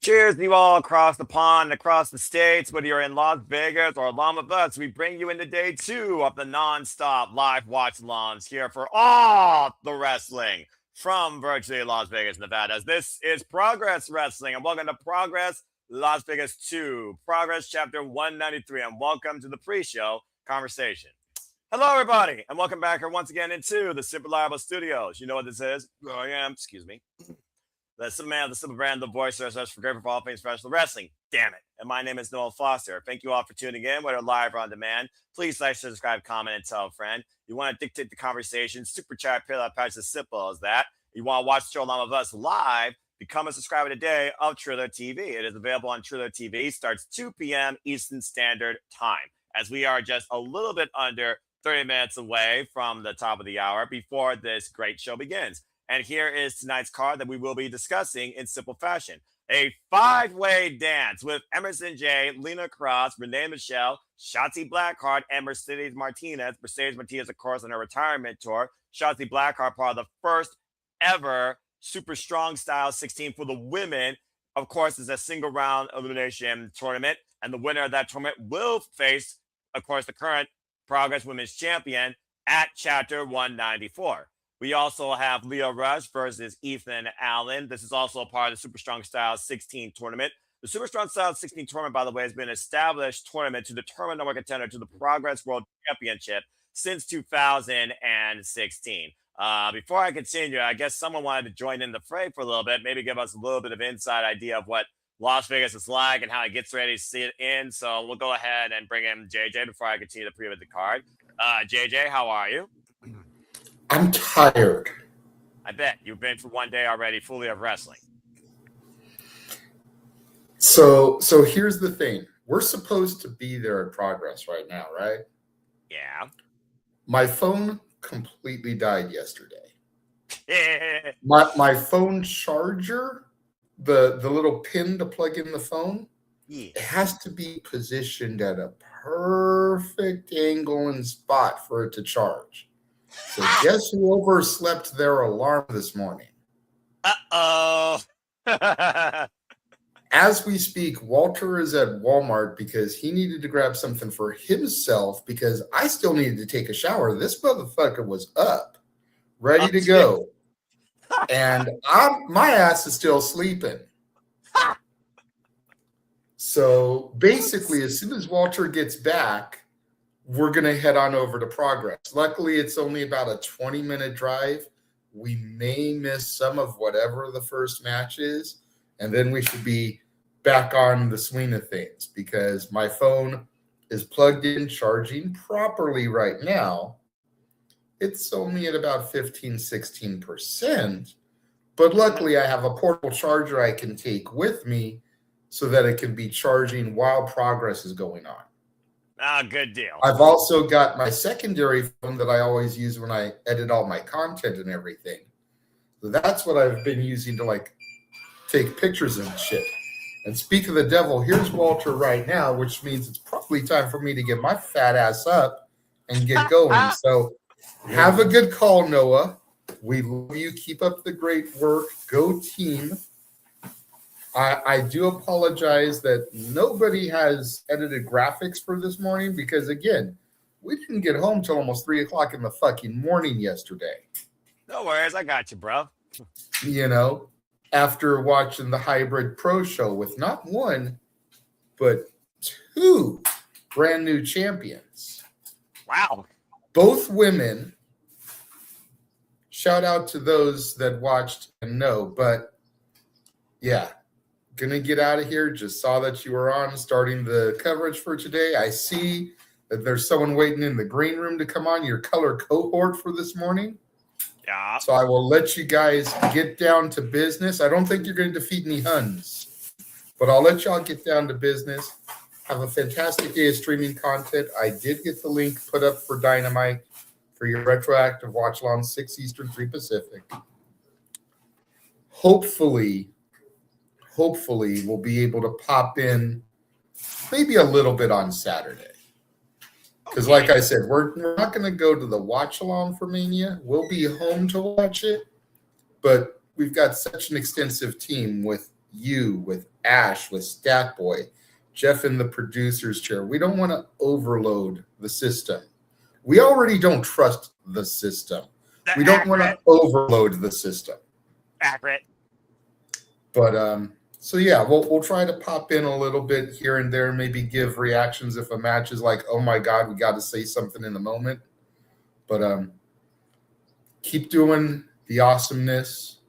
Cheers to you all across the pond, across the states, whether you're in Las Vegas or along with us. We bring you into day 2 of the non-stop live watch-alongs here for all the wrestling from virtually Las Vegas, Nevada. This is Progress Wrestling, and welcome to Progress Las Vegas 2, Progress Chapter 193, and welcome to the pre-show conversation. Hello, everybody, and welcome back here once again into the Super Reliable Studios. You know what this is? I am, excuse me. The simple man, the simple brand, the voice for great for all things professional wrestling. Damn it. And my name is Noel Foster. Thank you all for tuning in, whether live or on demand. Please like, subscribe, comment, and tell a friend. You want to dictate the conversation, super chat, pay that patch as simple as that. You want to watch the show along with us live, become a subscriber today of Triller TV. It is available on Triller TV, starts 2 p.m. Eastern Standard Time, as we are just a little bit under 30 minutes away from the top of the hour before this great show begins. And here is tonight's card that we will be discussing in simple fashion. A 5-way dance with Emersyn J, Lena, Kross, Renee, Michelle, Shotzi Blackheart, and Mercedes Martinez. Mercedes Martinez, of course, on her retirement tour. Shotzi Blackheart, part of the first ever Super Strong Style 16 for the women. Of course, it's a single round elimination tournament. And the winner of that tournament will face, of course, the current Progress Women's Champion at Chapter 194. We also have Leo Rush versus Ethan Allen. This is also a part of the Super Strong Style 16 tournament. The Super Strong Style 16 tournament, by the way, has been an established tournament to determine number one contender to the Progress World Championship since 2016. Before I continue, I guess someone wanted to join in the fray for a little bit, maybe give us a little bit of inside idea of what Las Vegas is like and how it gets ready to see it in. So we'll go ahead and bring in JJ before I continue to preview the card. JJ, how are you? I'm tired. I bet. You've been for one day already fully of wrestling. So here's the thing. We're supposed to be there at Progress right now, right? Yeah. My phone completely died yesterday. My phone charger, the little pin to plug in the phone, it has to be positioned at a perfect angle and spot for it to charge. So guess who overslept their alarm this morning? Uh-oh. As we speak, Walter is at Walmart because he needed to grab something for himself because I still needed to take a shower. This motherfucker was up, ready to go. And my ass is still sleeping. So basically, as soon as Walter gets back, we're going to head on over to Progress. Luckily, it's only about a 20-minute drive. We may miss some of whatever the first match is, and then we should be back on the swing of things because my phone is plugged in, charging properly right now. It's only at about 15-16%, but luckily I have a portable charger I can take with me so that it can be charging while Progress is going on. Good deal. I've also got my secondary phone that I always use when I edit all my content and everything. So that's what I've been using to take pictures and shit. And speak of the devil, here's Walter right now, which means it's probably time for me to get my fat ass up and get going. So have a good call, Noah. We love you. Keep up the great work. Go team. I do apologize that nobody has edited graphics for this morning because, again, we didn't get home till almost 3 o'clock in the fucking morning yesterday. No worries. I got you, bro. After watching the Hybrid Pro show with not one, but 2 brand new champions. Wow. Both women. Shout out to those that watched and know, but yeah. Gonna get out of here. Just saw that you were on starting the coverage for today. I see that there's someone waiting in the green room to come on your color cohort for this morning. Yeah. So I will let you guys get down to business. I don't think you're going to defeat any Huns, but I'll let y'all get down to business. Have a fantastic day of streaming content. I did get the link put up for Dynamite for your retroactive watch along 6 Eastern, 3 Pacific. Hopefully we'll be able to pop in maybe a little bit on Saturday. Because like I said, we're not going to go to the watch-along for Mania. We'll be home to watch it. But we've got such an extensive team with you, with Ash, with Statboy, Jeff in the producer's chair. We don't want to overload the system. We already don't trust the system. We don't want to overload the system. Accurate. But so yeah, we'll try to pop in a little bit here and there, maybe give reactions if a match is like, oh my God, we got to say something in the moment. But keep doing the awesomeness.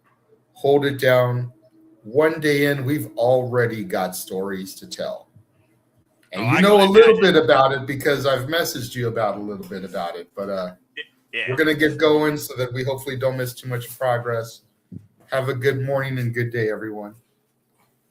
Hold it down. One day in, we've already got stories to tell. And you know a little bit about it because I've messaged you about a little bit about it. But we're going to get going so that we hopefully don't miss too much progress. Have a good morning and good day, everyone.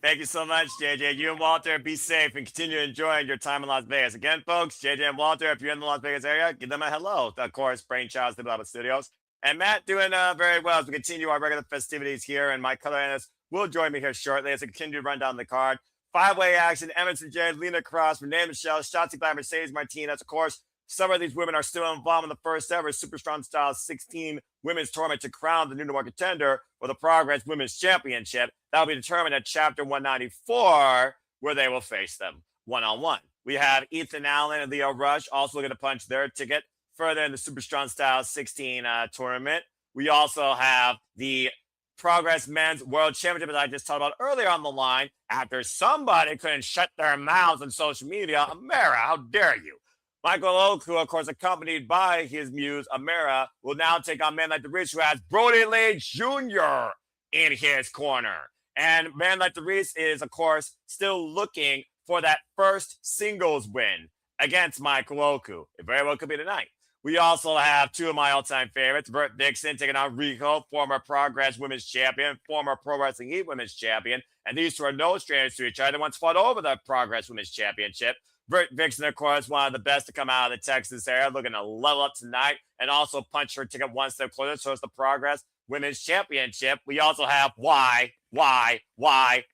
Thank you so much, JJ. You and Walter, be safe and continue enjoying your time in Las Vegas. Again, folks, JJ and Walter, if you're in the Las Vegas area, give them a hello. Of course, Brainchild, Stable Studios. And Matt doing very well as we continue our regular festivities here. And my color analyst will join me here shortly as we continue to run down the card. Five-way action, Emersyn, Jayne, Lena, Kross, Renee, Michelle, Shotzi Black, Mercedes, Martinez. Of course, some of these women are still involved in the first ever Super Strong Style 16 women's tournament to crown the new number one contender for the Progress Women's Championship. That will be determined at Chapter 194, where they will face them one-on-one. We have Ethan Allen and Leo Rush also looking to punch their ticket further in the Super Strong Style 16 tournament. We also have the Progress Men's World Championship, as I just talked about earlier on the line, after somebody couldn't shut their mouths on social media. Amira, how dare you? Michael Oku, of course, accompanied by his muse, Amira, will now take on Man Like Dereiss, who has Brody Lee Jr. in his corner. And Man Like Dereiss is, of course, still looking for that first singles win against Michael Oku. It very well could be tonight. We also have two of my all-time favorites, Vert Vixen taking on Rhio, former Progress Women's Champion, former Pro Wrestling Heat Women's Champion. And these two are no strangers to each other. They once fought over the Progress Women's Championship. Vert Vixen, of course, one of the best to come out of the Texas area, looking to level up tonight and also punch her ticket one step closer towards the Progress Women's Championship. We also have why.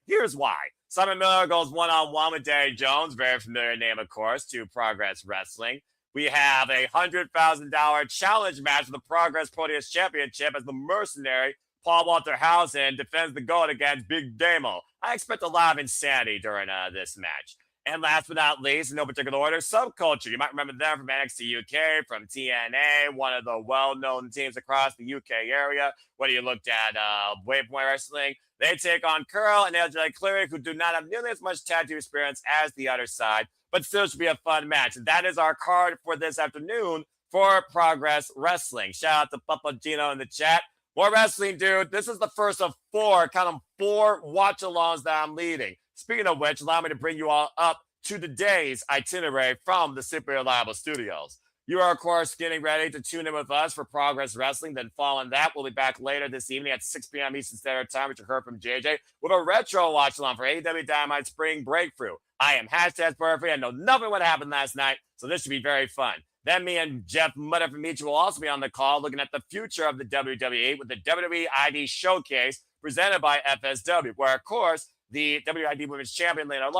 Here's why. Simon Miller goes one-on-one with Derek Jones, very familiar name, of course, to Progress Wrestling. We have a $100,000 challenge match for the Progress Proteus Championship as the mercenary Paul Walter Hauser defends the gold against Big Damo. I expect a lot of insanity during this match. And last but not least, in no particular order, Subculture. You might remember them from NXT UK, from TNA, one of the well-known teams across the UK area. Whether you looked at Waypoint Wrestling, they take on Kuro and LJ Cleric, who do not have nearly as much tattoo experience as the other side, but still should be a fun match. And that is our card for this afternoon for Progress Wrestling. Shout out to Papa Gino in the chat. More wrestling, dude. This is the first of four watch-alongs that I'm leading. Speaking of which, allow me to bring you all up to the day's itinerary from the Super Reliable Studios. You are, of course, getting ready to tune in with us for Progress Wrestling. Then following that, we'll be back later this evening at 6 p.m. Eastern Standard Time, which you heard from JJ, with a retro watch-along for AEW Dynamite Spring Breakthrough. I am #Perfect. I know nothing what happened last night, so this should be very fun. Then me and Jeff Mutter from Meach will also be on the call looking at the future of the WWE with the WWE ID Showcase presented by FSW, where, of course, the WID Women's Champion, Lena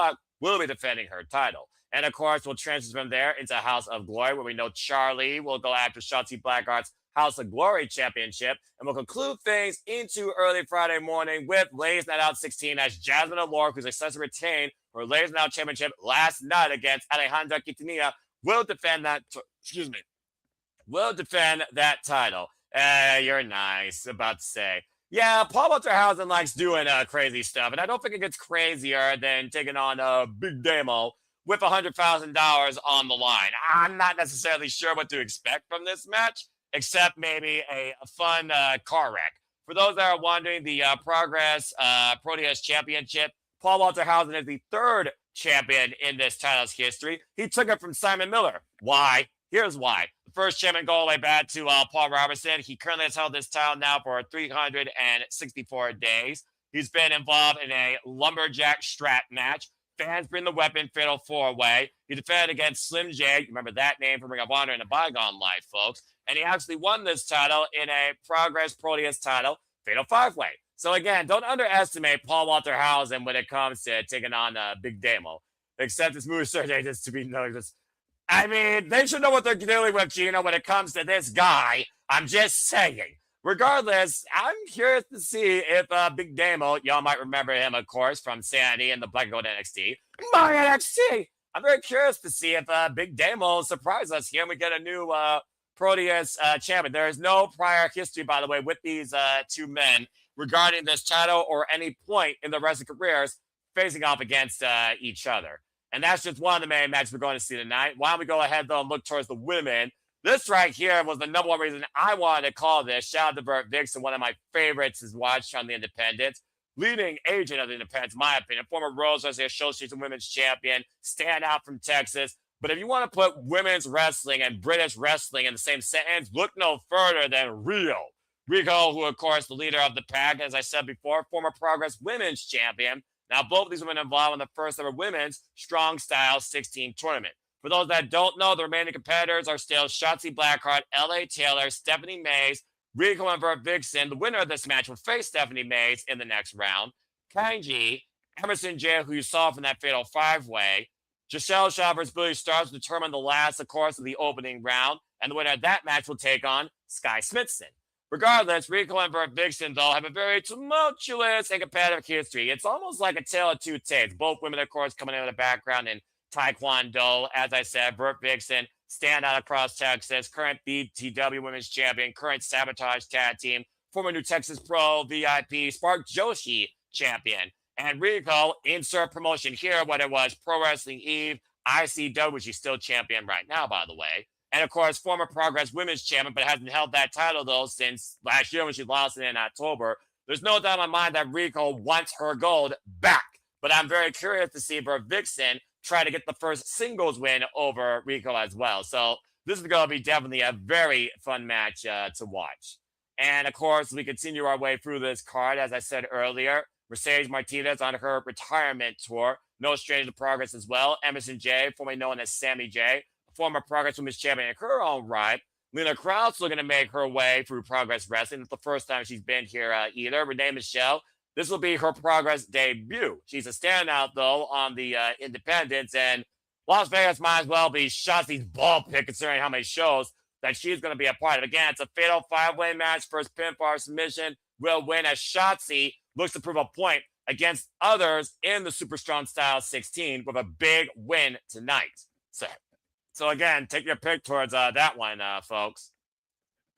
will be defending her title. And, of course, we'll transfer from there into House of Glory, where we know Charlie will go after Shotzi Blackheart's House of Glory Championship. And we'll conclude things into early Friday morning with Ladies Night Out 16 as Jasmine O'Rourke, who's successfully retained her Ladies Night Out Championship last night against Alejandra Quintanilla, will defend that title. You're nice, about to say. Yeah, Paul Walter Hauser likes doing crazy stuff, and I don't think it gets crazier than taking on Big Damo with $100,000 on the line. I'm not necessarily sure what to expect from this match, except maybe a fun car wreck. For those that are wondering, the Progress Proteus Championship, Paul Walter Hauser is the third champion in this title's history. He took it from Simon Miller. Why? Here's why. The first champion go all the way back to Paul Robertson. He currently has held this title now for 364 days. He's been involved in a lumberjack strap match. Fans bring the weapon fatal 4-way. He defended against Slim J. Remember that name from Ring of Honor in a bygone life, folks. And he actually won this title in a Progress Proteus title fatal 5-way. So again, don't underestimate Paul Walter Hauser when it comes to taking on Big Damo. Except his move surgery just to be noticed. I mean, they should know what they're dealing with, Gino, when it comes to this guy. I'm just saying. Regardless, I'm curious to see if Big Damo, y'all might remember him, of course, from Sanity and the Black and Gold NXT. My NXT! I'm very curious to see if Big Damo surprises us here and we get a new Proteus champion. There is no prior history, by the way, with these two men regarding this title or any point in their wrestling careers facing off against each other. And that's just one of the main matches we're going to see tonight. Why don't we go ahead, though, and look towards the women? This right here was the number one reason I wanted to call this. Shout out to Vert, Vixen, one of my favorites is watched on the Independents. Leading agent of the Independents, in my opinion. Former Rose Association Women's Champion. Stand out from Texas. But if you want to put women's wrestling and British wrestling in the same sentence, look no further than Rhio. Rhio, who, of course, the leader of the pack, as I said before, former Progress Women's Champion. Now, both of these women involved in the first ever Women's Strong Style 16 tournament. For those that don't know, the remaining competitors are still Shotzi Blackheart, L.A. Taylor, Stephanie Mays, Rhio and Vert Vixen. The winner of this match will face Stephanie Mays in the next round. Kanji, Emersyn J, who you saw from that fatal five-way. Giselle Shaw versus Billy Stars will determine the last, of course, of the opening round. And the winner of that match will take on Sky Smithson. Regardless, Rhio and Vert Vixen, though, have a very tumultuous and competitive history. It's almost like a tale of two tales. Both women, of course, coming in with a background in Taekwondo. As I said, Vert Vixen, stand out across Texas, current BTW Women's Champion, current Sabotage Tag Team, former New Texas Pro VIP, Spark Joshi Champion. And Rhio, insert promotion here, what it was, Pro Wrestling Eve, ICW, which she's still champion right now, by the way. And, of course, former Progress Women's Champion, but hasn't held that title, though, since last year when she lost it in October. There's no doubt in my mind that Rhio wants her gold back. But I'm very curious to see Vert Vixen try to get the first singles win over Rhio as well. So this is going to be definitely a very fun match to watch. And, of course, we continue our way through this card. As I said earlier, Mercedes Martinez on her retirement tour. No stranger to Progress as well. Emersyn J, formerly known as Sammy J, former Progress Women's Champion in her own right. Lena Krause looking to make her way through Progress Wrestling. It's the first time she's been here either. Renee Michelle, this will be her Progress debut. She's a standout, though, on the Independents, and Las Vegas might as well be Shotzi's ball pick considering how many shows that she's going to be a part of. Again, it's a fatal five-way match. First pinfall submission will win as Shotzi looks to prove a point against others in the Super Strong Style 16 with a big win tonight. So again, take your pick towards that one, folks.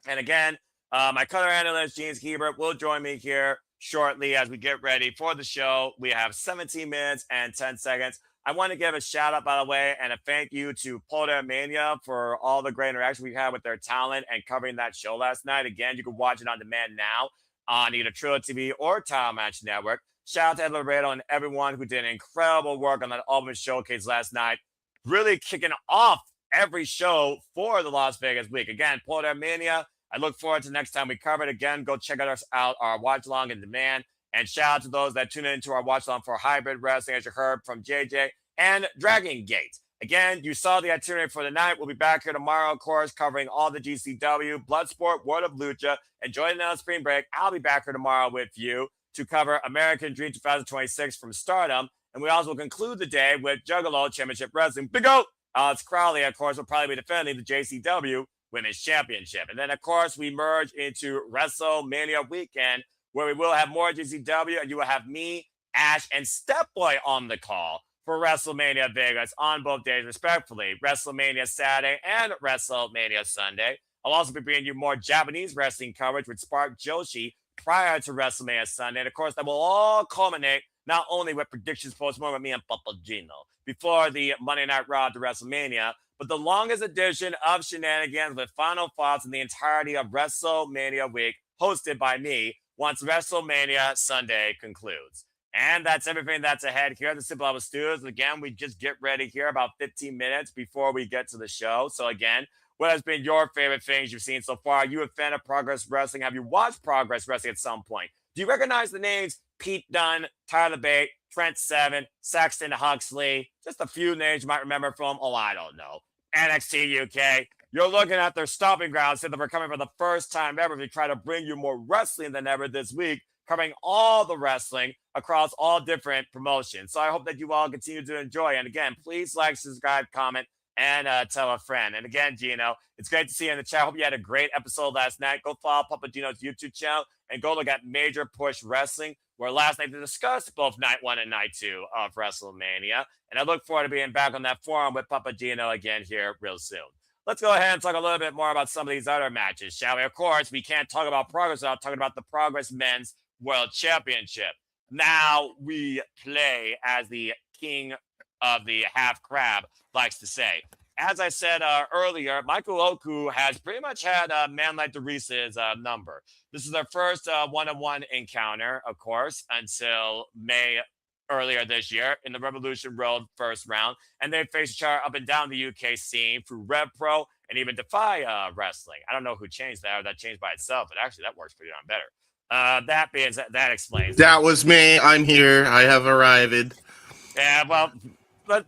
And again, my color analyst, James Hebert, will join me here shortly as we get ready for the show. We have 17 minutes and 10 seconds. I want to give a shout out, by the way, and a thank you to Polder Mania for all the great interaction we had with their talent and covering that show last night. Again, you can watch it on demand now on either Triller TV or Title Match Network. Shout out to Ed Laredo and everyone who did incredible work on that Ultimate Showcase last night. Really kicking off every show for the Las Vegas week. Again, Polder Mania. I look forward to next time we cover it. Again, go check out our watch along in demand. And shout out to those that tune into our watch along for Hybrid Wrestling, as you heard from JJ and Dragon Gate. Again, you saw the itinerary for the night. We'll be back here tomorrow, of course, covering all the GCW, Bloodsport, World of Lucha. Enjoy the spring break. I'll be back here tomorrow with you to cover American Dream 2026 from Stardom. And we also will conclude the day with Juggalo Championship Wrestling. Big O! Alex Crowley, of course, will probably be defending the JCW Women's Championship. And then, of course, we merge into WrestleMania weekend, where we will have more GCW, and you will have me, Ash, and Step Boy on the call for WrestleMania Vegas on both days, respectively. WrestleMania Saturday and WrestleMania Sunday. I'll also be bringing you more Japanese wrestling coverage with Spark Joshi prior to WrestleMania Sunday. And, of course, that will all culminate not only with predictions postponed with me and Papa Gino before the Monday Night Raw to WrestleMania, but the longest edition of Shenanigans with final thoughts in the entirety of WrestleMania week, hosted by me, once WrestleMania Sunday concludes. And that's everything that's ahead here at the Simple Level Studios. Again, we just get ready here about 15 minutes before we get to the show. So again, what has been your favorite things you've seen so far? Are you a fan of Progress Wrestling? Have you watched Progress Wrestling at some point? Do you recognize the names Pete Dunne, Tyler Bate, Trent Seven, Saxton Huxley? Just a few names you might remember from, I don't know, NXT UK. You're looking at their stomping grounds, so that we're coming for the first time ever to try to bring you more wrestling than ever this week, covering all the wrestling across all different promotions. So I hope that you all continue to enjoy. And again, please like, subscribe, comment, and tell a friend. And again, Gino, it's great to see you in the chat. Hope you had a great episode last night. Go follow Papa Gino's YouTube channel and go look at Major Push Wrestling, where last night they discussed both night 1 and night 2 of WrestleMania. And I look forward to being back on that forum with Papa Gino again here real soon. Let's go ahead and talk a little bit more about some of these other matches, shall we? Of course, we can't talk about Progress without talking about the Progress Men's World Championship. Now we play, as the king of the half crab likes to say. As I said earlier, Michael Oku has pretty much had a man like Dereiss's number. This is their first one-on-one encounter, of course, until May earlier this year in the Revolution Road first round. And they faced each other up and down the UK scene through Rev Pro and even Defy Wrestling. I don't know who changed that, or that changed by itself, but actually that works pretty darn better. That being said, that explains. That was me. I'm here. I have arrived. Yeah, well,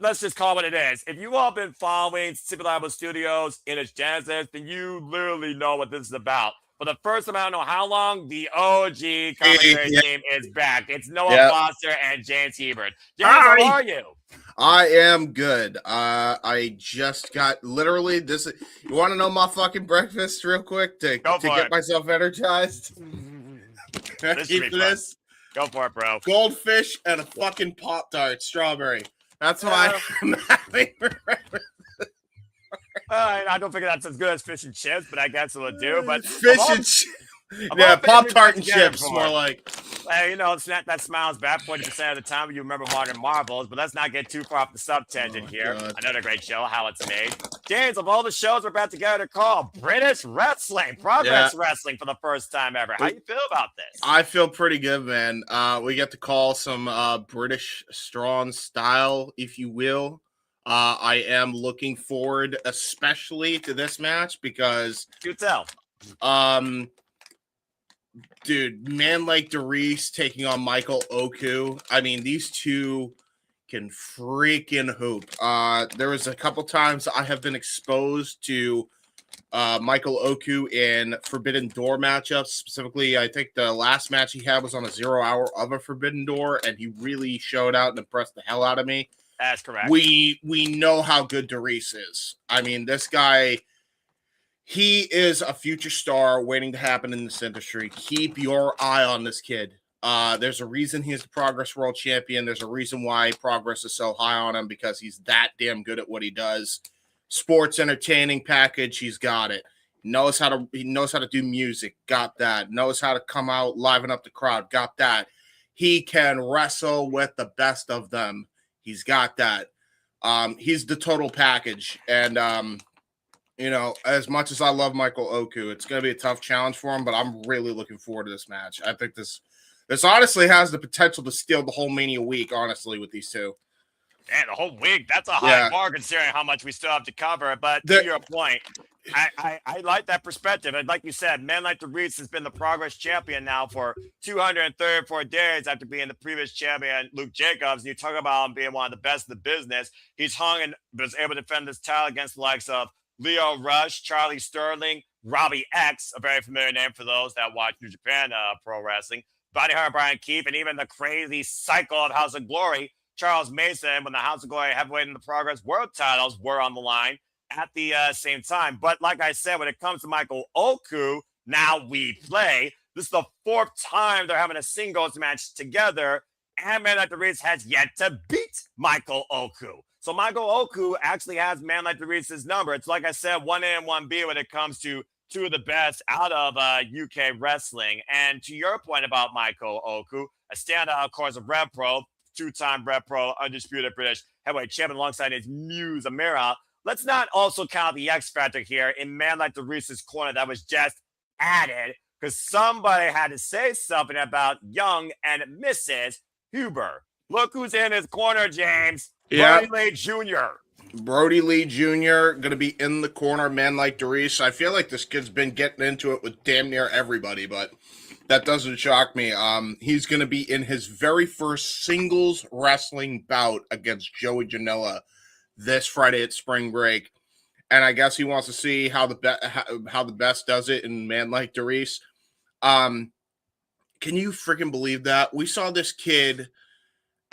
let's just call it what it is. If you all been following Subculture Studios in its genesis, then you literally know what this is about. For the first time, I don't know how long, the OG commentary team is back. It's Noah Foster and James Hebert. James, how are you? I am good. I just got literally this. You want to know my fucking breakfast real quick to get myself energized? This. Go for it, bro. Goldfish and a fucking Pop-Tart strawberry. That's why I'm having breakfast. I don't figure that's as good as fish and chips, but I guess it'll do. But fish and chips. Yeah, Pop-Tart and chips, more like. You know, that smile's bad 40% of the time you remember Modern Marvels, but let's not get too far off the sub-tangent here. God. Another great show, How It's Made. James, of all the shows we're about to get to call, British Wrestling, Progress Wrestling for the first time ever. How you feel about this? I feel pretty good, man. We get to call some British strong style, if you will. I am looking forward especially to this match because you tell. Dude, man like Dereiss taking on Michael Oku. I mean, these two can freaking hoop. There was a couple times I have been exposed to Michael Oku in Forbidden Door matchups. Specifically, I think the last match he had was on a 0 hour of a Forbidden Door, and he really showed out and impressed the hell out of me. That's correct. We know how good Dereiss is. I mean, this guy, he is a future star waiting to happen in this industry. Keep your eye on this kid. There's a reason he's the Progress World Champion. There's a reason why Progress is so high on him, because he's that damn good at what he does. Sports entertaining package, he's got it. He knows how to do music, got that. Knows how to come out, liven up the crowd, got that. He can wrestle with the best of them. He's got that. He's the total package. And, you know, as much as I love Michael Oku, it's going to be a tough challenge for him, but I'm really looking forward to this match. I think this honestly has the potential to steal the whole Mania week, honestly, with these two. Man, the whole week, that's a high bar considering how much we still have to cover. But to your point, I like that perspective. And like you said, man like Dereiss has been the Progress champion now for 234 days after being the previous champion, Luke Jacobs. And you talk about him being one of the best in the business. He's hung and was able to defend this title against the likes of Leo Rush, Charlie Sterling, Robbie X, a very familiar name for those that watch New Japan Pro Wrestling, Buddy Hart, Brian Keefe, and even the crazy cycle of House of Glory, Charles Mason, when the House of Glory heavyweight and the Progress World titles were on the line at the same time. But like I said, when it comes to Michael Oku, now we play. This is the fourth time they're having a singles match together, and Man Like Dereiss has yet to beat Michael Oku. So Michael Oku actually has Man Like Dereiss's number. It's like I said, 1A and 1B when it comes to two of the best out of UK wrestling. And to your point about Michael Oku, a standout, of course, of Rev Pro, two-time Rev Pro, undisputed British heavyweight champion alongside his muse, Amira. Let's not also count the X Factor here in Man Like Dereiss's corner that was just added because somebody had to say something about young and Mrs. Hebert. Look who's in his corner, James. Yeah. Brody Lee Jr. Brody Lee Jr. going to be in the corner, Man Like Dereiss. I feel like this kid's been getting into it with damn near everybody, but that doesn't shock me. He's going to be in his very first singles wrestling bout against Joey Janela this Friday at Spring Break. And I guess he wants to see how the best does it in Man Like Dereiss. Can you freaking believe that? We saw this kid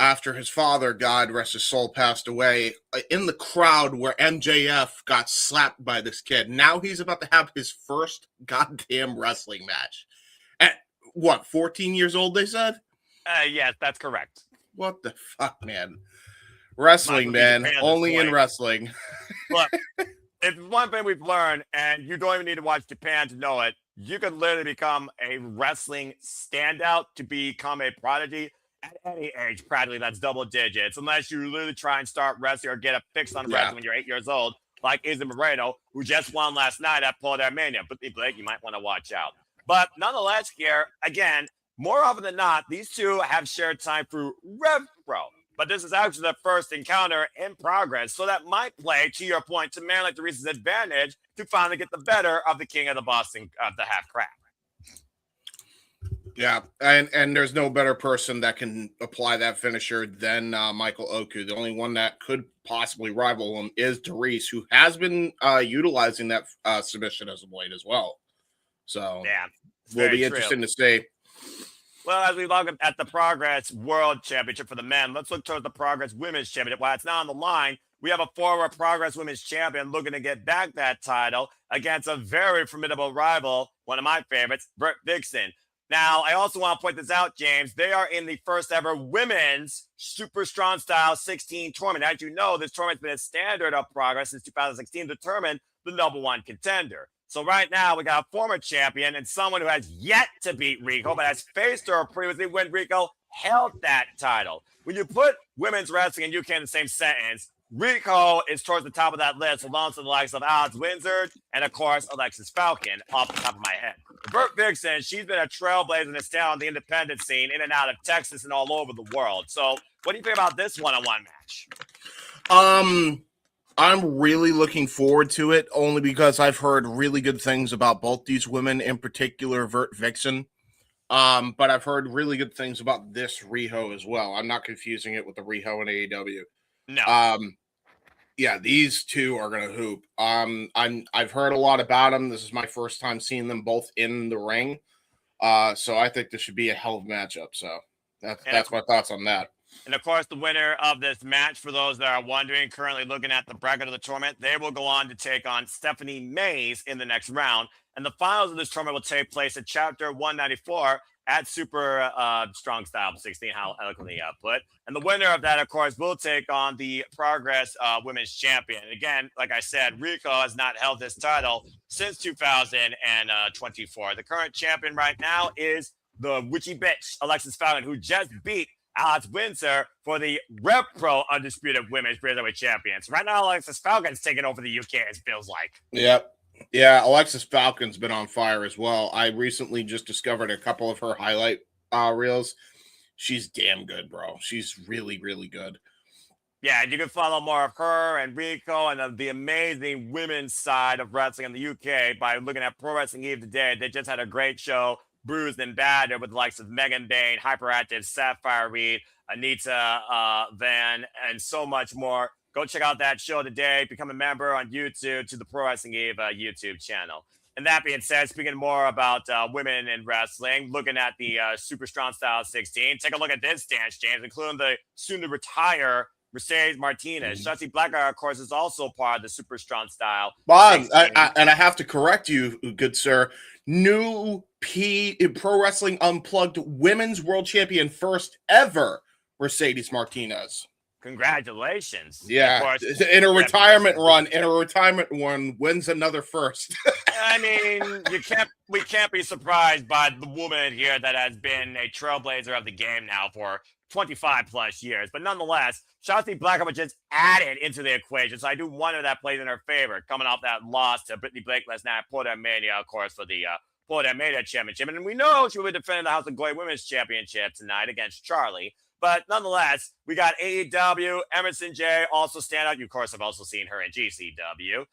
after his father, God rest his soul, passed away, in the crowd where MJF got slapped by this kid. Now he's about to have his first goddamn wrestling match. At what, 14 years old, they said? Yes, that's correct. What the fuck, man? Wrestling, man. Only in wrestling. Look, if one thing we've learned, and you don't even need to watch Japan to know it, you could literally become a wrestling standout to become a prodigy at any age, practically that's double digits, unless you literally try and start wrestling or get a fix on wrestling when you're 8 years old, like Izzy Moreno, who just won last night at Polar Mania. But Blake, you might want to watch out. But nonetheless, here, again, more often than not, these two have shared time through Rev Pro. But this is actually the first encounter in progress. So that might play, to your point, to man like Dereiss's advantage to finally get the better of the king of the Boston, the half crab. Yeah, and there's no better person that can apply that finisher than Michael Oku. The only one that could possibly rival him is Dereiss, who has been utilizing that submission as of late as well. So yeah, will be interesting to see. Well, as we look at the Progress World Championship for the men, let's look towards the Progress Women's Championship. While it's not on the line, we have a former Progress Women's Champion looking to get back that title against a very formidable rival, one of my favorites, Vert Vixen. Now, I also want to point this out, James. They are in the first ever women's Super Strong Style 16 tournament. As you know, this tournament's been a standard of Progress since 2016 to determine the #1 contender. So right now, we got a former champion and someone who has yet to beat Rico, but has faced her previously when Rico held that title. When you put women's wrestling and UK in the same sentence, Rico is towards the top of that list, along with the likes of Alex Windsor and, of course, Alexis Falcon, off the top of my head. Vert Vixen, she's been a trailblazer and a star on the independent scene in and out of Texas and all over the world. So what do you think about this one-on-one match? I'm really looking forward to it, only because I've heard really good things about both these women, in particular Vert Vixen. But I've heard really good things about this Rhio as well. I'm not confusing it with the Rhio in AEW. No. Yeah, these two are gonna hoop. I've heard a lot about them. This is my first time seeing them both in the ring. So I think this should be a hell of a matchup. So that's my thoughts on that. And of course, the winner of this match, for those that are wondering, currently looking at the bracket of the tournament, they will go on to take on Stephanie Mays in the next round. And the finals of this tournament will take place at Chapter 194 at Super Strong Style 16, how eloquently put. And the winner of that, of course, will take on the Progress Women's Champion. And again, like I said, Rico has not held this title since 2024. The current champion right now is the witchy bitch, Alexis Falcon, who just beat Alex Windsor for the Rev Pro Undisputed Women's Cruiserweight Champions. Right now, Alexis Falcon's taking over the UK, it feels like. Yep. Yeah, Alexis Falcon's been on fire as well. I recently just discovered a couple of her highlight reels. She's damn good, bro. She's really, really good. Yeah, and you can follow more of her and Rico and the amazing women's side of wrestling in the UK by looking at Pro Wrestling Eve today. They just had a great show, Bruised and Battered, with the likes of Megan Bain, Hyperactive, Sapphire Reed, Anita Van, and so much more. Go check out that show today. Become a member on YouTube to the Pro Wrestling Eve YouTube channel. And that being said, speaking more about women in wrestling, looking at the Super Strong Style 16, take a look at this dance, James, including the soon-to-retire Mercedes Martinez. Shotzi Blackheart, of course, is also part of the Super Strong Style. Bob, and I have to correct you, good sir. New Pro Wrestling Unplugged Women's World Champion, first ever, Mercedes Martinez. Congratulations. Yeah, course, in a retirement run, wins another first. I mean, we can't be surprised by the woman here that has been a trailblazer of the game now for 25 plus years. But nonetheless, Shotzi Blackheart was just added into the equation. So I do wonder that plays in her favor, coming off that loss to Brittany Blake last night at Polar Mania, of course, for the Polar Mania Championship. And we know she will be defending the House of Glory Women's Championship tonight against Charlie. But nonetheless, we got AEW, Emersyn J, also standout. You, of course, have also seen her in GCW.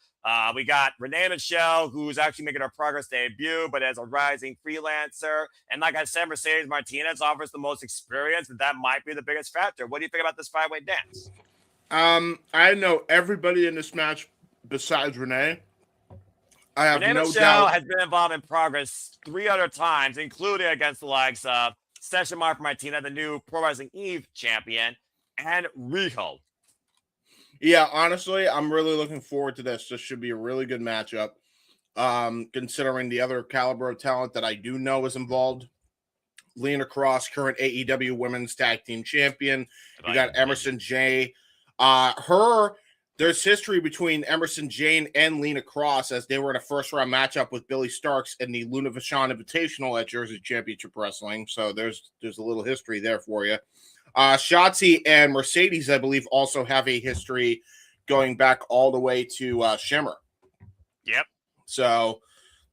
We got Renee Michelle, who's actually making her Progress debut, but as a rising freelancer. And like I said, Mercedes Martinez offers the most experience, and that might be the biggest factor. What do you think about this five-way dance? I know everybody in this match besides Renee. I have Renee no Michelle doubt has been involved in Progress 3 other times, including against the likes of Session Mark Martinez, the new Pro Wrestling Eve champion, and Rhio. Yeah, honestly, I'm really looking forward to this. This should be a really good matchup. Considering the other caliber of talent that I do know is involved. Lena Kross, current AEW Women's Tag Team Champion. You got Emersyn, Jayne. There's history between Emersyn, Jayne, and Lena Kross as they were in a first-round matchup with Billy Starks in the Luna Vachon Invitational at Jersey Championship Wrestling. So there's a little history there for you. Shotzi and Mercedes, I believe, also have a history going back all the way to Shimmer. Yep. So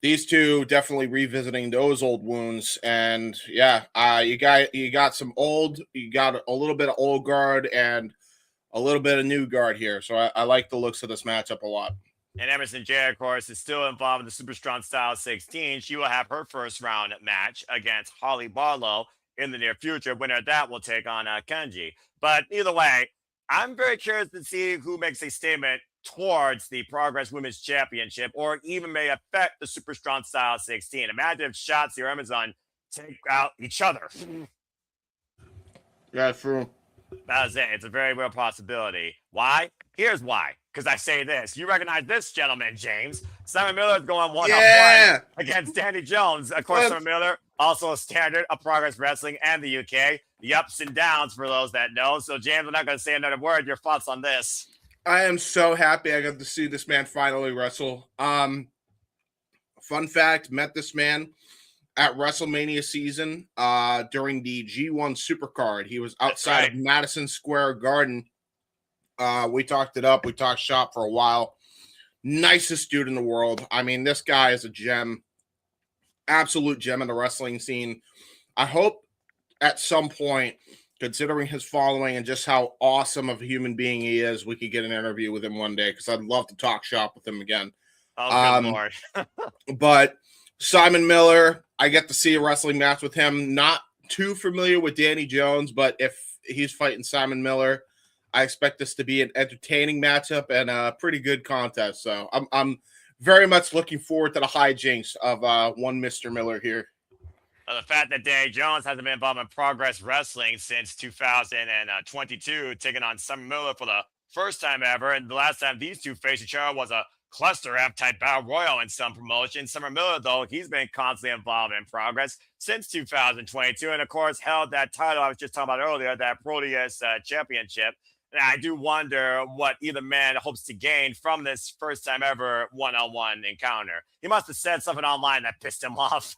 these two definitely revisiting those old wounds, and yeah, you got a little bit of old guard and a little bit of new guard here. So I like the looks of this matchup a lot. And Emersyn Jayne, of course, is still involved in the Super Strong Style 16. She will have her first round match against Holly Barlow in the near future. Winner of that will take on Kenji. But either way, I'm very curious to see who makes a statement towards the Progress Women's Championship, or even may affect the Super Strong Style 16. Imagine if Shotzi or Amazon take out each other. Yeah, true. That's it. It's a very real possibility. Why? Here's why. Because I say this. You recognize this gentleman, James. Simon Miller is going one-on-one against Danny Jones. Of course, Simon Miller, also a standard of Progress Wrestling and the UK. The ups and downs for those that know. So, James, I'm not going to say another word. Your thoughts on this? I am so happy I got to see this man finally wrestle. Fun fact, met this man at WrestleMania season during the G1 Supercard. He was outside of Madison Square Garden. We talked it up. We talked shop for a while. Nicest dude in the world. I mean, this guy is a gem. Absolute gem in the wrestling scene. I hope at some point, considering his following and just how awesome of a human being he is, we could get an interview with him one day, because I'd love to talk shop with him again. Oh, good Lord. But Simon Miller, I get to see a wrestling match with him. Not too familiar with Danny Jones, but if he's fighting Simon Miller, I expect this to be an entertaining matchup and a pretty good contest. So I'm very much looking forward to the hijinks of one Mr. Miller here. The fact that Danny Jones hasn't been involved in Progress Wrestling since 2022, taking on Simon Miller for the first time ever, and the last time these two faced each other was a cluster F type battle royal in some promotion. Simon Miller, though, he's been constantly involved in Progress since 2022, and of course held that title I was just talking about earlier, that Proteus championship. And I do wonder what either man hopes to gain from this first time ever one-on-one encounter. He must have said something online that pissed him off.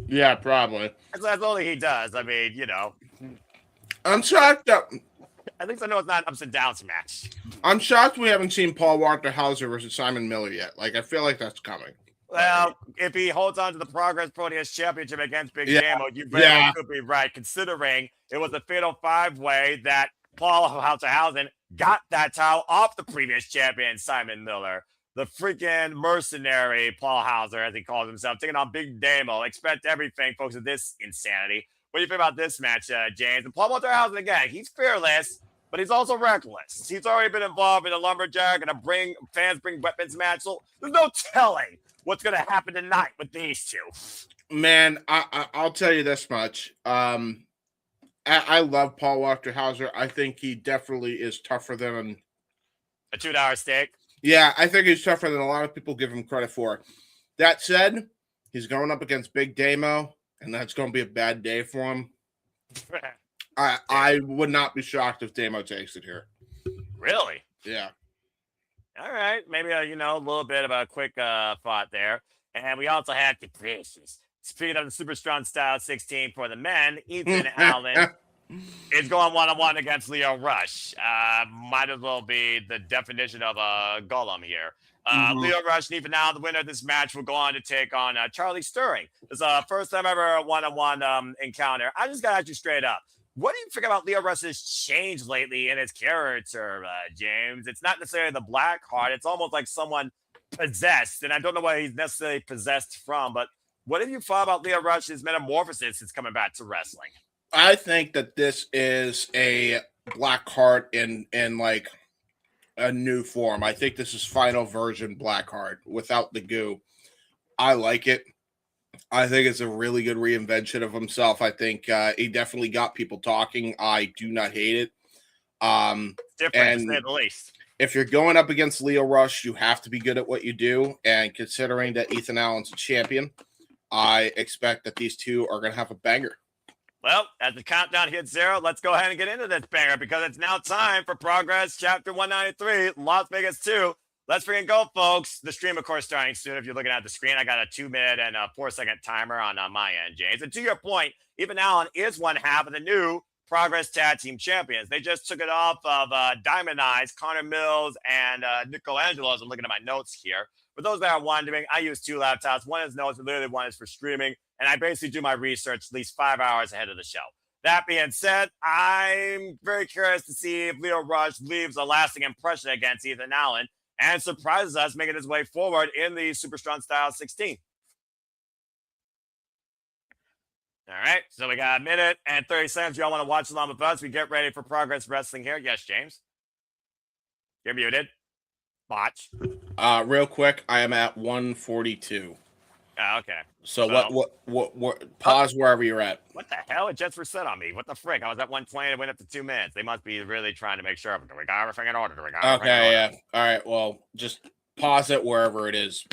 Yeah, probably. That's all he does. I mean, you know. I'm shocked that... At least I know it's not an ups and downs match. I'm shocked we haven't seen Paul Walter Hauser versus Simon Miller yet. Like, I feel like that's coming. Well, if he holds on to the Progress Proteus Championship against Big Damo, you very well could be right, considering it was a fatal five-way that Paul Hauser got that title off the previous champion, Simon Miller. The freaking mercenary Paul Hauser, as he calls himself, taking on Big Damo. Expect everything, folks, of this insanity. What do you think about this match, James? And Paul Walter again, he's fearless, but he's also reckless. He's already been involved in a lumberjack and a fans bring weapons match, so there's no telling what's going to happen tonight with these two. Man, I'll tell you this much. I love Paul Walter Hauser. I think he definitely is tougher than a $2 steak. Yeah, I think he's tougher than a lot of people give him credit for. That said, he's going up against Big Damo, and that's going to be a bad day for him. I would not be shocked if Damo takes it here. Really? Yeah. All right. Maybe, a little bit of a quick thought there. And we also have the Precious. Speaking of the Super Strong Style 16 for the men, Ethan Allen is going one-on-one against Lio Rush. Might as well be the definition of a golem here. Lio Rush and Ethan Allen, the winner of this match, will go on to take on Charlie Sterling. It's a first time ever one-on-one encounter. I just got to ask you straight up. What do you think about Lio Rush's change lately in his character, James? It's not necessarily the black heart. It's almost like someone possessed. And I don't know what he's necessarily possessed from, but what have you thought about Lio Rush's metamorphosis since coming back to wrestling? I think that this is a black heart in like a new form. I think this is final version Blackheart without the goo. I like it. I think it's a really good reinvention of himself. I think he definitely got people talking. I do not hate it. It's different, to say the least. If you're going up against Lio Rush, you have to be good at what you do. And considering that Ethan Allen's a champion, I expect that these two are going to have a banger. Well, as the countdown hits 0, let's go ahead and get into this banger because it's now time for Progress Chapter 193, Las Vegas 2. Let's freaking go, folks. The stream, of course, starting soon. If you're looking at the screen, I got a 2-minute and a 4-second timer on my end, James. And to your point, Ethan Allen is one half of the new Progress Tag Team Champions. They just took it off of Diamond Eyes, Connor Mills, and Nico Angelos. I'm looking at my notes here. For those that are wondering, I use 2 laptops. One is notes, and literally one is for streaming. And I basically do my research at least 5 hours ahead of the show. That being said, I'm very curious to see if Lio Rush leaves a lasting impression against Ethan Allen and surprises us making his way forward in the Super Strong Style 16. All right, so we got a minute and 30 seconds. Y'all want to watch along with us? We get ready for Progress Wrestling here. Yes, James? You're muted. Botch. Real quick, I am at 142. Oh, okay. So what pause wherever you're at. What the hell? It just reset on me. What the frick? I was at 120 and went up to 2 minutes. They must be really trying to make sure. Do we got everything in order? Okay, yeah. All right, well, just pause it wherever it is.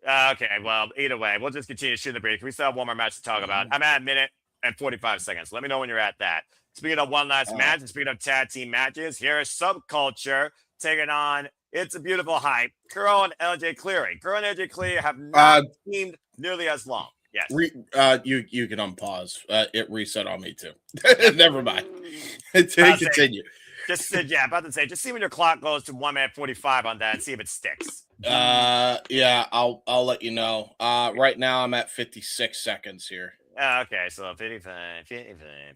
Okay, well, either way, we'll just continue shooting the breeze. We still have one more match to talk about. I'm at a minute and 45 seconds. Let me know when you're at that. Speaking of one last match, and speaking of tag team matches, here is Subculture taking on It's a Beautiful Hype, Kuro and LJ Cleary. Kuro and LJ Cleary have not teamed nearly as long. Yes. You can unpause. It reset on me too. Never mind. Continue. About to say, just see when your clock goes to 1 minute 45 on that and see if it sticks. Yeah, I'll let you know. Right now I'm at 56 seconds here. Okay, so 55, 55.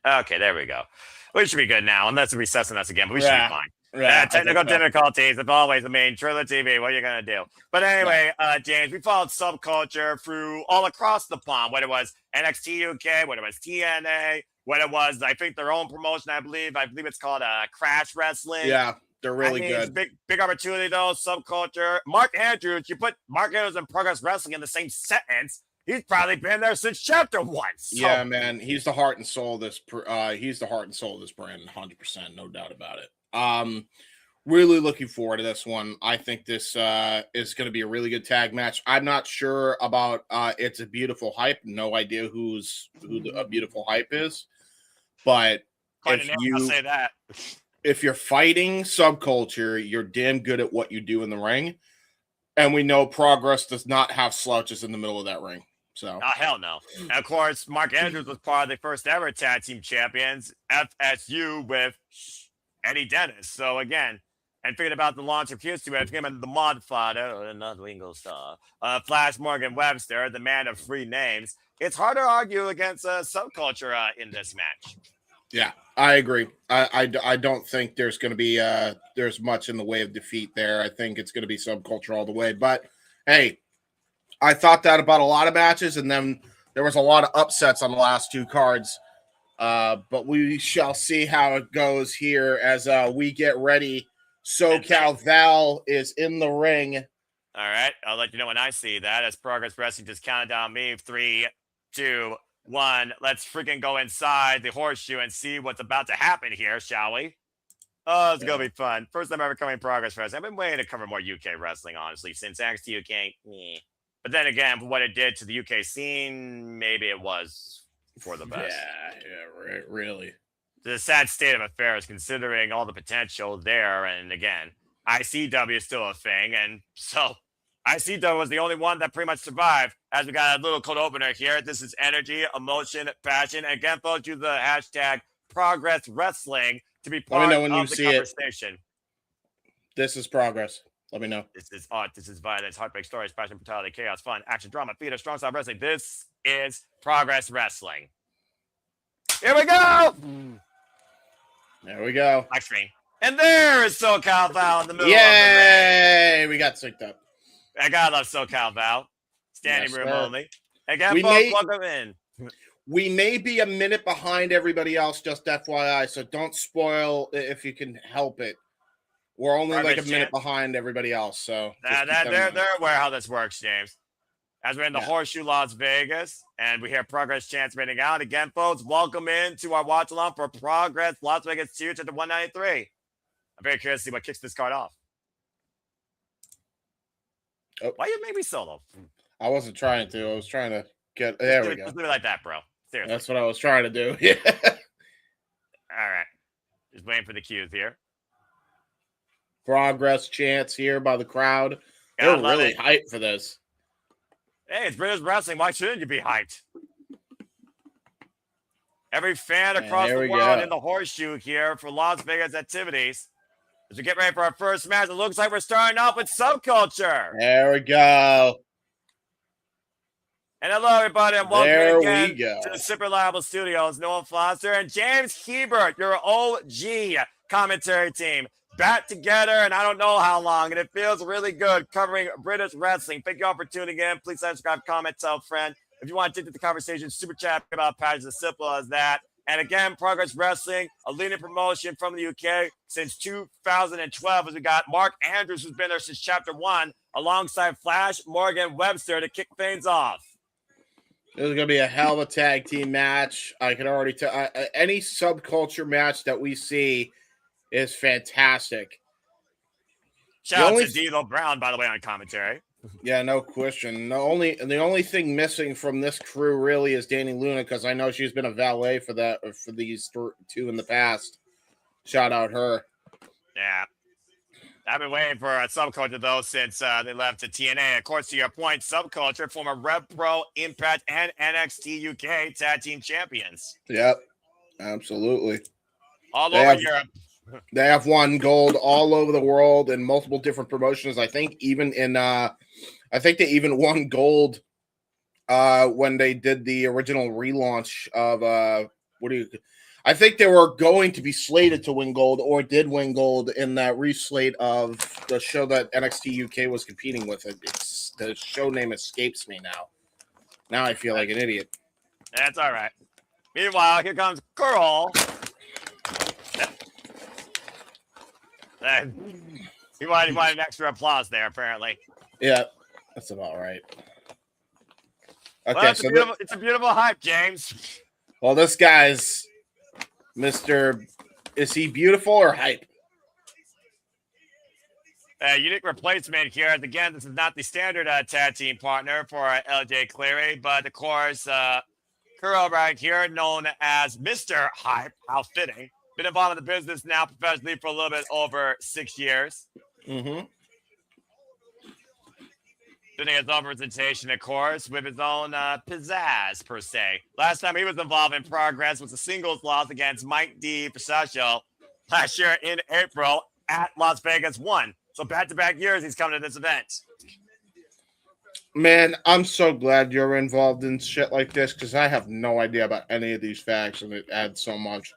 Okay, there we go. We should be good now, unless it's recessing us again, but we should be fine. Technical difficulties, as always, the main Triller TV. What are you going to do? But anyway, James, we followed Subculture through all across the pond, whether it was NXT UK, whether it was TNA, whether it was, I think, their own promotion, I believe it's called Crash Wrestling. Yeah, they're really good. Big opportunity, though, Subculture. Mark Andrews, you put Mark Andrews and Progress Wrestling in the same sentence, he's probably been there since chapter 1. So. Yeah, man, he's the heart and soul of this. He's the heart and soul of this brand, 100%, no doubt about it. Really looking forward to this one. I think this is going to be a really good tag match. I'm not sure about It's a Beautiful Hype. No idea who a Beautiful Hype is, but I'll say that. If you're fighting Subculture, you're damn good at what you do in the ring, and we know Progress does not have slouches in the middle of that ring. So, hell no. And of course, Mark Andrews was part of the first ever tag team champions, FSU, with Eddie Dennis. So again, and thinking about the launch of history with him and the Mod Father, another Wingo Star, Flash Morgan Webster, the man of 3 names, it's hard to argue against Subculture in this match. Yeah, I agree. I don't think there's going to be there's much in the way of defeat there. I think it's going to be Subculture all the way. But hey, I thought that about a lot of matches, and then there was a lot of upsets on the last 2 cards. But we shall see how it goes here as we get ready. SoCal Val is in the ring. All right, I'll let you know when I see that. As Progress Wrestling just counted down me. 3, 2, 1. Let's freaking go inside the horseshoe and see what's about to happen here, shall we? Oh, it's gonna be fun. First time ever covering Progress Wrestling. I've been waiting to cover more UK wrestling, honestly, since NXT UK. But then again, for what it did to the UK scene, maybe it was for the best. Yeah, really. The sad state of affairs, considering all the potential there. And again, ICW is still a thing. And so ICW was the only one that pretty much survived. As we got a little cold opener here. This is energy, emotion, passion. And again, folks, use the hashtag Progress Wrestling to be part of the conversation. This is Progress. Let me know. This is art. This is violence, heartbreak, stories, passion, brutality, chaos, fun, action, drama, theater, strong style wrestling. This is Progress Wrestling. Here we go. There we go. Black screen. And there is SoCal Val in the middle of the ring. We got synced up. I gotta love SoCal Val. Standing room only. Again, folks, welcome in. We may be a minute behind everybody else, just FYI, so don't spoil if you can help it. We're only like a Progress minute chance. behind everybody else, so just keep that in They're mind. aware how this works, James. As we're in the Yeah. Horseshoe Las Vegas, and we hear Progress chants rating out. Again, folks, welcome in to our watch along for Progress Las Vegas 2 to the 193. I'm very curious to see what kicks this card off. Oh. Why you make me solo? I wasn't trying to. I was trying to get. There we go. Just leave it like that, bro. Seriously. That's what I was trying to do. Yeah. All right. Just waiting for the cues here. Progress chants here by the crowd. Gotta They're love really it. hyped for this. Hey, it's British wrestling. Why shouldn't you be hyped? Every fan across there the we world go. in the Horseshoe here for Las Vegas activities. As we get ready for our first match, it looks like we're starting off with Subculture. There we go. And hello, everybody, and welcome There again we go. to the Super Reliable Studios. Noah Foster and James Hebert, your OG commentary team, back together, and I don't know how long, and it feels really good covering British wrestling. Thank you all for tuning in. Please subscribe, comment, tell a friend. If you want to take the conversation, super chat about patches, as simple as that. And again, Progress Wrestling, a leading promotion from the UK since 2012, as we got Mark Andrews, who's been there since Chapter 1, alongside Flash Morgan Webster to kick things off. This is going to be a hell of a tag team match. I can already tell. Any Subculture match that we see is fantastic. Shout out to D'Lo Brown, by the way, on commentary. Yeah, no question. The only thing missing from this crew really is Danny Luna, because I know she's been a valet for these two in the past. Shout out her. Yeah. I've been waiting for a Subculture, though, since they left to TNA. Of course, to your point, Subculture, former Rev Pro, Impact, and NXT UK Tag Team Champions. Yep, absolutely. All over Europe. They have won gold all over the world in multiple different promotions. I think even in I think they even won gold when they did the original relaunch of I think they were going to be slated to win gold, or did win gold in that reslate of the show that NXT UK was competing with. The show name escapes me now. Now I feel like an idiot. That's all right. Meanwhile, here comes Kuro. He wanted an extra applause there, apparently. Yeah, that's about right. Okay, well, it's a beautiful hype, James. Well, this guy's Mr. Is he beautiful or hype? Unique replacement here. Again, this is not the standard tag team partner for LJ Cleary, but of course, Kuro right here, known as Mr. Hype. How fitting. Been involved in the business now professionally for a little bit over 6 years. Mm-hmm. Doing his own presentation, of course, with his own pizzazz, per se. Last time he was involved in Progress was a singles loss against Mike D. Pistachio last year in April at Las Vegas 1. So back-to-back years he's coming to this event. Man, I'm so glad you're involved in shit like this, because I have no idea about any of these facts, and it adds so much.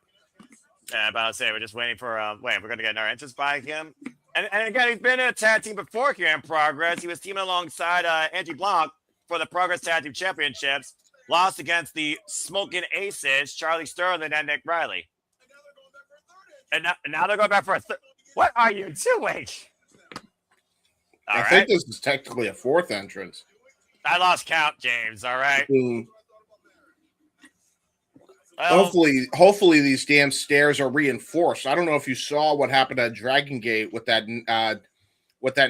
Yeah, about to say, we're just waiting for, we're going to get our entrance by him. And again, he's been in a tag team before here in Progress. He was teaming alongside Angie Blanc for the Progress Tag Team Championships. Lost against the Smoking Aces, Charlie Sterling and Nick Riley. And now they're going back for a third. What are you doing? I think this is technically a fourth entrance. I lost count, James. All right. Well, hopefully these damn stairs are reinforced. I don't know if you saw what happened at Dragon Gate with that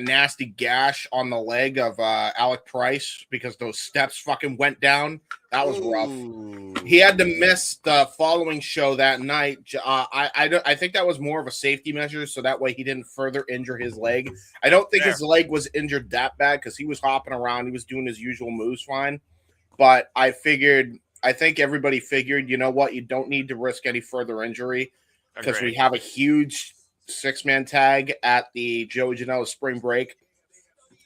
nasty gash on the leg of Alec Price, because those steps fucking went down. That was rough. He had to miss the following show that night. I think that was more of a safety measure, so that way he didn't further injure his leg. I don't think his leg was injured that bad, because he was hopping around. He was doing his usual moves fine. But I think everybody figured, you know what, you don't need to risk any further injury, because we have a huge 6-man tag at the Joey Janela spring break.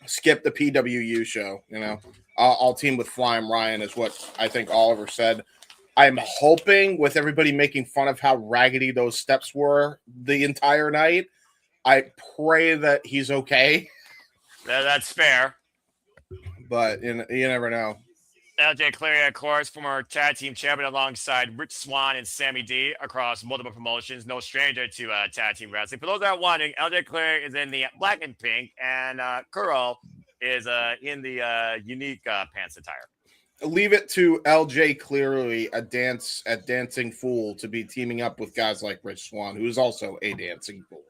Skip the PWU show, you know. I'll team with Flying Ryan is what I think Oliver said. I'm hoping, with everybody making fun of how raggedy those steps were the entire night, I pray that he's okay. That's fair. But you never know. LJ Cleary, of course, former tag team champion alongside Rich Swann and Sammy D across multiple promotions. No stranger to tag team wrestling. For those that are wondering, LJ Cleary is in the black and pink, and Kuro is in the unique pants attire. Leave it to LJ Cleary, a dancing fool, to be teaming up with guys like Rich Swann, who is also a dancing fool.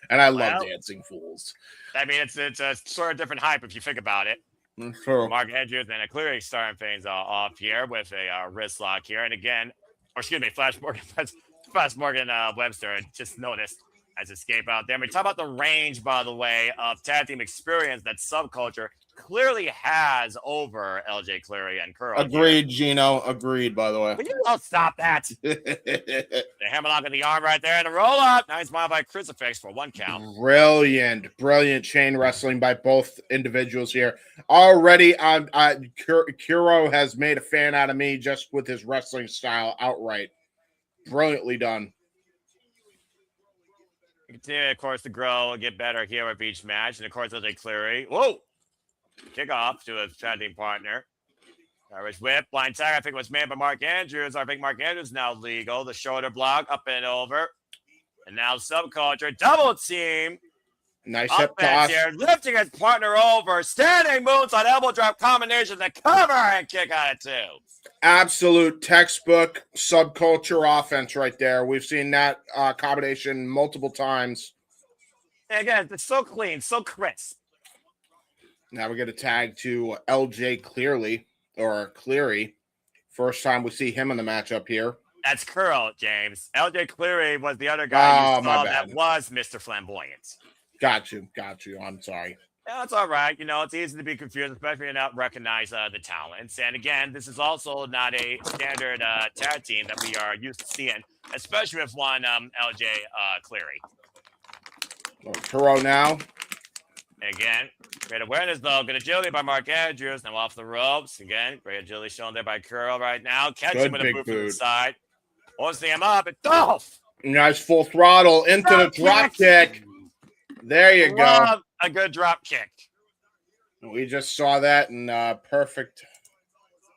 And I love dancing fools. I mean, it's a sort of different hype if you think about it. True. Mark Andrews and Cleary starting things off here with a wrist lock here. And again, Flash Morgan Webster just noticed as escape out there. I mean, talk about the range, by the way, of tag team experience that Subculture clearly has over LJ Cleary and Kuro. Agreed, Gino. Agreed, by the way. Will you not stop that? The hammerlock in the arm right there and the roll up. Nice smile by Crucifix for 1 count. Brilliant chain wrestling by both individuals here. Already, Kuro has made a fan out of me just with his wrestling style outright. Brilliantly done. Continue, of course, to grow and get better here with each match. And, of course, LJ Cleary. Whoa! Kick off to his tag team partner. Irish whip. Blind tag, I think, was made by Mark Andrews. I think Mark Andrews now legal. The shoulder block up and over. And now Subculture. Double team. Nice hip toss. Here, lifting his partner over. Standing moves on elbow drop combinations to cover and kick out of 2. Absolute textbook Subculture offense right there. We've seen that combination multiple times. And again, it's so clean, so crisp. Now we get a tag to LJ Cleary. First time we see him in the matchup here. That's Kuro, James. LJ Cleary was the other guy you saw that was Mr. Flamboyant. Got you. I'm sorry. Yeah, that's all right. You know, it's easy to be confused, especially when you not recognize the talents. And again, this is also not a standard tag team that we are used to seeing, especially with one LJ Cleary. Kuro now. Again, great awareness, though. Good agility by Mark Andrews. Now off the ropes. Again, great agility shown there by Kuro right now. Catching with a boot from the side. Hoisting him up. And Dolph! Nice full throttle into the drop kick. There you go. A good drop kick. We just saw that in perfect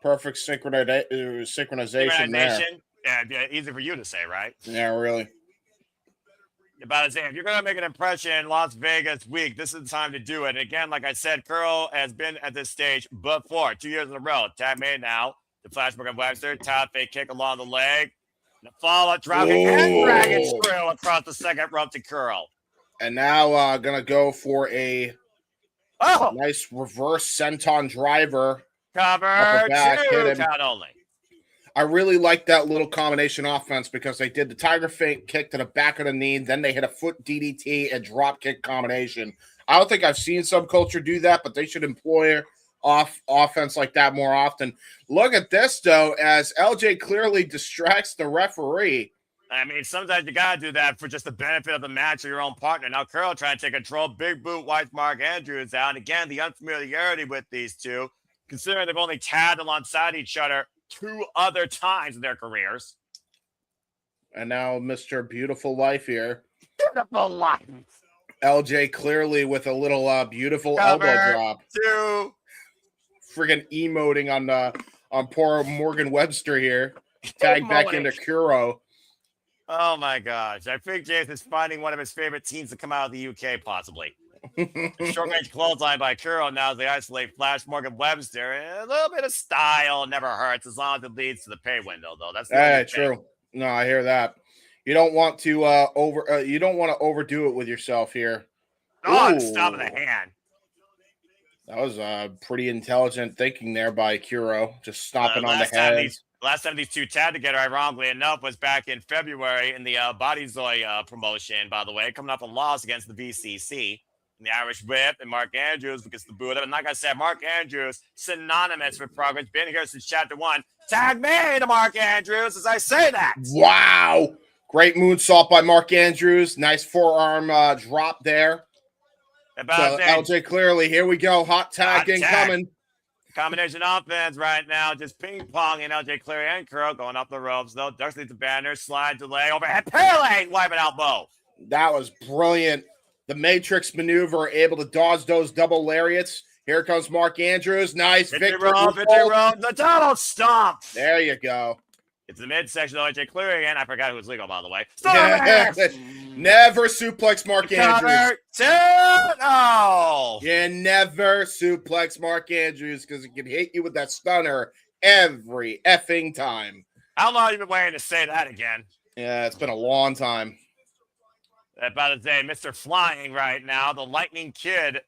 synchronization there. Yeah, easy for you to say, right? Yeah, really. About to say, if you're going to make an impression in Las Vegas week, this is the time to do it. And again, like I said, Kuro has been at this stage before, 2 years in a row. Tag made now. The Flash Morgan Webster, top fake kick along the leg. The follow-up drop kick and dragon screw across the second rope to Kuro. And now going to go for a nice reverse senton driver. Cover, 2 count only. I really like that little combination offense because they did the tiger feint kick to the back of the knee, then they hit a foot DDT and drop kick combination. I don't think I've seen Subculture do that, but they should employ offense like that more often. Look at this, though, as LJ clearly distracts the referee. I mean, sometimes you got to do that for just the benefit of the match or your own partner. Now, Kuro trying to take control. Big boot wipes Mark Andrews out. And again, the unfamiliarity with these two, considering they've only tagged alongside each other 2 other times in their careers. And now Mr. Beautiful Life here. Beautiful Life. LJ clearly with a little beautiful Cover, elbow drop. 2. Friggin' emoting on poor Morgan Webster here. Tag back into Kuro. Oh my gosh. I think James is finding one of his favorite teams to come out of the UK, possibly. Short range clothesline by Kuro now as they isolate Flash Morgan Webster. And a little bit of style never hurts as long as it leads to the pay window, though. That's true. No, I hear that. You don't want to overdo it with yourself here. Oh, stop of the hand. That was pretty intelligent thinking there by Kuro, just stopping on the head. Last time these two tagged together, ironically enough, was back in February in the Bodyzoy promotion, by the way, coming off a loss against the VCC. And the Irish Whip and Mark Andrews gets the boot up. And like I said, Mark Andrews, synonymous with progress, been here since chapter 1. Tag me to Mark Andrews as I say that. Wow. Great moonsault by Mark Andrews. Nice forearm drop there. LJ clearly, here we go. Hot tag incoming. Combination offense right now, just ping-ponging LJ Cleary and Kuro going up the ropes. Though ducks leads the banner, slide delay, overhead, parallel, wiping elbow. That was brilliant. The Matrix maneuver, able to dodge those double lariats. Here comes Mark Andrews. Nice victory roll. The double stomp. There you go. It's the midsection of AJ clearing again. I forgot who was legal, by the way. Never suplex Mark Andrews. No. Yeah, never suplex Mark Andrews because it can hit you with that stunner every effing time. How long have you been waiting to say that again? Yeah, it's been a long time. About to say, Mr. Flying right now, the Lightning Kid.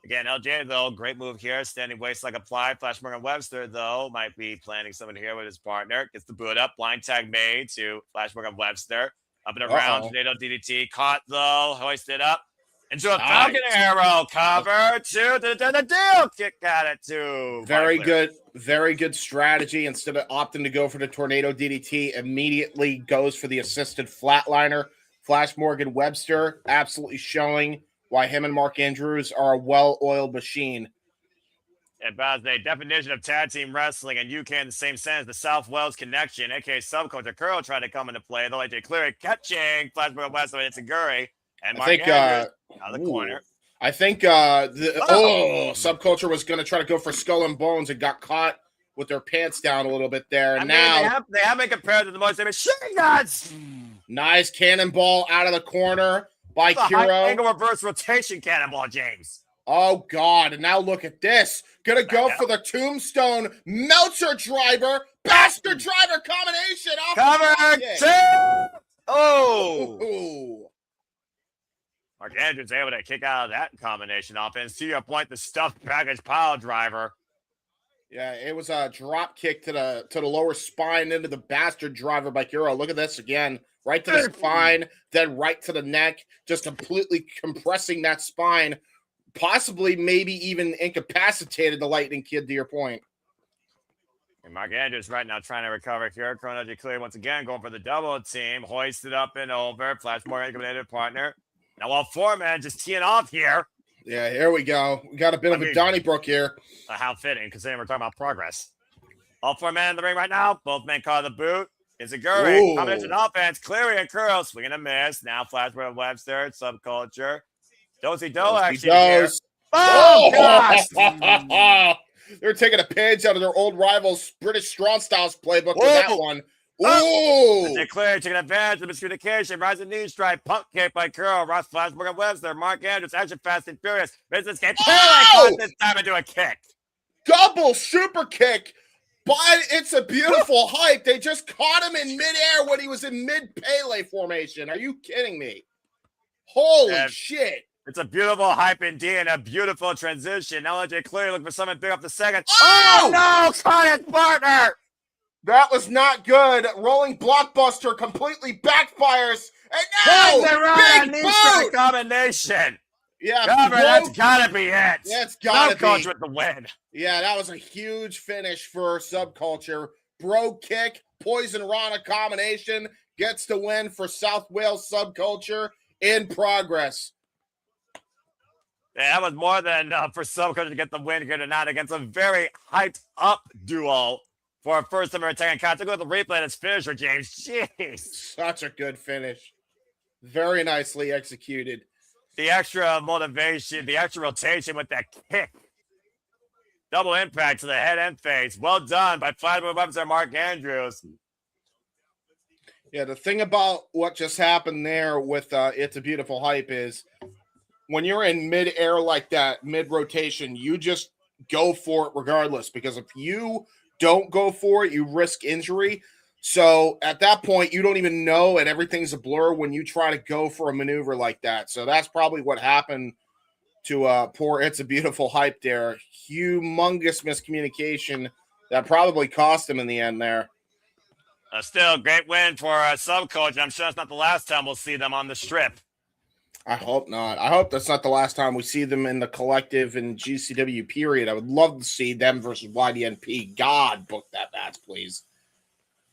Again, LJ, though, great move here. Standing waistline applied. Flash Morgan Webster, though, might be planning something here with his partner. Gets the boot up. Blind tag made to Flash Morgan Webster. Up and around. Tornado DDT. Caught, though. Hoisted up. Into a Falcon Arrow. Cover. Two. The deal. Kick at it, too. Very good. Very good strategy. Instead of opting to go for the Tornado DDT, immediately goes for the assisted flatliner. Flash Morgan Webster absolutely showing why him and Mark Andrews are a well-oiled machine. About the definition of tag team wrestling and UK in the same sense, the South Wales connection, aka Subculture. Kuro tried to come into play, though AJ clearing, catching Flash Morgan Webster and Itaguri. And Mark Andrews out of the corner. I think Subculture was going to try to go for Skull and Bones and got caught with their pants down a little bit there. And now they have been compared to the most machine guns. Nice cannonball out of the corner by Kuro. Angle reverse rotation cannonball, James. Oh, God. And now look at this. Gonna go for the Tombstone Meltzer driver. Bastard driver combination. Cover two. Oh. Ooh. Mark Andrews able to kick out of that combination offense. To your point, the stuffed package pile driver. Yeah, it was a drop kick to the lower spine into the bastard driver by Kuro. Look at this again. Right to the spine, then right to the neck, just completely compressing that spine, possibly maybe even incapacitated the Lightning Kid, to your point. And Mark Andrews right now trying to recover here. Chronology clear once again, going for the double team. Hoisted up and over. Flash Morgan eliminated partner. Now all four men just teeing off here. Yeah, here we go. We got a bit of a Donnybrook here. How fitting, considering we're talking about progress. All four men in the ring right now. Both men caught the boot. Itaguri, combination offense, clearing and Kuro, swinging a miss. Now Flash Morgan Webster, Subculture. Do action here. Oh, gosh! They're taking a page out of their old rivals' British Strong Styles playbook with that one. Ooh! They clear, taking advantage of miscommunication. Rising knee strike, punk kick by Kuro. Ross Flash Morgan Webster, Mark Andrews, action fast and furious. Business game. Caught this time into a kick. Double super kick. But it's a beautiful hype. They just caught him in midair when he was in mid-Pele formation. Are you kidding me? Holy shit. It's a beautiful hype indeed and a beautiful transition. Now LJ clearly looking for someone big up the second. Oh no! Caught his partner! That was not good. Rolling blockbuster completely backfires. And now, big boot! Combination. Yeah, that's gotta be it. That's gotta be. Subculture with the win. Yeah, that was a huge finish for Subculture. Bro kick, Poison Rana combination gets the win for South Wales Subculture in progress. Yeah, that was more than for Subculture to get the win here tonight against a very hyped up duo for a first time attacking count. Take a look at the replay of this finisher, James. Jeez. Such a good finish. Very nicely executed. The extra motivation, the extra rotation with that kick. Double impact to the head and face. Well done by Flash Morgan Webster and Mark Andrews. Yeah, the thing about what just happened there with It's a Beautiful Hype is when you're in mid-air like that, mid-rotation, you just go for it regardless. Because if you don't go for it, you risk injury. So at that point, you don't even know, and everything's a blur when you try to go for a maneuver like that. So that's probably what happened to poor It's a Beautiful Hype there. Humongous miscommunication that probably cost him in the end there. Still, great win for Subculture. I'm sure it's not the last time we'll see them on the strip. I hope not. I hope that's not the last time we see them in the Collective and GCW period. I would love to see them versus YDNP. God, book that match, please.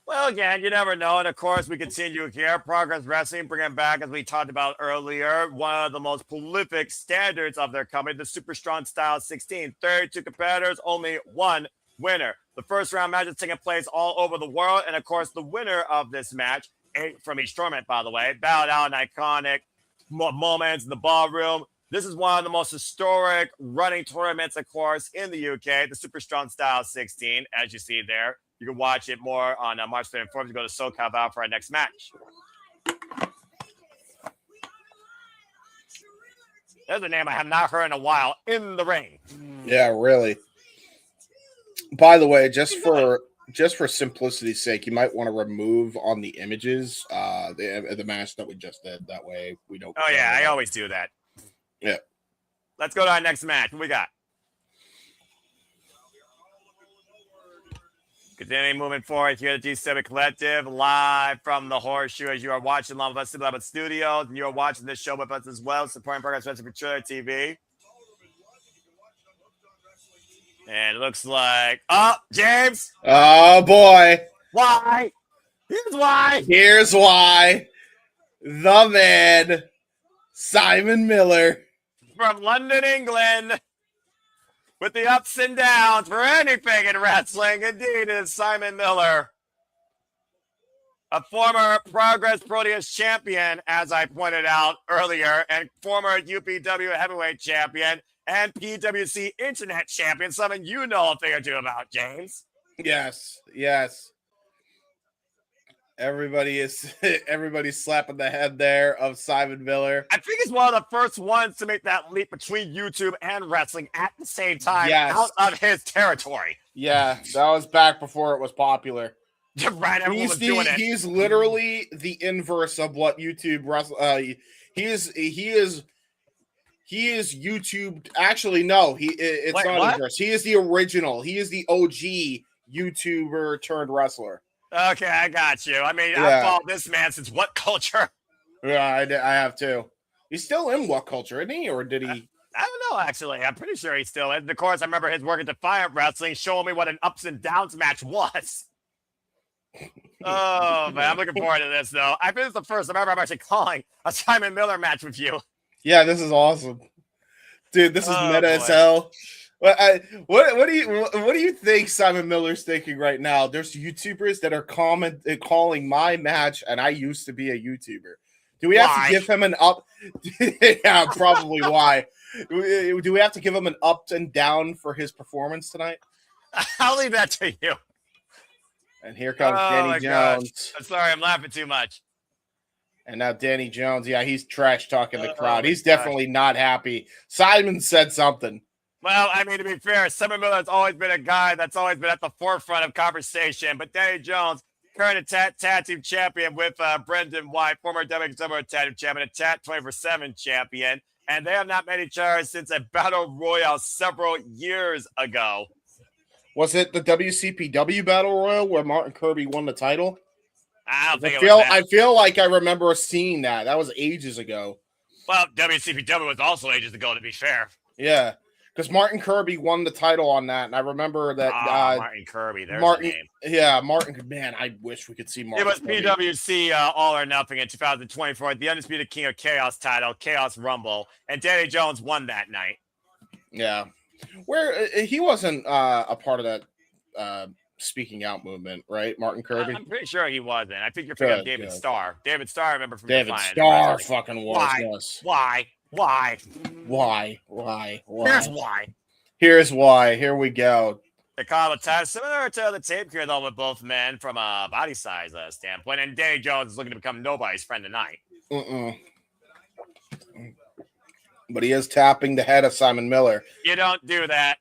Well, again, you never know. And, of course, we continue here. Progress Wrestling, bringing back, as we talked about earlier, one of the most prolific standards of their company, the Super Strong Style 16. 32 competitors, only one winner. The first round match is taking place all over the world. And, of course, the winner of this match, 8 from each tournament, by the way, bowed out in iconic moments in the ballroom. This is one of the most historic running tournaments, of course, in the UK, the Super Strong Style 16, as you see there. You can watch it more on March 24th. You go to SoCal for our next match. There's a name I have not heard in a while, In the Ring. Yeah, really. By the way, just for simplicity's sake, you might want to remove on the images the match that we just did. That way we don't. Oh yeah, I always do that. Yeah. Let's go to our next match. What we got? Continuing moving forward here at GCW Collective, live from the Horseshoe as you are watching along with us at Studios, and you are watching this show with us as well, supporting programs for Trailer TV. And it looks like, James. Oh boy. Why? Here's why. The man, Simon Miller. From London, England. With the ups and downs for anything in wrestling, indeed, is Simon Miller. A former Progress Proteus champion, as I pointed out earlier, and former UPW heavyweight champion and PWC internet champion, something you know a thing or two about, James. Yes. Everybody's slapping the head there of Simon Miller. I think he's one of the first ones to make that leap between YouTube and wrestling at the same time, out of his territory. Yeah, that was back before it was popular. Right, everyone was doing it. He's literally the inverse of what YouTube he is YouTube. Actually, no, it's not inverse. He is the original. He is the OG YouTuber turned wrestler. Okay, I got you. I mean, I've followed this man since What Culture? Yeah, I have too. He's still in What Culture, isn't he? Or did he? I don't know, actually. I'm pretty sure he's still in. Of course, I remember his work at Defiant Wrestling showing me what an ups and downs match was. Oh, man, I'm looking forward to this, though. I think this is the first time ever I'm actually calling a Simon Miller match with you. Yeah, this is awesome. Dude, this is meta as hell. What do you think Simon Miller's thinking right now? There's YouTubers that are calling my match, and I used to be a YouTuber. Do we have to give him an up? Yeah, probably why. Do we have to give him an up and down for his performance tonight? I'll leave that to you. And here comes Danny Jones. I'm sorry, I'm laughing too much. And now Danny Jones, yeah, he's trash talking the crowd. He's definitely not happy. Simon said something. Well, I mean, to be fair, Simon Miller has always been a guy that's always been at the forefront of conversation. But Danny Jones, current tag team champion with Brendan White, former WXW tag team champion, a tag 24/7 champion. And they have not met each other since a battle royale several years ago. Was it the WCPW battle royal where Martin Kirby won the title? I feel like I remember seeing that. That was ages ago. Well, WCPW was also ages ago, to be fair. Yeah, because Martin Kirby won the title on that, and I remember that. Martin Kirby, there's the name. Yeah, Martin. Man, I wish we could see Martin. It was Kirby. PWC All or Nothing in 2024, the Undisputed King of Chaos title, Chaos Rumble, and Danny Jones won that night. Yeah, where he wasn't a part of that. Speaking out movement, right? Martin Kirby. I'm pretty sure he wasn't. I think you're thinking of David Starr. David Starr, I remember from David Starr fucking was. Why? Here's why. Here's why. Here we go. The combo time similar to the tape here, though, with both men from a body size standpoint. And Danny Jones is looking to become nobody's friend tonight. But he is tapping the head of Simon Miller. You don't do that.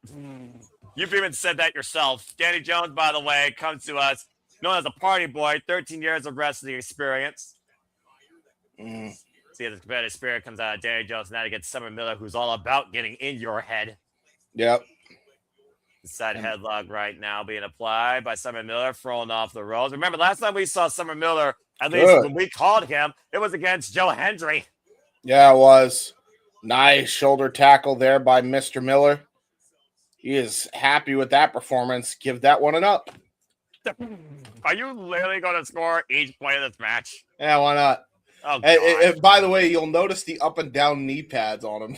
You've even said that yourself. Danny Jones, by the way, comes to us known as a party boy, 13 years of wrestling experience. See, the competitive spirit comes out of Danny Jones now against Simon Miller, who's all about getting in your head. Yep. The side headlock right now being applied by Simon Miller, thrown off the ropes. Remember, last time we saw Simon Miller, at least when we called him, it was against Joe Hendry. Yeah, it was. Nice shoulder tackle there by Mr. Miller. He is happy with that performance. Give that one an up. Are you literally going to score each point of this match? Yeah, why not? Oh, and by the way, you'll notice the up and down knee pads on him.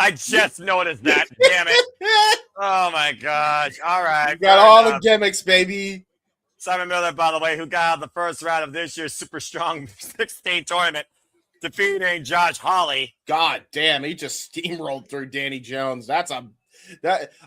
I just noticed that. Damn it. Oh, my gosh. All right. You got all the gimmicks, baby. Simon Miller, by the way, who got out of the first round of this year's Super Strong 16 tournament. defeating Josh Hawley. God damn, he just steamrolled through Danny Jones. That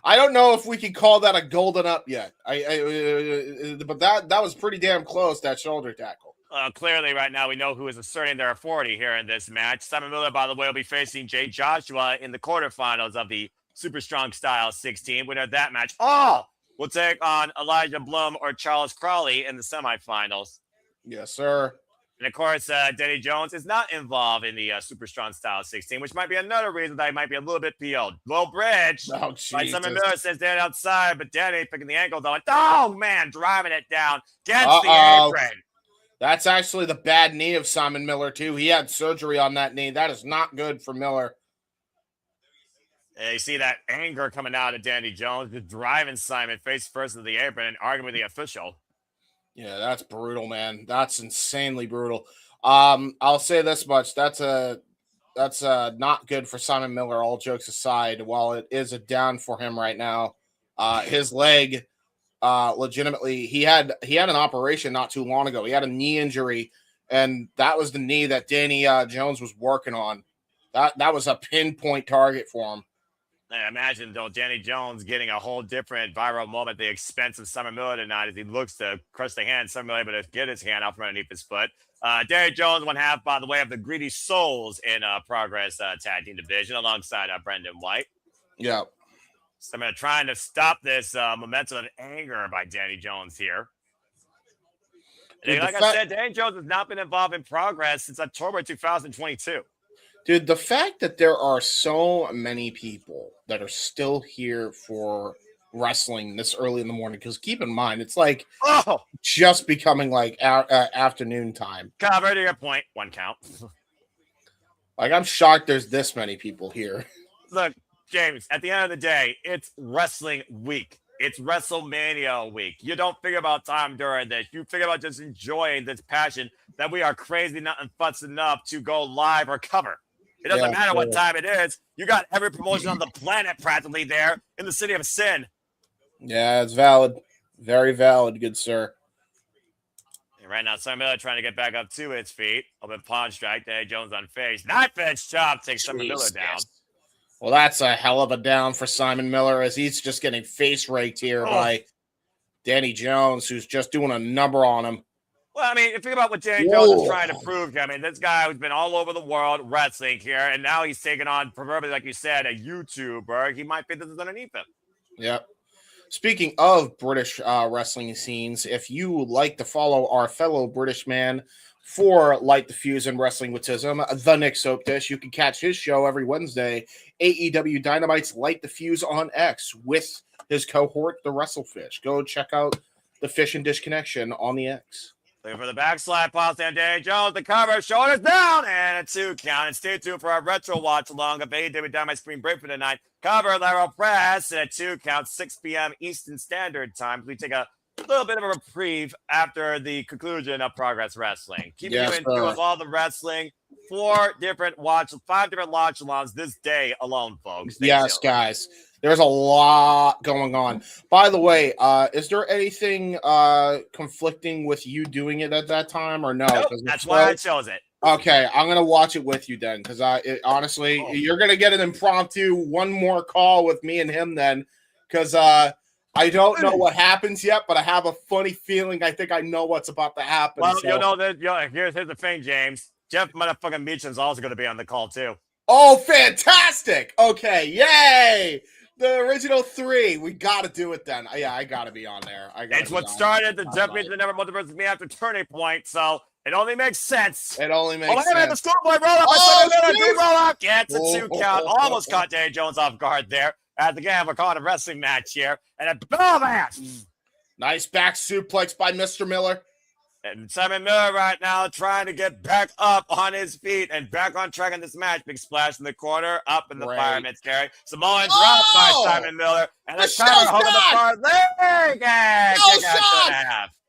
I don't know if we can call that a golden up yet. But that was pretty damn close, that shoulder tackle. Clearly, right now, we know who is asserting their authority here in this match. Simon Miller, by the way, will be facing Jay Joshua in the quarterfinals of the Super Strong Style 16. Winner of that match, will take on Elijah Blum or Charles Crawley in the semifinals. Yes, sir. And, of course, Danny Jones is not involved in the Super Strong Style 16, which might be another reason that he might be a little bit PO'd. Low bridge. Oh, Like Simon Miller says, Danny outside, but Danny picking the ankle down. Oh, man, driving it down against the apron. That's actually the bad knee of Simon Miller, too. He had surgery on that knee. That is not good for Miller. You see that anger coming out of Danny Jones, just driving Simon face first to the apron and arguing with the official. Yeah, that's brutal, man. That's insanely brutal. I'll say this much: that's not good for Simon Miller. All jokes aside, while it is a down for him right now, his leg, legitimately, he had an operation not too long ago. He had a knee injury, and that was the knee that Danny Jones was working on. That was a pinpoint target for him. I imagine, though, Danny Jones getting a whole different viral moment at the expense of Simon Miller tonight as he looks to crush the hand. Simon Miller able to get his hand out from underneath his foot. Danny Jones, one half, by the way, of the Greedy Souls in Progress Tag Team Division alongside Brendan White. Yeah. So I'm trying to stop this momentum of anger by Danny Jones here. Dude, like I said, Danny Jones has not been involved in Progress since October 2022. Dude, the fact that there are so many people that are still here for wrestling this early in the morning, because keep in mind, it's like just becoming like afternoon time. Cover to your point, one count. Like, I'm shocked there's this many people here. Look, James, at the end of the day, it's wrestling week. It's WrestleMania week. You don't figure about time during this. You figure about just enjoying this passion that we are crazy enough and futz enough to go live or cover. It doesn't matter what time it is. You got every promotion on the planet practically there in the city of sin. Yeah, it's valid. Very valid, good sir. And right now, Simon Miller trying to get back up to his feet. Open pawn strike. Danny Jones on face. Knife edge chop takes Simon Miller down. Well, that's a hell of a down for Simon Miller as he's just getting face raked here by Danny Jones, who's just doing a number on him. Well, I mean, think about what Danny Jones is trying to prove. I mean, this guy who's been all over the world wrestling here, and now he's taking on, proverbially, like you said, a YouTuber. He might think this is underneath him. Yep. Speaking of British wrestling scenes, if you would like to follow our fellow British man for Light the Fuse and Wrestling with Tism, the Nick Soap Dish, you can catch his show every Wednesday, AEW Dynamite's Light the Fuse on X, with his cohort, the WrestleFish. Go check out the Fish and Dish Connection on the X. Looking for the backslide, Paul Danny Jones, the cover, shoulders down, and a 2 count. And stay tuned for our retro watch along of AEW Dynamite Spring Break for tonight. Cover, lateral press, and a 2 count, 6 p.m. Eastern Standard Time. We take a little bit of a reprieve after the conclusion of Progress Wrestling. Keeping you in tune with all the wrestling. 5 different watch alongs this day alone, folks. Yes, guys. There's a lot going on. By the way, is there anything conflicting with you doing it at that time or no? Nope, that's why I chose it. Okay, I'm going to watch it with you then because honestly, you're going to get an impromptu one more call with me and him then because I don't know what happens yet, but I have a funny feeling I think I know what's about to happen. Well, you'll know that. Here's the thing, James. Jeff motherfucking Meacham's also going to be on the call too. Oh, fantastic! Okay, yay! The original 3. We got to do it then. Yeah, I got to be on there. It's what started the Jeff Meacham Never Multiverse with me after Turning Point, so it only makes sense. It only makes sense. The schoolboy roll up. Roll up. Gets a 2 count. Almost caught Danny Jones off guard there. As again, we're calling a wrestling match here. And a boom ass. Nice back suplex by Mr. Miller. And Simon Miller right now trying to get back up on his feet and back on track in this match. Big splash in the corner, up in the fireman's carry. Samoan drop by Simon Miller. And a cover holding the far leg.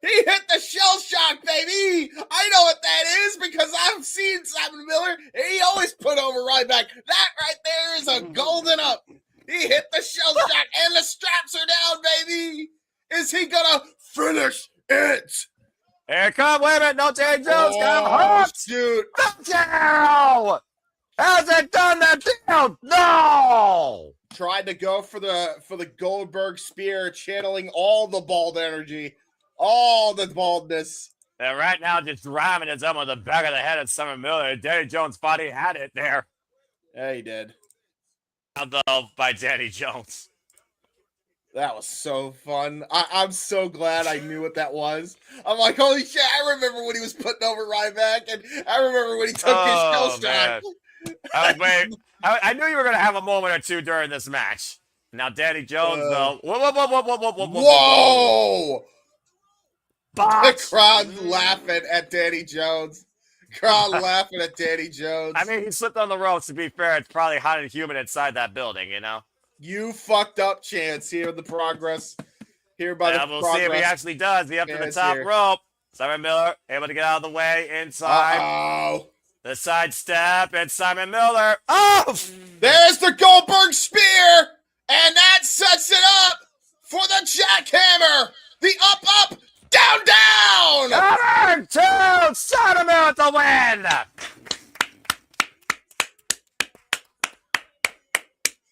He hit the shell shock, baby. I know what that is because I've seen Simon Miller. He always put over right back. That right there is a golden up. He hit the shell shock and the straps are down, baby. Is he going to finish it? Here it comes. Wait a minute. No, Jayne Jones got Oh, hooked. dude. Touchdown. Has it done that deal? No. Tried to go for the Goldberg spear, channeling all the bald energy, all the baldness. And right now, just ramming his elbow in the back of the head of Summer Miller. Danny Jones thought he had it there. Yeah, he did. Though by Danny Jones. That was so fun. I'm so glad I knew what that was. I'm like, holy shit, I remember when he was putting over Ryback, and I remember when he took his kill shot. I knew you were going to have a moment or two during this match. Now, Danny Jones, though. Whoa! The crowd laughing at Danny Jones. Crowd laughing at Danny Jones. I mean, he slipped on the ropes. To be fair, it's probably hot and humid inside that building, you know? You fucked up, Chance. Here the progress. Here by the we'll progress. see if he actually does. He up to the top rope. Simon Miller able to get out of the way inside. Uh-oh. The side step, and Simon Miller. Oh! There's the Goldberg spear, and that sets it up for the jackhammer. The up, down. Cover to Simon Miller to win.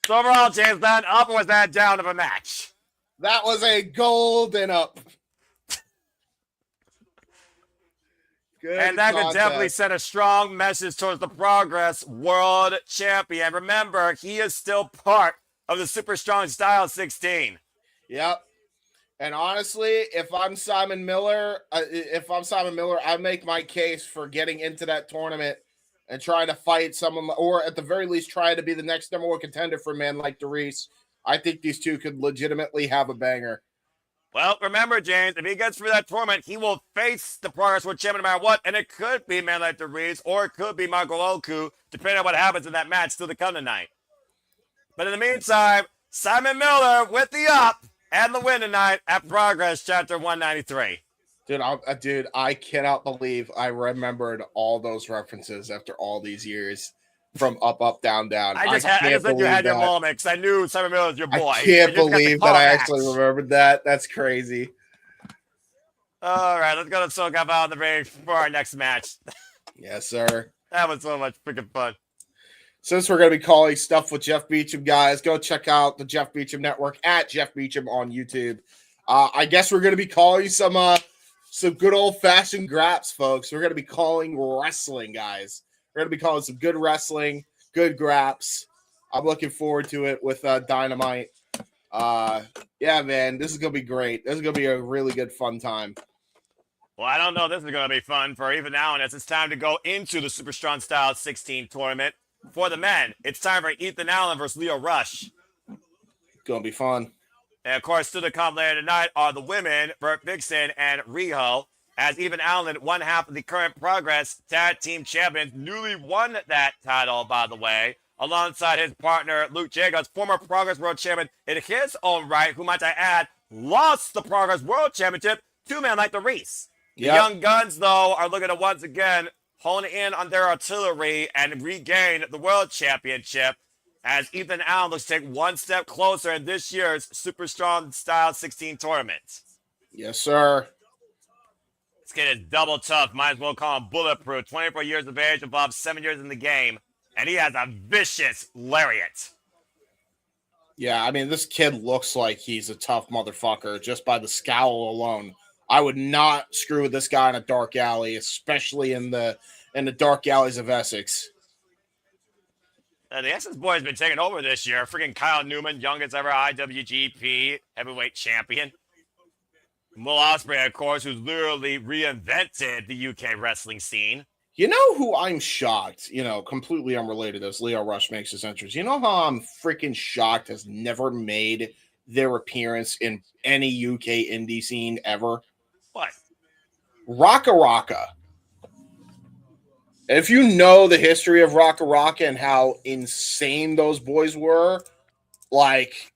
So overall, James, that up or was that down of a match? That was a golden up. Good and that contest. could definitely send a strong message towards the Progress World Champion. Remember, he is still part of the Super Strong Style 16. Yep. And honestly, if I'm Simon Miller, I make my case for getting into that tournament and trying to fight someone, or at the very least, trying to be the next number one contender for a man like Dereiss. I think these two could legitimately have a banger. Well, remember, James, if he gets through that tournament, he will face the Progress World Champion no matter what, and it could be a man like Dereiss, or it could be Michael Oku, depending on what happens in that match still to come tonight. But in the meantime, Simon Miller with the up and the win tonight at Progress Chapter 193. Dude, I cannot believe I remembered all those references after all these years. From up, down, down. I just said you had your moment because I knew Simon Miller was your boy. I can't believe that I actually remembered that. That's crazy. All right, let's go to SoCal out of the ring for our next match. Yes, sir. That was so much freaking fun. Since we're going to be calling stuff with Jeff Beecham, guys, go check out the Jeff Beecham Network at Jeff Beecham on YouTube. I guess we're going to be calling some good old-fashioned graps, folks. We're going to be calling wrestling, guys. We're going to be calling some good wrestling, good graps. I'm looking forward to it with Dynamite. Yeah, man, this is going to be great. This is going to be a really good, fun time. Well, I don't know. This is going to be fun for even now, and it's time to go into the Super Strong Style 16 tournament. For the men, it's time for Ethan Allen versus Leo Rush. Going to be fun. And, of course, to the comp later tonight are the women, Vert, Vixen, and Rhio. As Ethan Allen, one half of the current Progress Tag Team Champions, newly won that title, by the way, alongside his partner, Luke Jacobs, former Progress World Champion in his own right, who, might I add, lost the Progress World Championship to a man like Dereiss. The Young Guns, though, are looking to once again hone in on their artillery and regain the World Championship, as Ethan Allen looks to take one step closer in this year's Super Strong Style 16 tournament. Yes, sir. This kid is double tough. Might as well call him bulletproof. 24 years of age, above 7 years in the game. And he has a vicious lariat. Yeah, I mean, this kid looks like he's a tough motherfucker just by the scowl alone. I would not screw with this guy in a dark alley, especially in the dark alleys of Essex. The Essex boy has been taking over this year. Freaking Kyle Newman, youngest ever IWGP heavyweight champion. Will Ospreay, of course, who's literally reinvented the UK wrestling scene. You know who I'm shocked, completely unrelated as Leo Rush makes his entrance. You know how I'm freaking shocked has never made their appearance in any UK indie scene ever? What? Raka Raka. If you know the history of Raka Raka and how insane those boys were, like,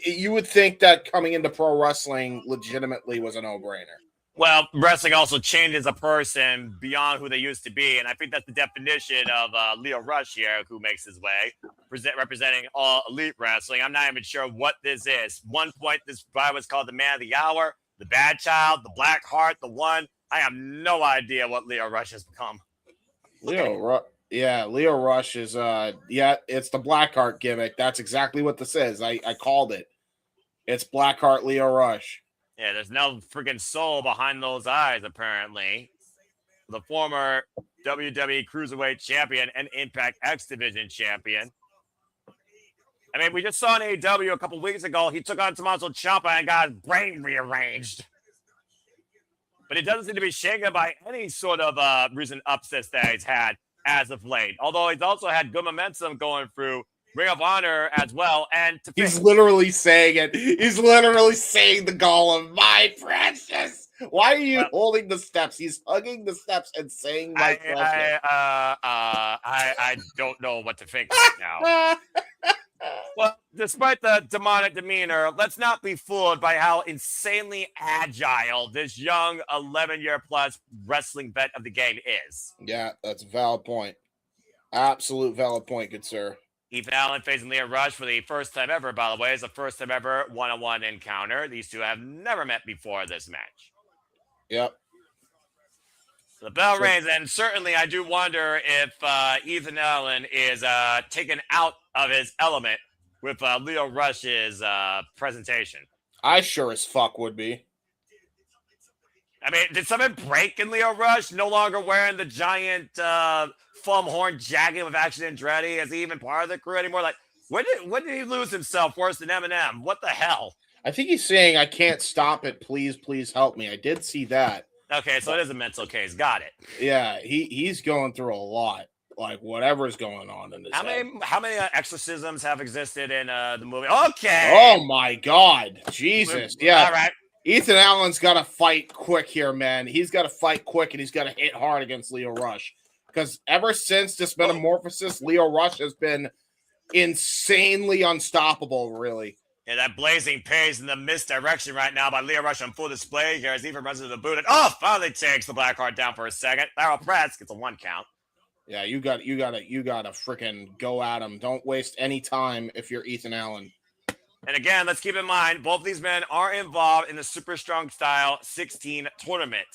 you would think that coming into pro wrestling legitimately was a no-brainer. Well, wrestling also changes a person beyond who they used to be, and I think that's the definition of Leo Rush here, who makes his way, representing all elite wrestling. I'm not even sure what this is. One point, this guy was called the Man of the Hour. the bad child, the black heart, the one. I have no idea what Lio Rush has become. Lio Rush is it's the Blackheart gimmick. That's exactly what this is. I called it. It's Blackheart Lio Rush. Yeah, there's no freaking soul behind those eyes, apparently. The former WWE Cruiserweight Champion and Impact X Division Champion. I mean, we just saw in AEW a couple weeks ago, he took on Tommaso Ciampa and got his brain rearranged. But he doesn't seem to be shaken by any sort of recent upsets that he's had as of late. Although he's also had good momentum going through Ring of Honor as well. And he's literally saying it. He's literally saying the Golem, my precious. Why are you holding the steps? He's hugging the steps and saying my precious. I don't know what to think right now. Well, despite the demonic demeanor, let's not be fooled by how insanely agile this young 11-year-plus wrestling vet of the game is. Yeah, that's a valid point. Absolute valid point, good sir. Ethan Allen facing Lio Rush for the first time ever, by the way. It's the first time ever one-on-one encounter. These two have never met before this match. Yep. The bell rings, and certainly I do wonder if Ethan Allen is taken out of his element with Lio Rush's presentation. I sure as fuck would be. I mean, did something break in Lio Rush? No longer wearing the giant foam horn jacket with Action Andretti? Is he even part of the crew anymore? Like, when did he lose himself worse than Eminem? What the hell? I think he's saying, I can't stop it. Please help me. I did see that. Okay, so it is a mental case. Got it. Yeah, he's going through a lot. Like, whatever's going on in this How many exorcisms have existed in the movie? Okay. Oh, my God. Jesus. Yeah. All right. Ethan Allen's got to fight quick here, man. He's got to fight quick, and he's got to hit hard against Lio Rush. Because ever since this metamorphosis, Lio Rush has been insanely unstoppable, really. Yeah, that blazing pace in the misdirection right now by Lio Rush on full display here as Ethan runs to the boot and finally takes the Blackheart down for a second. Barrel press gets a 1 count. Yeah, you gotta freaking go at him. Don't waste any time if you're Ethan Allen. And again, let's keep in mind, both these men are involved in the Super Strong Style 16 tournament.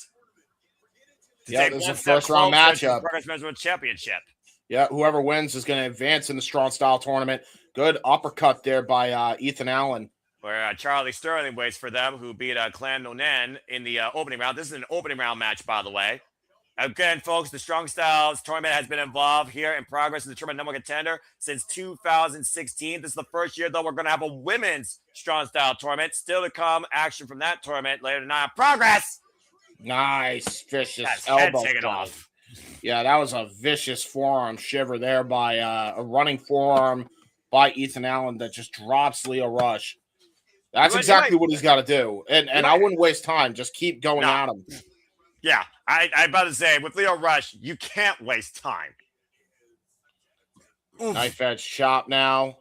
Yeah, this is a first round matchup. Progress Management Championship. Yeah, whoever wins is going to advance in the Strong Style tournament. Good uppercut there by Ethan Allen. Where Charlie Sterling waits for them, who beat Clan Nonen in the opening round. This is an opening round match, by the way. Again, folks, the Strong Styles tournament has been involved here in progress in the tournament number contender since 2016. This is the first year, though, we're going to have a women's Strong Style tournament. Still to come, action from that tournament later tonight. Progress! Nice, vicious elbow off. Yeah, that was a vicious forearm shiver there by a running forearm by Ethan Allen that just drops Lio Rush. That's exactly what he's got to do. And I wouldn't waste time. Just keep going at him. Yeah, I'm about to say, with Lio Rush, you can't waste time. Oof. Knife edge chop now.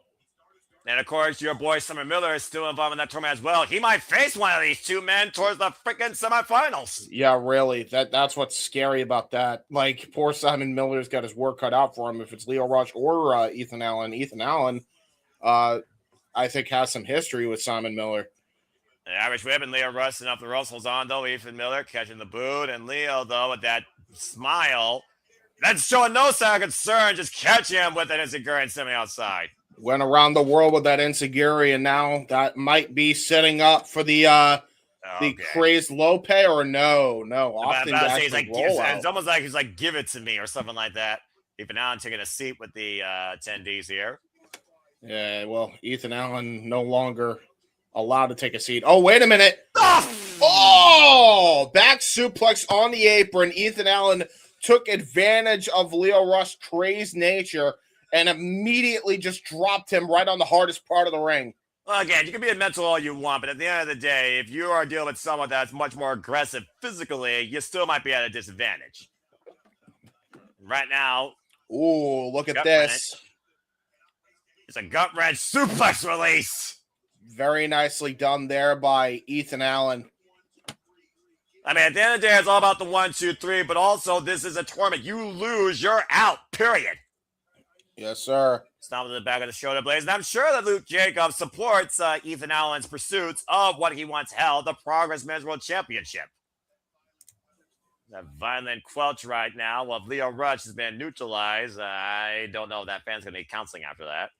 And, of course, your boy Simon Miller is still involved in that tournament as well. He might face one of these two men towards the freaking semifinals. Yeah, really. That's what's scary about that. Like, poor Simon Miller's got his work cut out for him if it's Lio Rush or Ethan Allen. Ethan Allen, I think, has some history with Simon Miller. The Irish whip and Lio Rush off the Russell's on, though. Ethan Miller catching the boot. And Leo, though, with that smile, that's showing no sign of concern. Just catching him with an insecure and semi outside. Went around the world with that insecurity, and now that might be setting up for the crazed Lope or no. Often it's almost like he's like, give it to me or something like that. Ethan Allen taking a seat with the attendees here. Yeah, well, Ethan Allen no longer allowed to take a seat. Oh, wait a minute. Oh, back suplex on the apron. Ethan Allen took advantage of Lio Rush's crazed nature and immediately just dropped him right on the hardest part of the ring. Well, again, you can be a mental all you want, but at the end of the day, if you are dealing with someone that's much more aggressive physically, you still might be at a disadvantage. Right now. Ooh, look at this. It's a gut wrench suplex release. Very nicely done there by Ethan Allen. I mean, at the end of the day, it's all about the 1, 2, 3, but also this is a tournament. You lose, you're out, period. Yes, sir. Stomp to the back of the shoulder blades. And I'm sure that Luke Jacobs supports Ethan Allen's pursuits of what he once held, the Progress Men's World Championship. That violent quelch right now while Leo Rush has been neutralized. I don't know if that fan's going to need counseling after that.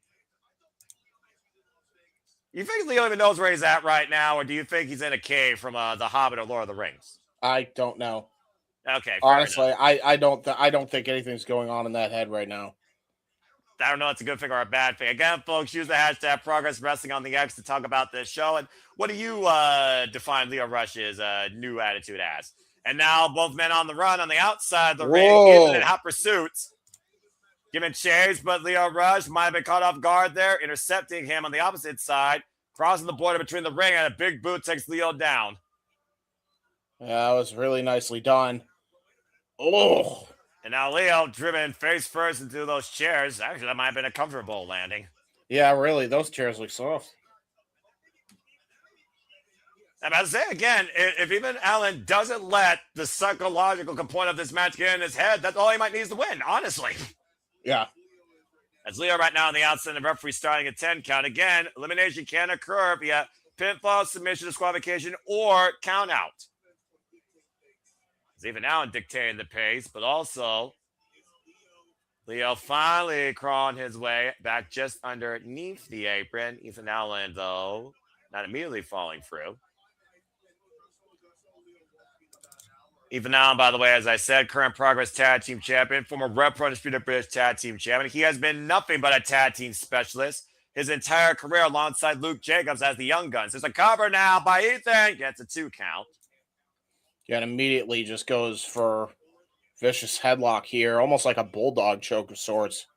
You think Leo even knows where he's at right now, or do you think he's in a cave from The Hobbit or Lord of the Rings? I don't know. Okay, honestly, I don't think anything's going on in that head right now. I don't know if it's a good thing or a bad thing. Again, folks, use the hashtag Progress Wrestling on the X to talk about this show. And what do you define Leo Rush's new attitude as? And now both men on the run on the outside of the ring, even in hot pursuits. Giving chase, but Leo Rush might have been caught off guard there, intercepting him on the opposite side, crossing the border between the ring, and a big boot takes Leo down. Yeah, that was really nicely done. Oh. And now Leo driven face first into those chairs. Actually, that might have been a comfortable landing. Yeah, really. Those chairs look soft. I'm about to say again, if even Allen doesn't let the psychological component of this match get in his head, that's all he might need to win, honestly. Yeah. As Leo right now on the outside, the referee starting a 10 count. Again, elimination can occur via pinfall, submission, disqualification, or count out. It's even Allen dictating the pace, but also Leo finally crawling his way back just underneath the apron. Ethan Allen, though, not immediately falling through. Ethan Allen, by the way, as I said, current Progress Tag Team Champion, former Red Pro Undisputed British Tag Team Champion. He has been nothing but a tag team specialist his entire career alongside Luke Jacobs as the Young Guns. There's a cover now by Ethan. Gets a 2 count. Yeah, and immediately just goes for vicious headlock here, almost like a bulldog choke of sorts.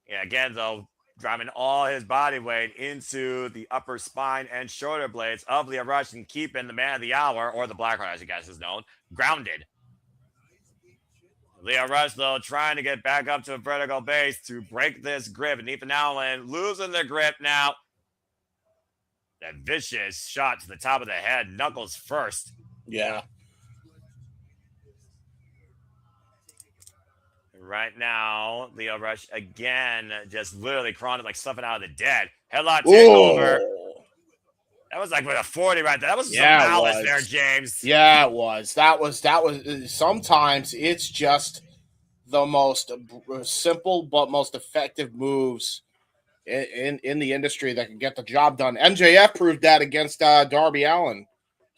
Yeah, again, though, driving all his body weight into the upper spine and shoulder blades of Leo Rush and keeping the man of the hour, or the Blackheart, as you guys is known, grounded. Leo Rush, though, trying to get back up to a vertical base to break this grip. And Ethan Allen losing the grip now. That vicious shot to the top of the head, knuckles first. Yeah. Right now, Leo Rush again, just literally crawling like something out of the dead. Headlock takeover. That was like with a 40 right there. That was some malice there, James. Yeah, it was. That was. Sometimes it's just the most simple but most effective moves in the industry that can get the job done. MJF proved that against Darby Allin.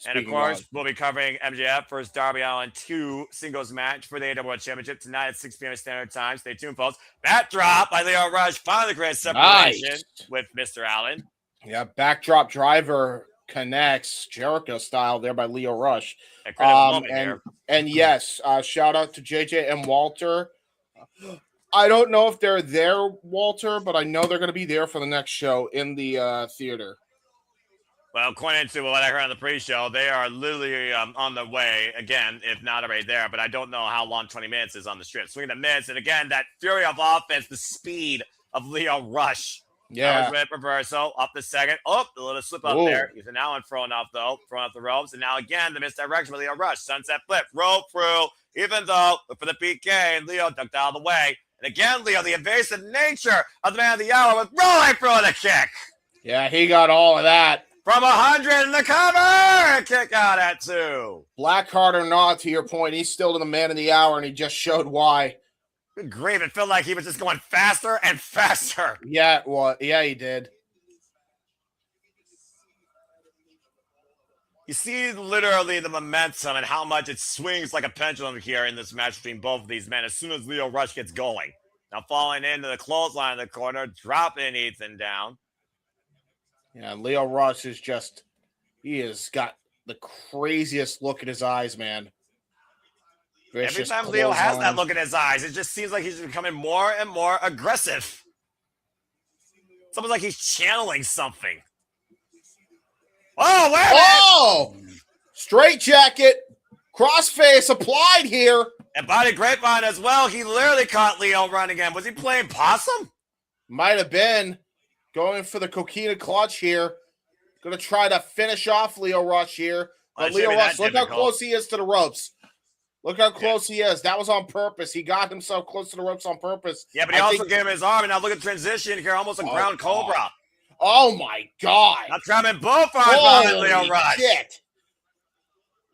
And, of course, we'll be covering MJF versus Darby Allin 2 singles match for the AW World Championship tonight at 6 p.m. Standard Time. Stay tuned, folks. Backdrop by Leo Rush. Finally creates separation with Mr. Allen. Yeah, backdrop driver connects Jericho style there by Leo Rush. And yes, shout out to JJ and Walter. I don't know if they're there, Walter, but I know they're going to be there for the next show in the theater. Well, according to what I heard on the pre-show, they are literally on the way, again, if not already there, but I don't know how long 20 minutes is on the strip. Swinging the minutes, and again, that fury of offense, the speed of Leo Rush. Yeah. With reversal, up the second. Oh, a little slip up there. Ethan Allen throwing off the ropes, and now again, the misdirection with Leo Rush. Sunset flip, roll through, even though, look for the PK, and Leo ducked out of the way. And again, Leo, the evasive nature of the man of the hour with rolling through the kick. Yeah, he got all of that. From 100 in the cover, kick out at 2. Blackheart or not, to your point, he's still the man of the hour, and he just showed why. Good grief, it felt like he was just going faster and faster. Yeah, well, yeah, he did. You see literally the momentum and how much it swings like a pendulum here in this match between both of these men as soon as Leo Rush gets going. Now falling into the clothesline in the corner, dropping Ethan down. Yeah, Leo Rush is just, he has got the craziest look in his eyes, man. Every time Leo has that look in his eyes, it just seems like he's becoming more and more aggressive. It's almost like he's channeling something. Oh, wait! Oh! Straight jacket, crossface applied here. And body grapevine as well. He literally caught Leo running in. Was he playing possum? Might have been. Going for the coquina clutch here. Going to try to finish off Leo Rush here. But Leo Rush, look how close he is to the ropes. Look how close he is. That was on purpose. He got himself close to the ropes on purpose. Yeah, but he also gave him his arm, and now look at the transition here, almost a ground cobra. Oh my God! Now grabbing both arms behind Leo Rush. Shit.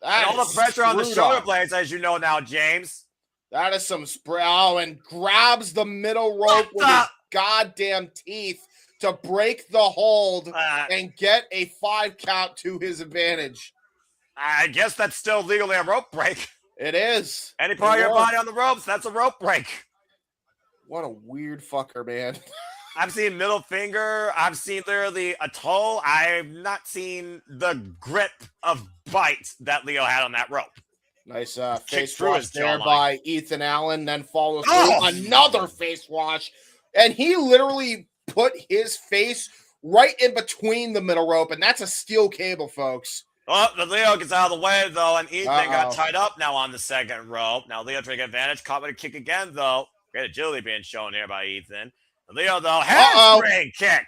And all the pressure on the shoulder blades, as you know now, James. That is some spray. Oh, and grabs the middle rope with his goddamn teeth to break the hold and get a 5 count to his advantage. I guess that's still legally a rope break. It is. Any part of your body on the ropes, that's a rope break. What a weird fucker, man. I've seen middle finger. I've seen literally a toe. I've not seen the grip of bite that Leo had on that rope. Nice face wash there by Ethan Allen, then follows another face wash. And he literally put his face right in between the middle rope, and that's a steel cable, folks. Oh, the Leo gets out of the way, though, and Ethan got tied up now on the second rope. Now Leo trying to get advantage. Caught with a kick again, though. Great agility being shown here by Ethan. Leo, though, handspring kick.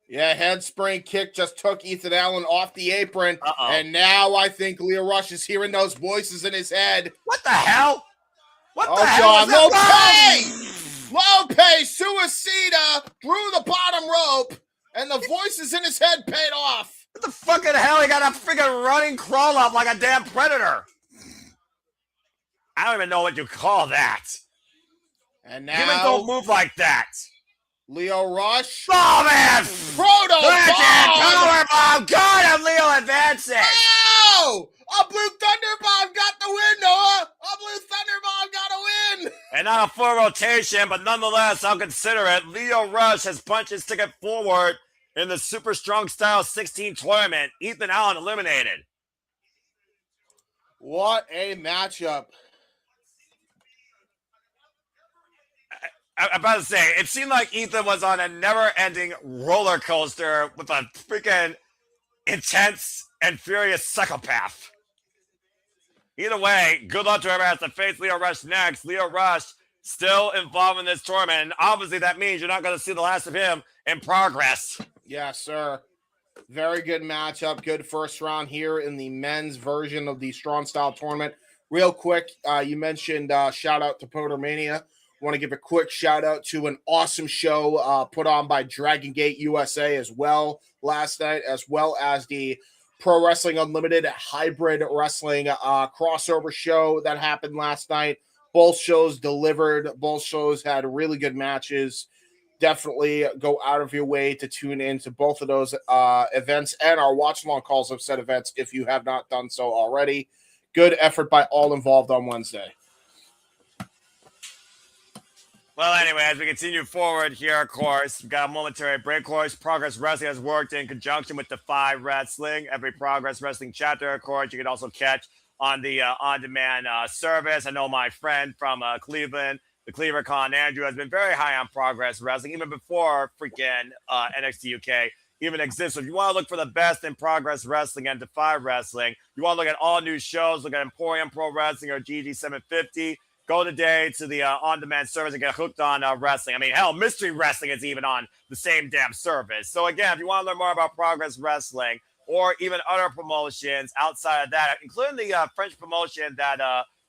Yeah, handspring kick just took Ethan Allen off the apron. And now I think Leo Rush is hearing those voices in his head. What the hell? What the hell? God, Lope Suicida through the bottom rope, and the voices in his head paid off. What the fucking hell? He got a freaking running crawl up like a damn predator. I don't even know what you call that. And now humans don't move like that. Leo Rush. Oh, man. Power bomb. God, and Leo advances. Oh! A blue thunder bomb got the win, Noah. A blue thunder bomb got a win. And not a full rotation, but nonetheless, I'll consider it. Leo Rush has punched his ticket forward in the Super Strong Style 16 tournament. Ethan Allen eliminated. What a matchup. I'm about to say, it seemed like Ethan was on a never-ending roller coaster with a freaking intense and furious psychopath. Either way, good luck to whoever has to face Leo Rush next. Leo Rush still involved in this tournament, and obviously that means you're not going to see the last of him in Progress. Yes, sir. Very good matchup. Good first round here in the men's version of the Strong Style tournament. Real quick, you mentioned shout out to Podermania. Want to give a quick shout out to an awesome show put on by Dragon Gate USA as well last night, as well as the Pro Wrestling Unlimited hybrid wrestling crossover show that happened last night. Both shows delivered. Both shows had really good matches. Definitely go out of your way to tune into both of those events and our watch along calls of said events if you have not done so already. Good effort by all involved on Wednesday. Well, anyway, as we continue forward here, of course, we've got a momentary break. Of course, Progress Wrestling has worked in conjunction with Defy Wrestling. Every Progress Wrestling chapter, of course, you can also catch on the on-demand service. I know my friend from Cleveland, the Cleaver Con Andrew, has been very high on Progress Wrestling, even before freaking NXT UK even exists. So if you want to look for the best in Progress Wrestling and Defy Wrestling, you want to look at all new shows, look at Emporium Pro Wrestling or GG750, go today to the on-demand service and get hooked on wrestling. I mean, hell, Mystery Wrestling is even on the same damn service. So again, if you want to learn more about Progress Wrestling or even other promotions outside of that, including the French promotion that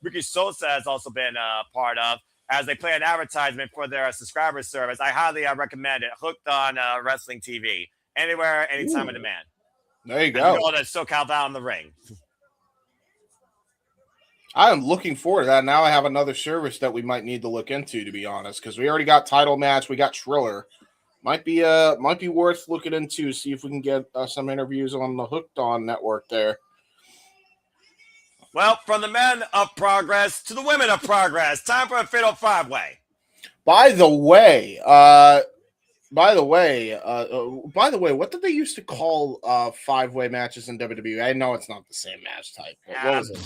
Ricky Sosa has also been part of, as they play an advertisement for their subscriber service, I highly recommend it. Hooked on Wrestling TV. Anywhere, anytime, on demand. There you go. And all that SoCal Val in the ring. I am looking forward to that. Now I have another service that we might need to look into, to be honest, because we already got Title Match. We got Triller. Might be worth looking into, see if we can get some interviews on the Hooked On network there. Well, from the men of Progress to the women of Progress, time for a Fatal Five-Way. By the way, what did they used to call five-way matches in WWE? I know it's not the same match type. What was it?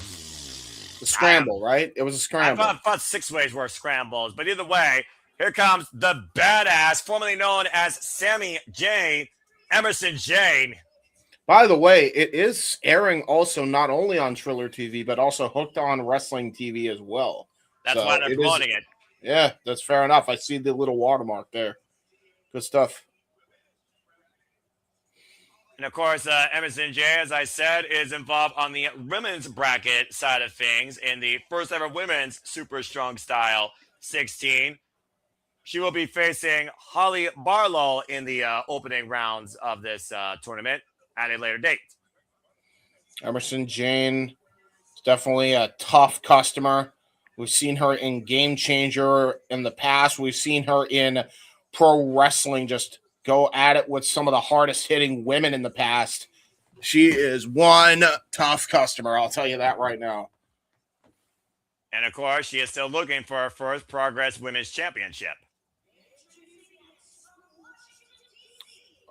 The scramble, right? It was a scramble. I thought 6 ways were scrambles, but either way, here comes the badass, formerly known as Sammy Jayne, Emersyn Jayne. By the way, it is airing also not only on Triller TV, but also Hooked On Wrestling TV as well. That's why they're promoting it. Yeah, that's fair enough. I see the little watermark there. Good stuff. And of course, Emersyn J, as I said, is involved on the women's bracket side of things in the first ever women's super strong style 16. She will be facing Holly Barlow in the opening rounds of this tournament at a later date. Emersyn Jayne is definitely a tough customer. We've seen her in Game Changer in the past. We've seen her in pro wrestling just go at it with some of the hardest hitting women in the past. She is one tough customer, I'll tell you that right now. And of course, she is still looking for her first Progress Women's Championship.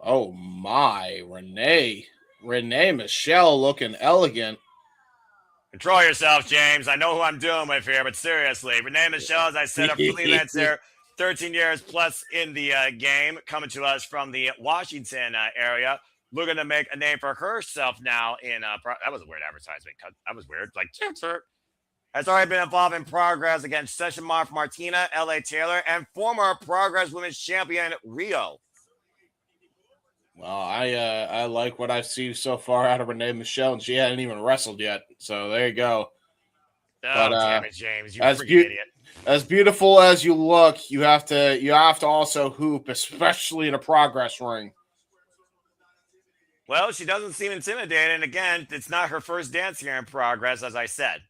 Oh my, Renee Michelle looking elegant. Control yourself, James. I know who I'm dealing with here, but seriously, Renee Michelle, as I said, a freelancer, 13 years plus in the game, coming to us from the Washington area, looking to make a name for herself now in that was a weird advertisement. That was weird. Like, has already been involved in Progress against Session Mark Martina, LA Taylor, and former Progress Women's Champion Rhio. Well, I like what I've seen so far out of Renee Michelle, and she hadn't even wrestled yet. So there you go. Oh, damn it, James! You freaking idiot. As beautiful as you look, you have to also hoop, especially in a Progress ring. Well, she doesn't seem intimidating. And again, it's not her first dance here in Progress, as I said.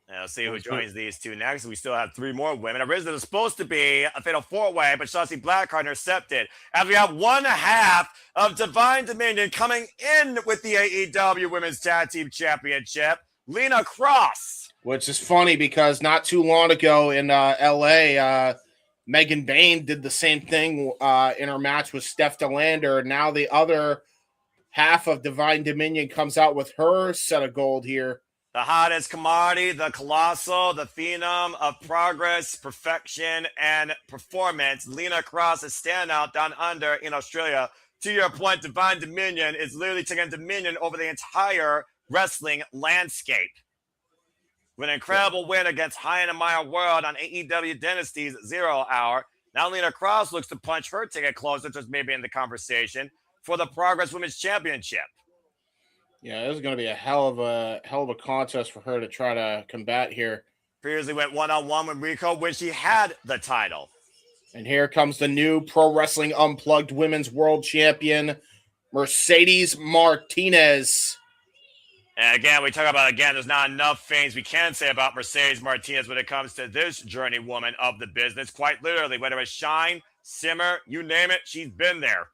Now, let's see who joins these two next. We still have 3 more women. Originally, it was supposed to be a fatal 4-way, but Shotzi Blackheart intercepted. And we have 1/2 of Divine Dominion coming in with the AEW Women's Tag Team Championship, Lena Kross. Which is funny because not too long ago in LA, Megan Bain did the same thing in her match with Steph DeLander. Now the other half of Divine Dominion comes out with her set of gold here. The hottest commodity, the colossal, the phenom of progress, perfection, and performance. Lena Kross, a standout down under in Australia. To your point, Divine Dominion is literally taking dominion over the entire wrestling landscape. With an incredible win against High and Amira World on AEW Dynasty's 0 Hour. Now Lena Kross looks to punch her ticket closer, just maybe in the conversation, for the Progress Women's Championship. Yeah, this is going to be a hell of a contest for her to try to combat here. Previously went one-on-one with Rico when she had the title. And here comes the new Pro Wrestling Unplugged Women's World Champion, Mercedes Martinez. And again, we talk about, there's not enough things we can say about Mercedes Martinez when it comes to this journey woman of the business. Quite literally, whether it's shine, simmer, you name it, she's been there.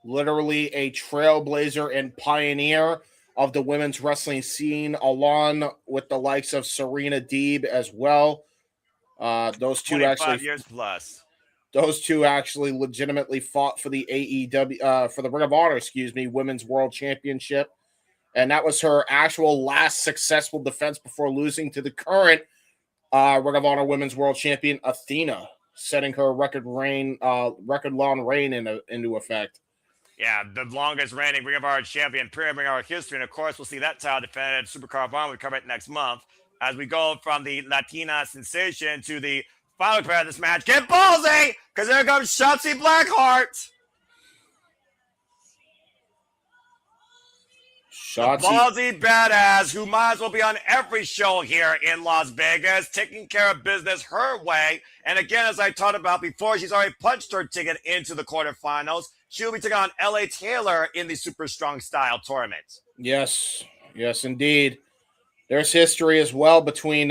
Literally a trailblazer and pioneer of the women's wrestling scene, along with the likes of Serena Deeb as well. Those two 25 years plus. Those two actually legitimately fought for the AEW, for the Ring of Honor, Women's World Championship. And that was her actual last successful defense before losing to the current Ring of Honor Women's World Champion, Athena, setting her record-long reign into effect. Yeah, the longest reigning Ring of Honor champion, period, Ring of Honor history. And of course, we'll see that title defended at Supercard Bond. We'll cover it next month as we go from the Latina sensation to the final pair of this match. Get ballsy, because here comes Shotzi Blackheart. The ballsy badass who might as well be on every show here in Las Vegas, taking care of business her way. And again, as I talked about before, she's already punched her ticket into the quarterfinals. She'll be taking on LA Taylor in the Super Strong Style tournament. Yes, indeed. There's history as well between,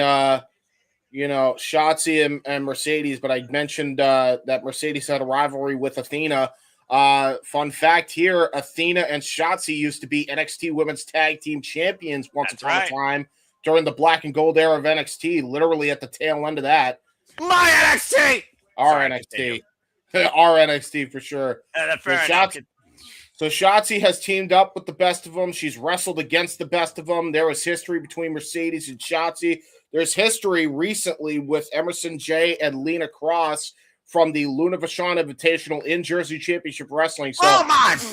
Shotzi and Mercedes, but I mentioned that Mercedes had a rivalry with Athena. Fun fact here, Athena and Shotzi used to be NXT Women's Tag Team Champions once upon a time during the black and gold era of NXT, literally at the tail end of that. My NXT! NXT. Our NXT for sure. So Shotzi has teamed up with the best of them. She's wrestled against the best of them. There was history between Mercedes and Shotzi. There's history recently with Emersyn J and Lena Kross from the Luna Vachon Invitational in Jersey Championship Wrestling. So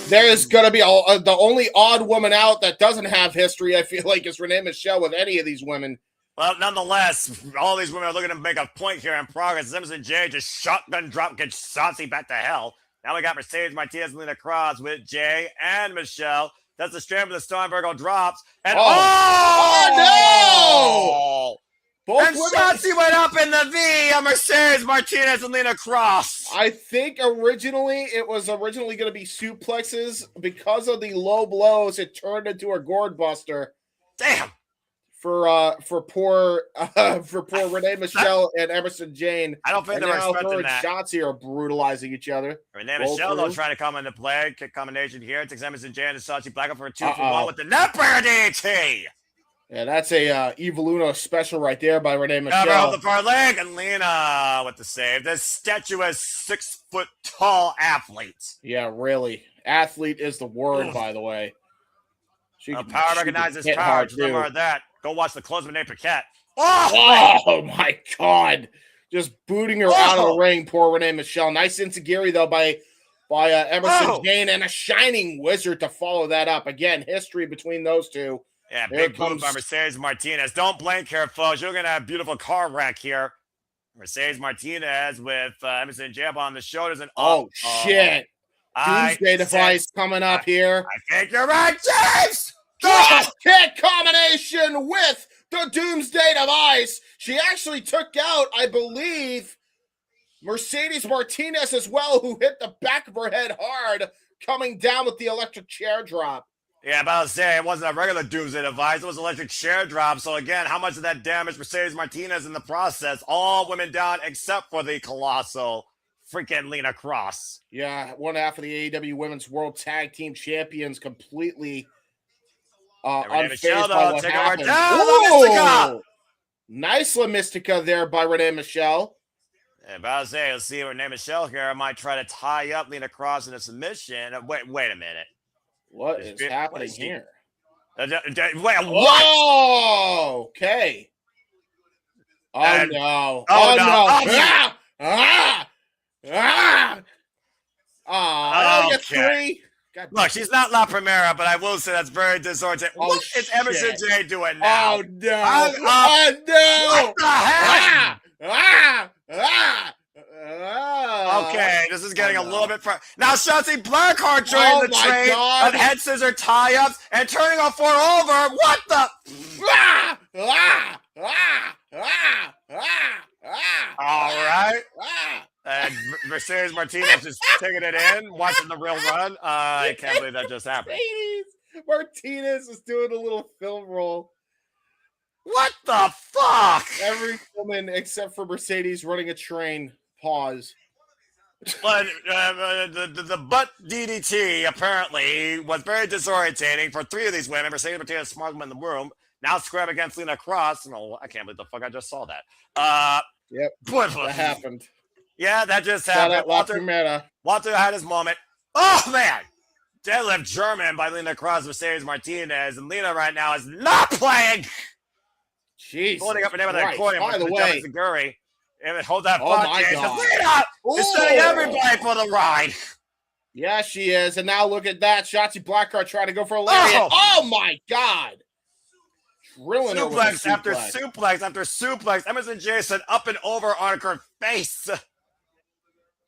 there's going to be the only odd woman out that doesn't have history, I feel like, is Renee Michelle with any of these women. Well, nonetheless, all these women are looking to make a point here in progress. Emersyn J just shotgun drop, gets Shotzi back to hell. Now we got Mercedes Martinez and Lena Kross with Jay and Michelle. That's the strand for the Stormberg drops. And no! Both and Shotzi went up in the V on Mercedes Martinez and Lena Kross. I think originally it was going to be suplexes. Because of the low blows, it turned into a gourd buster. Damn. For poor Renee Michelle and Emersyn Jayne. I don't think they were expecting that. Shotzi are brutalizing each other. Renee Michelle though trying to come into play. Kick combination here. Takes Emersyn Jayne and Shotzi back up for a 2-for-1 with the neckbreaker DT. Yeah, that's a Evil Uno special right there by Renee Michelle. Cover off the far leg, and Lena with the save. This statuesque 6-foot-tall athlete. Yeah, really. Athlete is the word, by the way. Power recognizes power. Remember that. Go watch the close of Renee Paquette. Oh my God. Just booting her out of the ring, poor Renee Michelle. Nice enziguri, though, by Emersyn Jayne, and a shining wizard to follow that up. Again, history between those two. Yeah, big move by Mercedes Martinez. Don't blink here, folks. You're going to have a beautiful car wreck here. Mercedes Martinez with Emersyn Jayne on the shoulders. And shit. Doomsday device coming up here. I think you're right, James! Drop kick combination with the Doomsday device. She actually took out, I believe, Mercedes Martinez as well, who hit the back of her head hard, coming down with the electric chair drop. Yeah, about to say, it wasn't a regular Doomsday device. It was electric chair drop. So, again, how much of that damaged Mercedes Martinez in the process? All women down except for the colossal freaking Lena Kross. Yeah, one half of the AEW Women's World Tag Team Champions completely unfazed by what happened. Ooh! Nice La Mystica there by Renee Michelle. Yeah, about to say, let's see Renee Michelle here. I might try to tie up Lena Kross in a submission. Wait a minute. What is happening here? Wait, what? Oh, okay. Oh, no. Oh, no. You three. God, look, she's not La Primera, but I will say that's very disorienting. What is Emersyn Jayne doing now? Oh, no. No. What the heck? Okay, this is getting a little bit far. Now, Shotzi Blackheart joining the train of head scissor tie-ups and turning a 4 over. What the? All right. And Mercedes Martinez is taking it in, watching the real run. I can't believe that just happened. Martinez is doing a little film roll. What the fuck? Every woman except for Mercedes running a train. Pause. But the butt DDT apparently was very disorientating for 3 of these women. Mercedes Martinez, smart woman in the room. Now scrap against Lena Kross. No, I can't believe the fuck I just saw that. Yep. That happened. Yeah, that just happened. Walter had his moment. Oh, man. Deadlift German by Lena Kross, Mercedes Martinez. And Lena right now is not playing. Jeez. Holding up her name with that accordion. By the way. And hold that oh my God. Lena is setting everybody for the ride. Yeah, she is. And now look at that. Shotzi Blackheart trying to go for a lariat. Oh my God. Drilling suplex after suplex after suplex. Emersyn Jayne up and over on her face.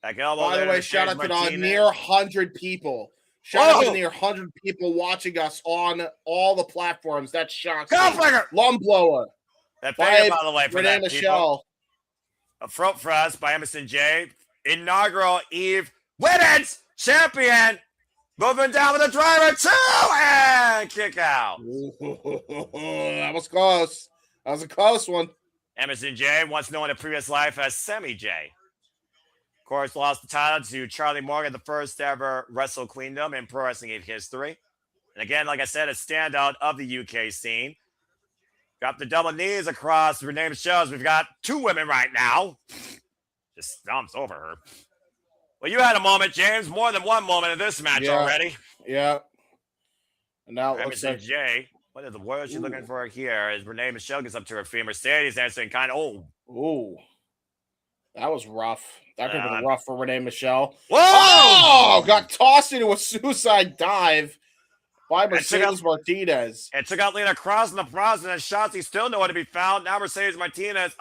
Back elbow. By the way, shout out to the near 100 people. Shout out to the near 100 people watching us on all the platforms. That shocks me. Lum blower. That figure, by the way, for Renee that Michelle. A front thrust by Emersyn Jayne. Inaugural Eve Women's Champion. Moving down with a driver, 2, and kick out. That was close. That was a close one. Emersyn Jayne, once known in a previous life as Semi J. Of course, lost the title to Charlie Morgan, the first ever Wrestle Queendom in Pro Wrestling history. And again, like I said, a standout of the UK scene. Got the double knees across Renee Michelle's. We've got 2 women right now. Just stomps over her. Well, you had a moment, James. More than one moment in this match already. Yeah. And now Emersyn Jayne. What is the word she's looking for here? As Renee Michelle gets up to her feet, Mercedes answering kind of, Ooh. That was rough. That could have been rough for Renee Michelle. Whoa! Oh! Got tossed into a suicide dive by Mercedes Martinez. It took out Lena Kross in the process, and Shotzi still nowhere to be found. Now Mercedes Martinez,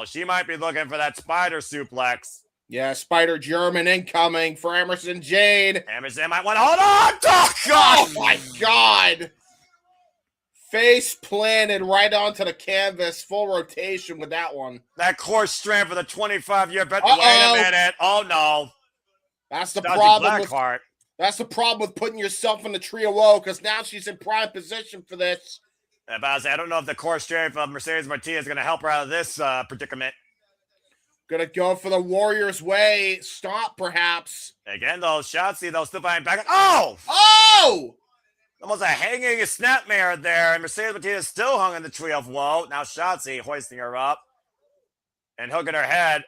she might be looking for that spider suplex. Yeah, Spider German incoming for Emersyn Jayne. Emersyn might want to hold on. Oh, God. Oh, my God. Face planted right onto the canvas. Full rotation with that one. That core strength for the 25-year veteran. Uh-oh. Wait a minute. Oh, no. That's the Shotzi problem with Blackheart. That's the problem with putting yourself in the trio woe, because now she's in prime position for this. I don't know if the core strength of Mercedes Martinez is going to help her out of this predicament. Gonna go for the Warriors way. Stop, perhaps. Again, though, Shotzi, though, still fighting back. Oh! Oh! Almost a hanging snapmare there, and Mercedes Martinez still hung in the tree of woe. Now Shotzi hoisting her up and hooking her head.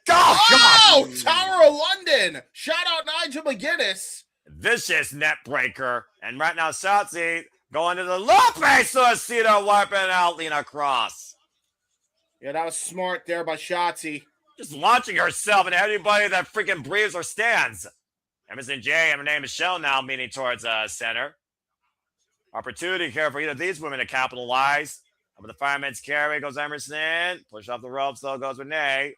Oh, Tower of London. Shout out Nigel McGuinness. Vicious net breaker. And right now, Shotzi going to the Lupe Suicida, wiping out Lena Kross. Yeah, that was smart there by Shotzi. Just launching herself and anybody that freaking breathes or stands. Emersyn Jayne and Renee Michelle now meaning towards center. Opportunity here for either of these women to capitalize. Up with the fireman's carry goes Emersyn. Push off the ropes, though, goes Renee.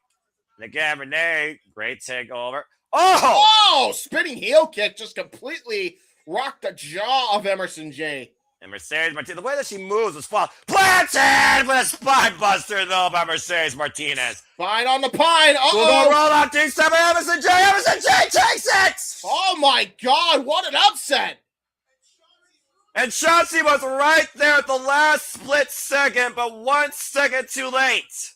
And again, Renee, great takeover. Oh! Spinning heel kick just completely rocked the jaw of Emersyn Jayne. And Mercedes Martinez, the way that she moves was fun. Planted with a spine buster, though, by Mercedes Martinez. Fine on the pine. We'll roll out D7. Emersyn Jayne. Emersyn Jayne takes it. Oh, my God. What an upset. And Shotzi was right there at the last split second, but 1 second too late.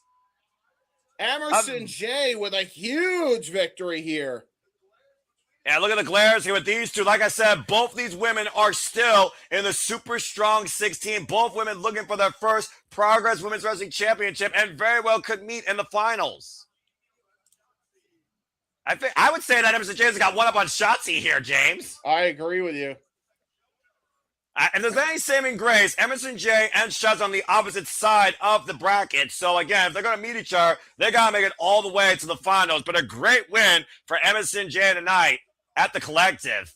Emersyn Jayne with a huge victory here. Yeah, look at the glares here with these two. Like I said, both these women are still in the super strong 16. Both women looking for their first Progress Women's Wrestling Championship and very well could meet in the finals. I would say that Emersyn Jayne's got one up on Shotzi here, James. I agree with you. And there's any saving grace, Emersyn Jayne and Shotzi on the opposite side of the bracket. So again, if they're going to meet each other, they got to make it all the way to the finals. But a great win for Emersyn Jayne tonight at the Collective.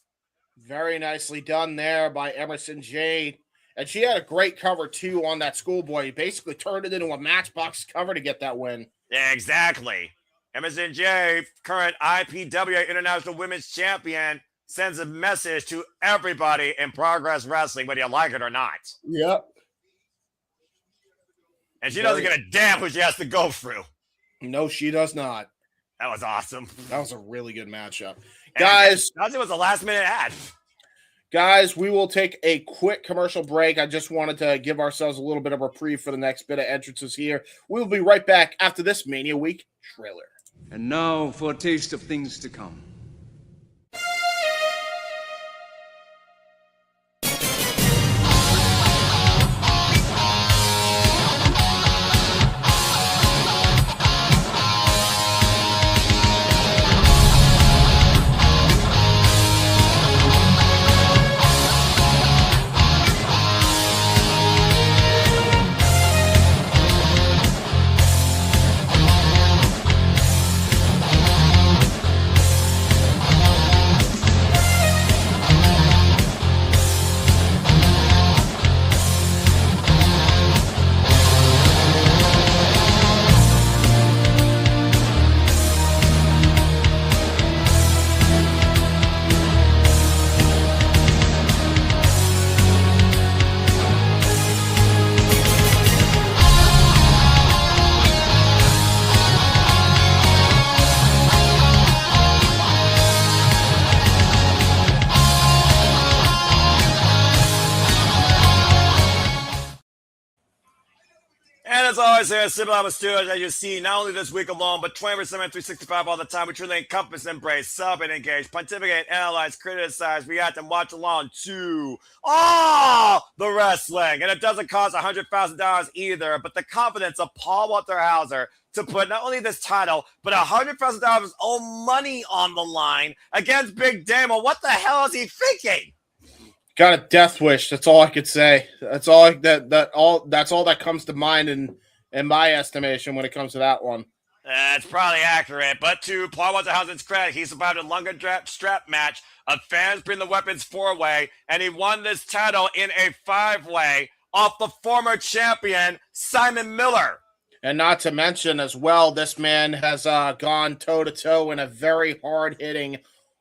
Very nicely done there by Emersyn Jayne. And she had a great cover, too, on that schoolboy. He basically turned it into a Matchbox cover to get that win. Yeah, exactly. Emersyn Jayne, current IPWA International Women's Champion, sends a message to everybody in Progress Wrestling, whether you like it or not. Yep. And she doesn't give a damn who she has to go through. No, she does not. That was awesome. That was a really good matchup. And Guys. That was a last-minute ad. Guys, we will take a quick commercial break. I just wanted to give ourselves a little bit of reprieve for the next bit of entrances here. We'll be right back after this Mania Week trailer. And now for a taste of things to come. As always, here at Simple Studios, as you see, not only this week alone, but 24/7, 365 all the time, we truly encompass, embrace, sub, and engage, pontificate, analyze, criticize, react, and watch along to all the wrestling. And it doesn't cost $100,000 either, but the confidence of Paul Walter Hauser to put not only this title, but $100,000 of his own money on the line against Big Damo. What the hell is he thinking? Got a death wish. That's all I could say. That's all that's all that comes to mind in my estimation when it comes to that one. That's probably accurate, but to Paul Walter Hauser's credit, he survived a longer strap match of fans bring the weapons 4-way, and he won this title in a 5-way off the former champion Simon Miller. And not to mention as well, this man has gone toe-to-toe in a very hard-hitting,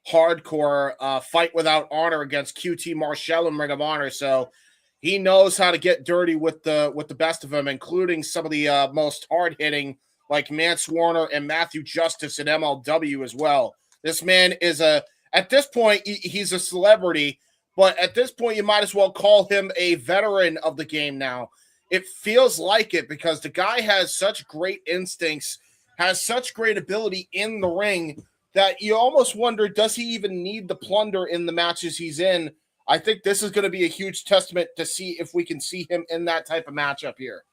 hardcore fight without honor against QT Marshall in Ring of Honor. So he knows how to get dirty with the best of them, including some of the most hard-hitting, like Mance Warner and Matthew Justice in MLW as well. This man is at this point, he's a celebrity, but at this point, you might as well call him a veteran of the game now. It feels like it because the guy has such great instincts, has such great ability in the ring that you almost wonder, does he even need the plunder in the matches he's in? I think this is going to be a huge testament to see if we can see him in that type of matchup here.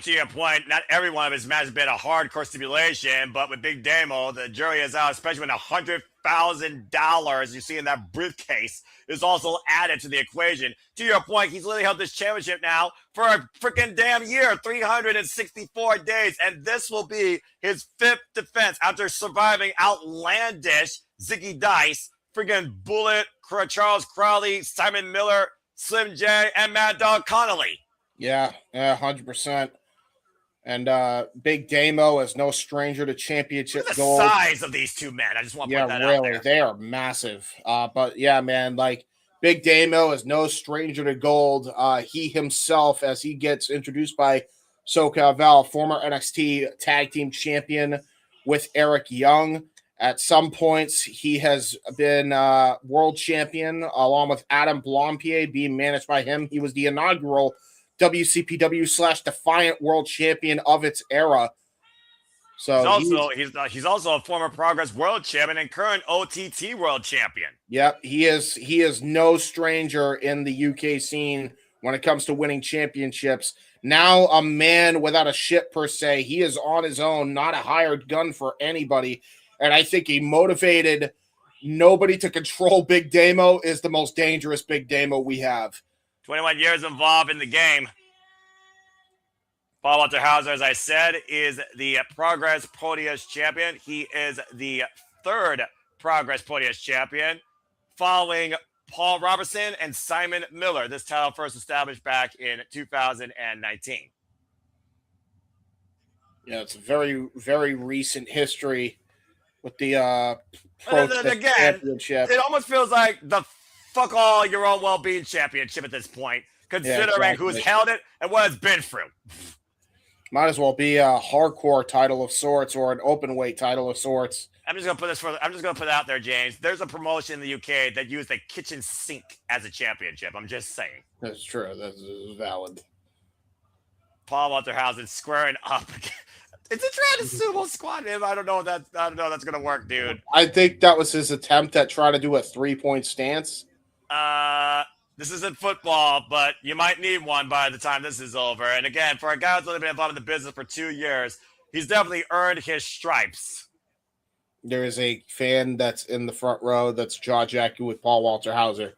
To your point, not every one of his matches has been a hardcore stipulation, but with Big Damo, the jury is out, especially when $100,000 you see in that briefcase is also added to the equation. To your point, he's literally held this championship now for a freaking damn year, 364 days, and this will be his 5th defense after surviving outlandish Ziggy Dice, freaking Bullet, Charles Crowley, Simon Miller, Slim J, and Mad Dog Connolly. Yeah, 100%. And Big Damo is no stranger to championship gold. The size of these two men, I just want to point that out there. They are massive. But yeah, man, like Big Damo is no stranger to gold. He himself, as he gets introduced by SoCal Val, former NXT Tag Team Champion with Eric Young. At some points, he has been world champion along with Adam Blompier, being managed by him. He was the inaugural WCPW/Defiant World Champion of its era. So he's also a former Progress World Champion and current OTT World Champion. Yep, he is no stranger in the UK scene when it comes to winning championships. Now a man without a ship per se. He is on his own, not a hired gun for anybody. And I think he motivated nobody to control Big Damo is the most dangerous Big Damo we have. 21 years involved in the game. Paul Walter Hauser, as I said, is the Progress Proteus champion. He is the 3rd Progress Proteus champion, following Paul Robertson and Simon Miller. This title first established back in 2019. Yeah, it's a very, very recent history with the Proteus championship. It almost feels like the fuck all your own well-being championship at this point, considering who's held it and what it's been through. Might as well be a hardcore title of sorts or an open weight title of sorts. I'm just gonna put it out there, James. There's a promotion in the UK that used a kitchen sink as a championship. I'm just saying. That's true. That's valid. Paul Walter Hauser squaring up. Is it trying to sumo squat him? I don't know if that's gonna work, dude. I think that was his attempt at trying to do a 3-point stance. This isn't football, but you might need one by the time this is over. And again, for a guy who's only been involved in the business for 2 years, he's definitely earned his stripes. There is a fan that's in the front row that's jaw-jacking with Paul Walter Hauser.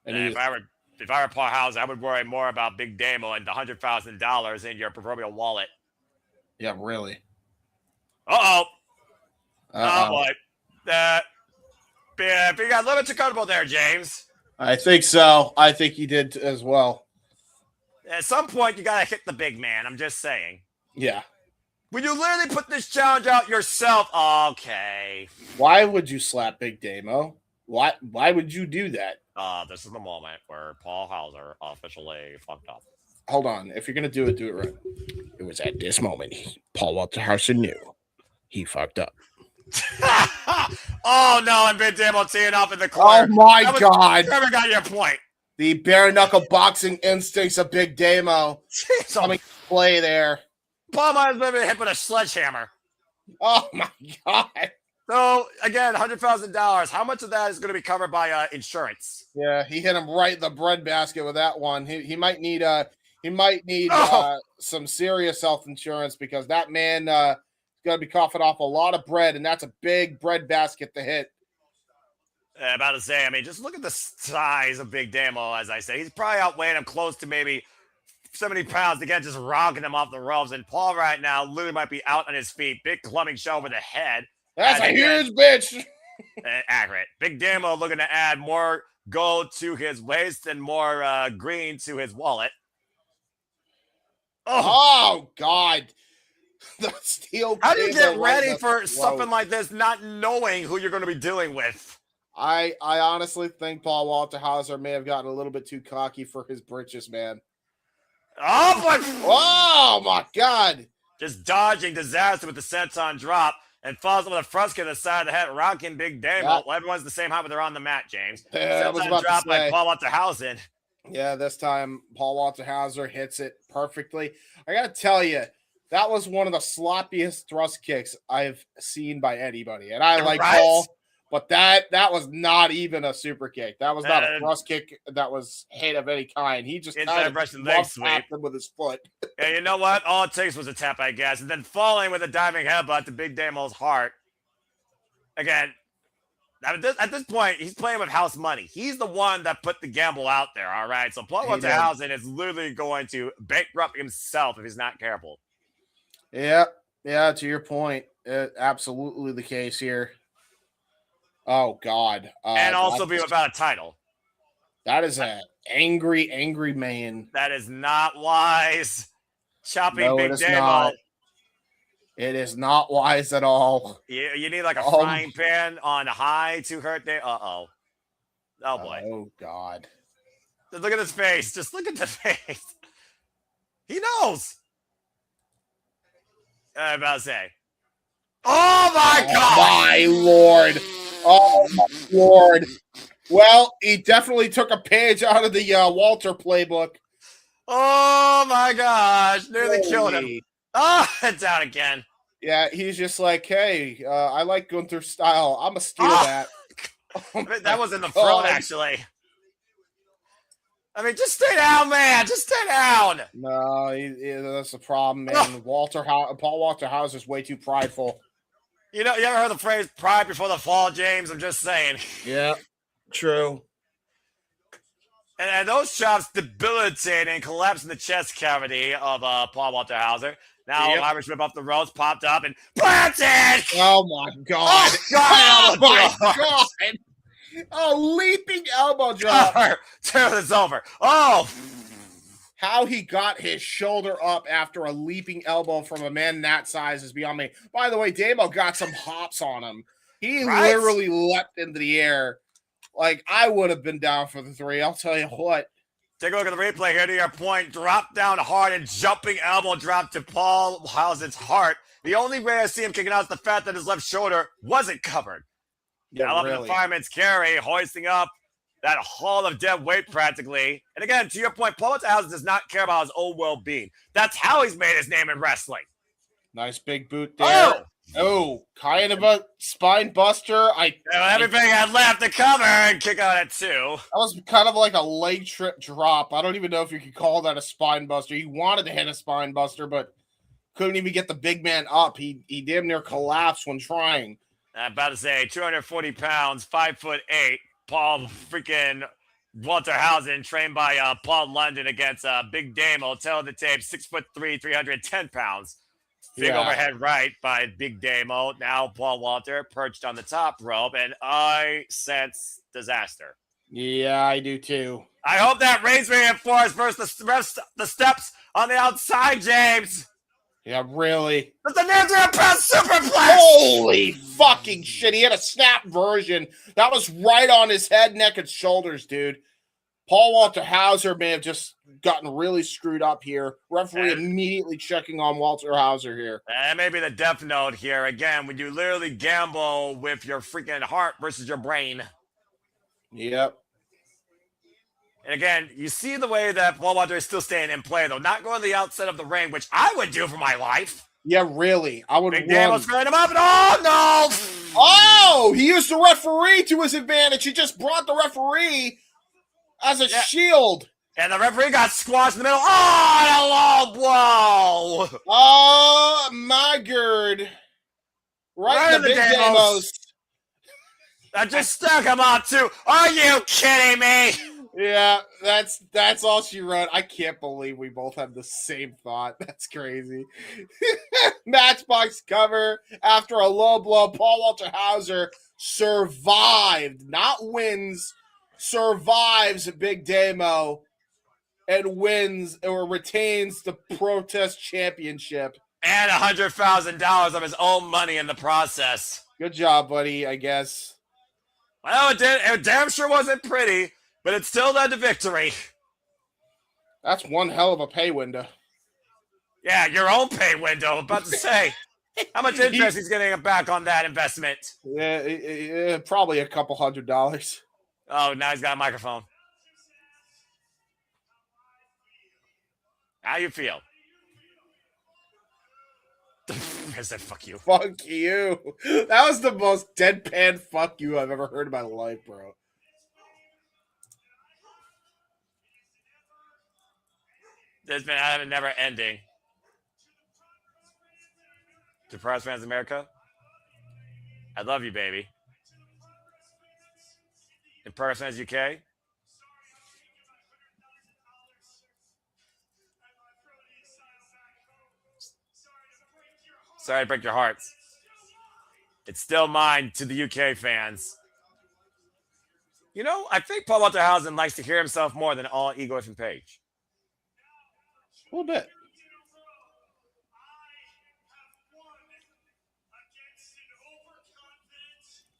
And if I were Paul Hauser, I would worry more about Big Damo and the $100,000 in your proverbial wallet. Yeah, really. Oh boy. You got a little bit too comfortable there, James. I think so. I think he did as well. At some point, you got to hit the big man. I'm just saying. Yeah. Would you literally put this challenge out yourself? Okay. Why would you slap Big Damo? Why would you do that? This is the moment where Paul Hauser officially fucked up. Hold on. If you're going to do it right. It was at this moment Paul Walter Hauser knew he fucked up. Oh no, and Big Damo teeing off in the corner. Oh my God. Never got your point. The bare knuckle boxing instincts of Big Damo coming to play there. Paul might have been hit with a sledgehammer. Oh my God. So again, $100,000. How much of that is going to be covered by insurance? Yeah, he hit him right in the breadbasket with that one. He might need some serious health insurance because that man going to be coughing off a lot of bread, and that's a big bread basket to hit. About to say, I mean, just look at the size of Big Damo, as I said. He's probably outweighing him close to maybe 70 pounds. Again, just rocking him off the ropes. And Paul right now literally might be out on his feet. Big clubbing shot over the head. That's a huge bitch. Accurate. Big Damo looking to add more gold to his waist and more green to his wallet. Oh God. The steel How do you get cable right ready in the for throat. something like this, not knowing who you're going to be dealing with? I honestly think Paul Walter Hauser may have gotten a little bit too cocky for his britches, man. Oh, boy. Oh, my God. Just dodging disaster with the senton drop and falls with a front kick to the side of the head, rocking Big Damo. Yeah. Well, everyone's the same height when they're on the mat, James. Yeah, I was Senton about to drop by say. Paul Walterhausen. Yeah, this time Paul Walter Hauser hits it perfectly. I got to tell you, that was one of the sloppiest thrust kicks I've seen by anybody. And I like Right? Paul, but that was not even a super kick. That was not a thrust kick that was hit of any kind. He just Inside kind of Russian leg sweep. tapped him with his foot. And you know what? All it takes was a tap, I guess. And then falling with a diving headbutt to Big Damo's heart. Again, at this point, he's playing with house money. He's the one that put the gamble out there, all right? So Paul Walterhausen is literally going to bankrupt himself if he's not careful. Yeah, to your point. Absolutely the case here. Oh, God. And also be without a title. That is an angry, angry man. That is not wise. Chopping No, Big it is Damo. not. It is not wise at all. You need like a frying pan on high to hurt there. Uh-oh. Oh, boy. Oh, God. Just look at his face. Just look at the face. He knows. I'm about to say. Oh, my God. My Lord. Oh, my Lord. Well, he definitely took a page out of the Walter playbook. Oh, my gosh. Nearly killed him. Oh, it's out again. Yeah, he's just like, hey, I like Gunther's style. I'm going to steal that. Oh, that was in the front, actually. I mean, just stay down, man. Just stay down. No, that's the problem, man. Paul Walter Hauser's way too prideful. You know, you ever heard the phrase "pride before the fall," James? I'm just saying. Yeah, true. And those chops debilitating, collapsing the chest cavity of Paul Walter Hauser. Now Irish whip off the ropes, popped up and planted. Oh my God! Oh, God. Oh my God! Oh, leaping elbow drop. Turn this over. Oh. How he got his shoulder up after a leaping elbow from a man that size is beyond me. By the way, Damo got some hops on him. He literally leapt into the air. Like, I would have been down for the three. I'll tell you what. Take a look at the replay here to your point. Drop down hard and jumping elbow drop to Paul Hauser's heart. The only way I see him kicking out is the fact that his left shoulder wasn't covered. Yeah, I love the fireman's carry, hoisting up that hall of dead weight practically. And again, to your point, Paul Hauser does not care about his own well-being. That's how he's made his name in wrestling. Nice big boot there. Oh, kind of a spine buster. Everything had left to cover and kick out at two. That was kind of like a leg trip drop. I don't even know if you could call that a spine buster. He wanted to hit a spine buster, but couldn't even get the big man up. He damn near collapsed when trying. I'm about to say 240 pounds, 5'8". Paul freaking Walterhausen, trained by Paul London against Big Damo, tell the tape, 6'3", 310 pounds. Big overhead right by Big Damo. Now Paul Walter perched on the top rope, and I sense disaster. Yeah, I do too. I hope that raise reinforced versus the steps on the outside, James. Yeah, really. That's a 900-pound superplex! Holy fucking shit. He had a snap version. That was right on his head, neck, and shoulders, dude. Paul Walter Hauser may have just gotten really screwed up here. Referee immediately checking on Walter Hauser here. And maybe the death note here. Again, when you literally gamble with your freaking heart versus your brain. Yep. And again, you see the way that Paul Walter is still staying in play, though. Not going to the outside of the ring, which I would do for my life. Yeah, really. I would Big Damo screwing him up, and oh, no! Oh, he used the referee to his advantage. He just brought the referee as a shield. And the referee got squashed in the middle. Oh, and a low blow! Oh, my God. Right in the Big Damos. I just stuck him out, too. Are you kidding me? Yeah, that's all she wrote. I can't believe we both have the same thought. That's crazy. Matchbox cover after a low blow. Paul Walter Hauser survived, not wins, survives Big Damo and wins or retains the Protest Championship. And $100,000 of his own money in the process. Good job, buddy, I guess. Well, it damn sure wasn't pretty, but it still led to victory. That's one hell of a pay window. Yeah, your own pay window. About to say. How much interest he's getting back on that investment? Yeah, probably a couple $100. Oh, now he's got a microphone. How you feel? I said, fuck you. Fuck you. That was the most deadpan fuck you I've ever heard in my life, bro. There's been a never ending. To Press Fans America, I love you, baby. In Press Fans UK, sorry to break your hearts. It's still mine to the UK fans. You know, I think Paul Walter Hauser likes to hear himself more than all Igor and Page. A little bit.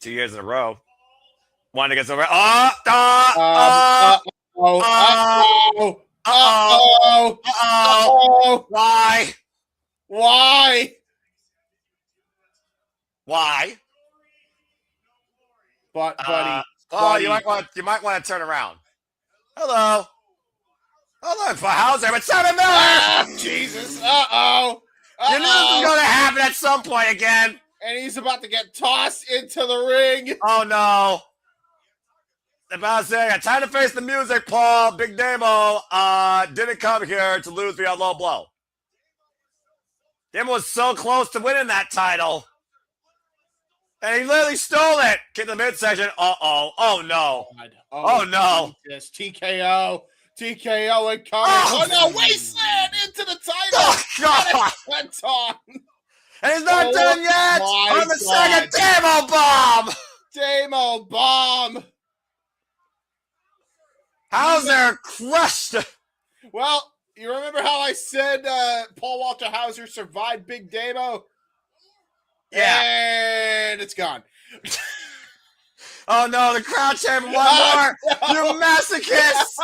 Two years in a row. One against over. Why? But buddy, buddy. You might want to turn around. Hello. Hello, for Hauser, but Simon Miller. Jesus. You knew this was going to happen at some point again. And he's about to get tossed into the ring. Oh, no. I'm about to say, time to face the music, Paul. Big Damo didn't come here to lose via low blow. Damo was so close to winning that title. And he literally stole it. Kick the midsection. Uh-oh. Oh, no. Oh, no. Yes, TKO. TKO incoming. Oh, no. Wasteland into the title. Oh, God. Swenton. And he's not done yet. On the second Damo bomb. Damo bomb. Hauser crushed. Well, you remember how I said Paul Walter Hauser survived Big Damo? Yeah. And it's gone. Oh, no. The crowd champ one more. No. You masochist.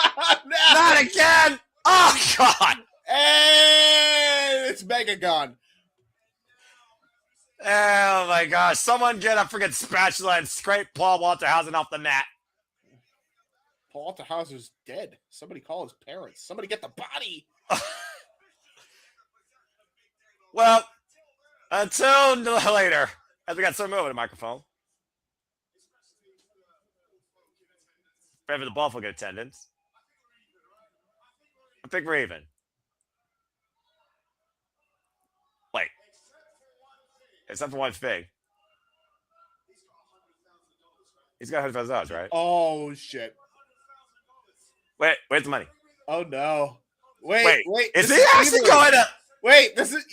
No. Not again. Oh, God. And it's mega gone. Oh, my gosh. Someone get a freaking spatula and scrape Paul Walter Hauser off the mat. Paul Walter Hauser's dead. Somebody call his parents. Somebody get the body. Well, until later, as we got someone over the microphone. Pray for the Buffalo good attendance. I think we're even. Wait. Except for one fig. He's got $100,000, right? Oh, shit. Wait, where's the money? Oh, no. Wait. Is he actually going to... Wait, this is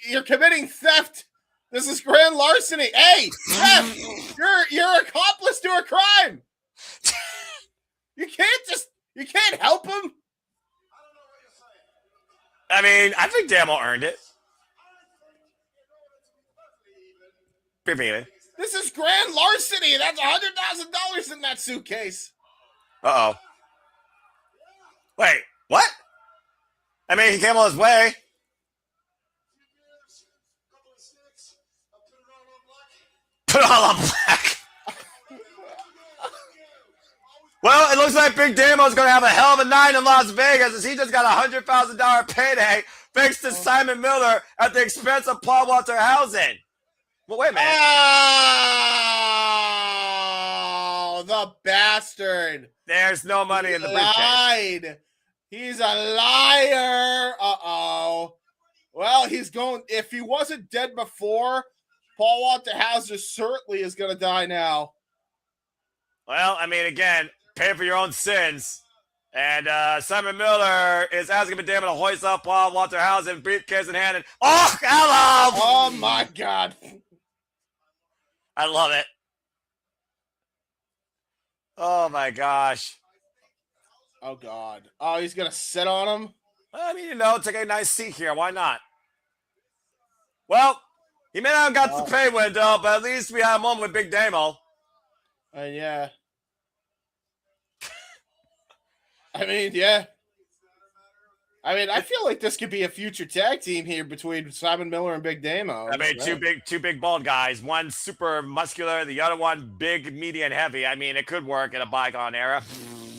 you're committing theft. This is grand larceny. Hey, theft! You're accomplice to a crime. You can't help him. I mean, I think Damo earned it. This is grand larceny. That's $100,000 in that suitcase. Uh-oh. Wait, what? I mean, he came all his way. Put it all on black. Well, it looks like Big Damo's going to have a hell of a night in Las Vegas as he just got a $100,000 payday thanks to Simon Miller at the expense of Paul Walter Hauser. Well, wait a minute. Oh, the bastard. There's no money in the briefcase. Lied. He's a liar. Uh-oh. Well, he's going... If he wasn't dead before, Paul Walter Hauser certainly is going to die now. Well, I mean, again, pay for your own sins. And Simon Miller is asking Big Damo to hoist up Paul Walter Hauser, briefcase in hand. And, oh, hello! Oh, my God. I love it. Oh, my gosh. Oh, God. Oh, he's going to sit on him? I mean, you know, take a nice seat here. Why not? Well, he may not have got the pay window, but at least we had a moment with Big Damo. Yeah. I mean, yeah. I mean, I feel like this could be a future tag team here between Simon Miller and Big Damo. I mean, two big bald guys. One super muscular, the other one big, meaty, and heavy. I mean, it could work in a bygone era.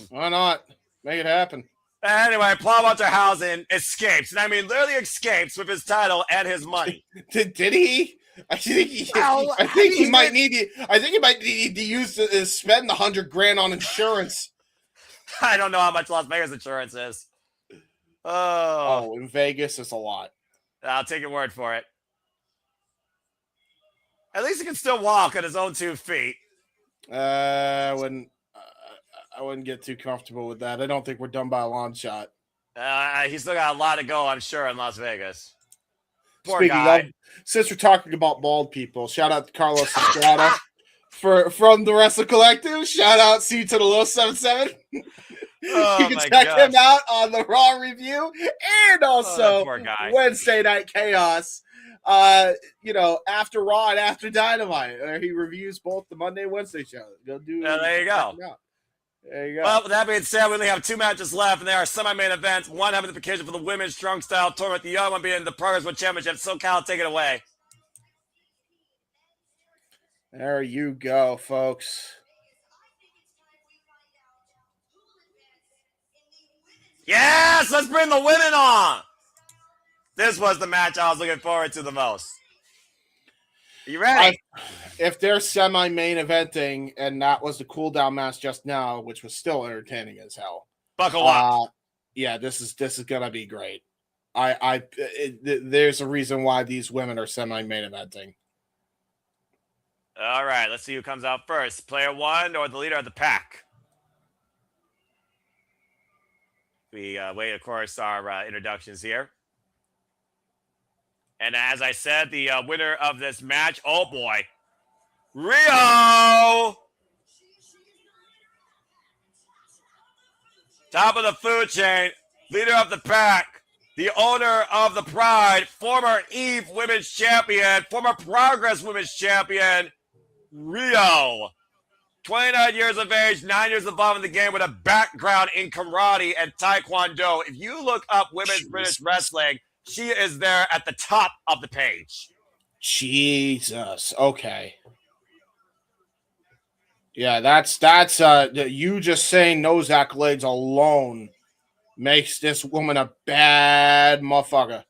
Why not? Make it happen. Anyway, Paul Walterhausen escapes, and I mean literally escapes with his title and his money. Did he? I think he might need to use spend the $100,000 on insurance. I don't know how much Las Vegas insurance is. Oh, in Vegas, it's a lot. I'll take your word for it. At least he can still walk on his own 2 feet. I wouldn't get too comfortable with that. I don't think we're done by a long shot. He's still got a lot to go, I'm sure, in Las Vegas. Poor Speaking guy. of, since we're talking about bald people, shout out to Carlos Estrada from the Wrestle Collective. Shout out C to the Low 77. Oh, you can check him out on the Raw review and also Wednesday Night Chaos. After Raw and after Dynamite, where he reviews both the Monday and Wednesday shows. There you go. There you go. Well, with that being said, we only have 2 matches left, and they are semi-main events. One having the occasion for the women's strong style tournament, the other one being the Progress World Championship. SoCal, take it away. There you go, folks. Yes, let's bring the women on. This was the match I was looking forward to the most. Are you ready? If they're semi-main eventing, and that was the cool-down match just now, which was still entertaining as hell. Buckle up. Yeah, this is gonna be great. There's a reason why these women are semi-main eventing. All right, let's see who comes out first. Player 1 or the leader of the pack? We wait, of course, our introductions here. And as I said, the winner of this match, oh boy, Rhio! Top of the food chain, leader of the pack, the owner of the Pride, former Eve Women's Champion, former Progress Women's Champion, Rhio. 29 years of age, 9 years involved in the game with a background in karate and taekwondo. If you look up women's British wrestling, she is there at the top of the page. Jesus. Okay. Yeah, that's you just saying those accolades alone makes this woman a bad motherfucker.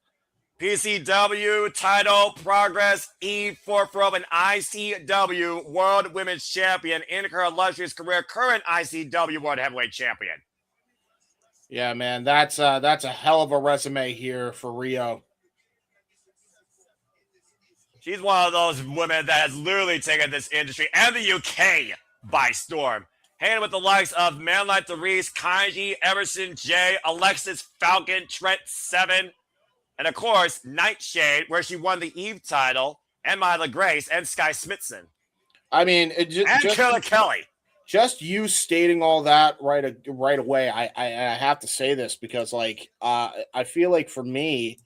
PCW title, Progress, Eve, fourth rope, and ICW World Women's Champion in her illustrious career, current ICW World Heavyweight Champion. Yeah, man, that's a hell of a resume here for Rhio. She's one of those women that has literally taken this industry and the UK by storm. Hanging with the likes of men like Dereiss, Kanji, Emersyn, Jay, Alexis, Falcon, Trent Seven, and of course, Nightshade, where she won the Eve title, and Myla Grace, and Sky Smithson. I mean, and Killer Kelly. Just you stating all that right away, I have to say this because, like, I feel like for me,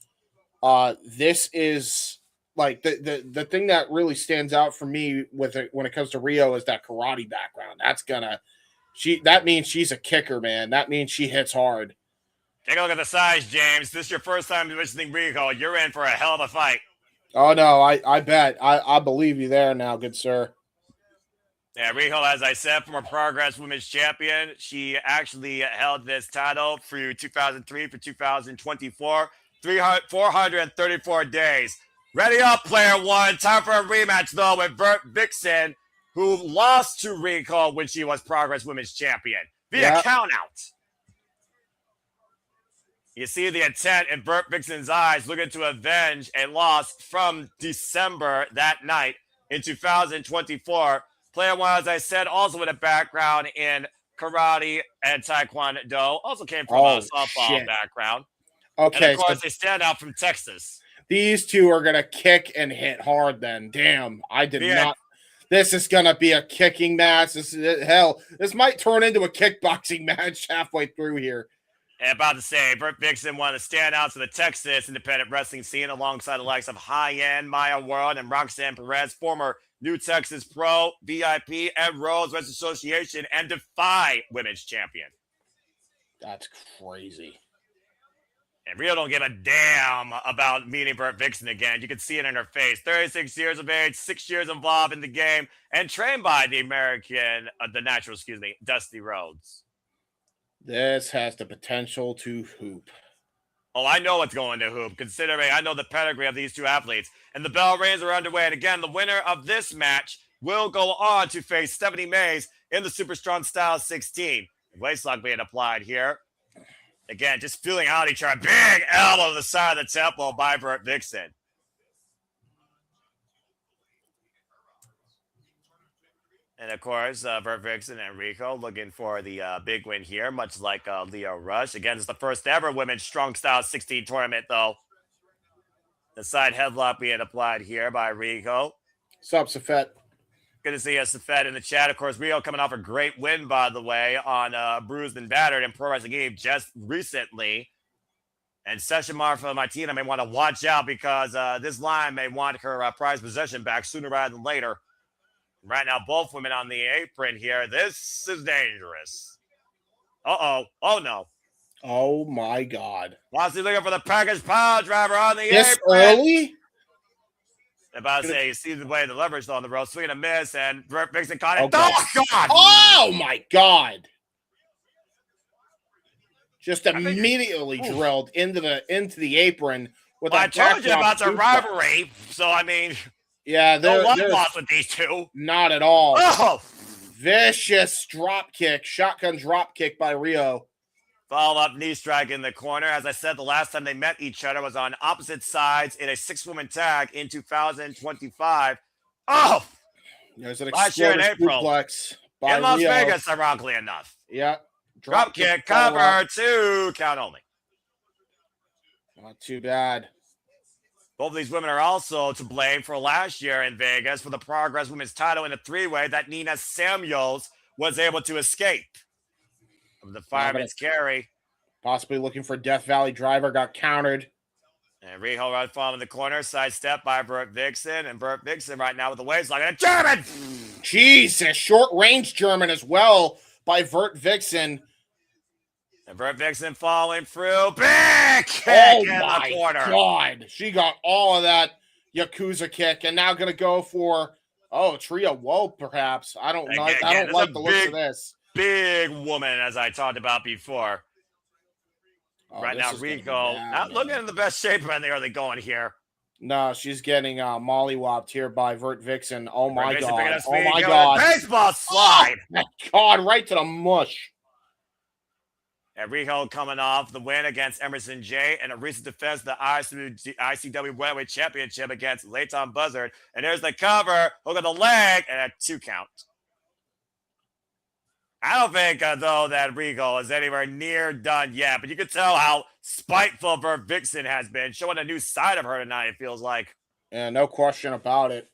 this is like the thing that really stands out for me with it when it comes to Rhio is that karate background. That means she's a kicker, man. That means she hits hard. Take a look at the size, James. This is your first time visiting Rhio. You're in for a hell of a fight. Oh, no, I bet. I believe you there now, good sir. Yeah, Rhio, as I said, former Progress Women's Champion. She actually held this title through 2003 for 2024. 434 days. Ready up, player 1. Time for a rematch, though, with Vert Vixen, who lost to Rhio when she was Progress Women's Champion via countout. You see the intent in Vert Vixen's eyes, looking to avenge a loss from December that night in 2024. Player 1, as I said, also with a background in karate and taekwondo. Also came from a softball background. Okay. And of course, they stand out from Texas. These two are going to kick and hit hard then. Damn, I did not. This is going to be a kicking match. This might turn into a kickboxing match halfway through here. And about to say, Vert Vixen, one of the standouts of the Texas independent wrestling scene, alongside the likes of High End, Maya World, and Roxanne Perez, former New Texas Pro, VIP, and Rose Wrestling Association, and Defy Women's Champion. That's crazy. And Rhio don't give a damn about meeting Vert Vixen again. You can see it in her face. 36 years of age, 6 years involved in the game, and trained by the natural, Dusty Rhodes. This has the potential to hoop. Oh, I know it's going to hoop, considering I know the pedigree of these two athletes. And the bell rings are underway. And again, the winner of this match will go on to face Stephanie Mays in the Super Strong Style 16. Waistlock being applied here. Again, just feeling out each other. Big elbow to the side of the temple by Vert Vixen. And of course, Vert Vixen and Rico looking for the big win here, much like Leo Rush. Again, it's the first ever Women's Strong Style 16 tournament, though. The side headlock being applied here by Rico. Sup, Safet? Good to see Safet in the chat. Of course, Rio coming off a great win, by the way, on Bruised and Battered in Pro Wrestling Eve just recently. And Session Martina may want to watch out because this line may want her prize possession back sooner rather than later. Right now, both women on the apron here. This is dangerous. Uh-oh. Oh, no. Oh, my God. Mossy looking for the package power driver on the This apron. early? About to say, you see the way the leverage on the road. Swing and a miss, and Vert Vixen caught it. Okay. Oh, God. Oh, my God. Just immediately drilled into the apron. With I told you about the rivalry. So, I mean... Yeah, no love lost with these two. Not at all. Oh! Vicious drop kick, shotgun drop kick by Rhio. Follow up knee strike in the corner. As I said, the last time they met each other was on opposite sides in a 6-woman tag in 2025. Oh! There's an last year in April. Suplex by in Las Rhio. Vegas, ironically enough. Yeah. Drop kick, cover, 2 count only. Not too bad. Both of these women are also to blame for last year in Vegas for the Progress Women's title in a 3-way that Nina Samuels was able to escape. Of the fireman's carry. Possibly looking for Death Valley Driver, got countered. And Riho right fall in the corner, sidestep by Vert Vixen. And Vert Vixen right now with the waist like a German. Jesus, short range German as well by Vert Vixen. And Vert Vixen falling through. Big kick in the corner. God. She got all of that Yakuza kick and now going to go for, Tria Woe, perhaps. I don't like the looks of this. Big woman, as I talked about before. Right now, Rico not looking in the best shape in the early going here. No, she's getting mollywopped here by Vert Vixen. Oh, my God. Oh, my God. Baseball slide. Oh, my God, right to the mush. And Riho coming off the win against Emersyn J and a recent defense of the ICW Welterweight Championship against Leighton Buzzard. And there's the cover, hook of the leg, and a 2 count. I don't think, though, that Riho is anywhere near done yet, but you can tell how spiteful Vert Vixen has been, showing a new side of her tonight, it feels like. Yeah, no question about it.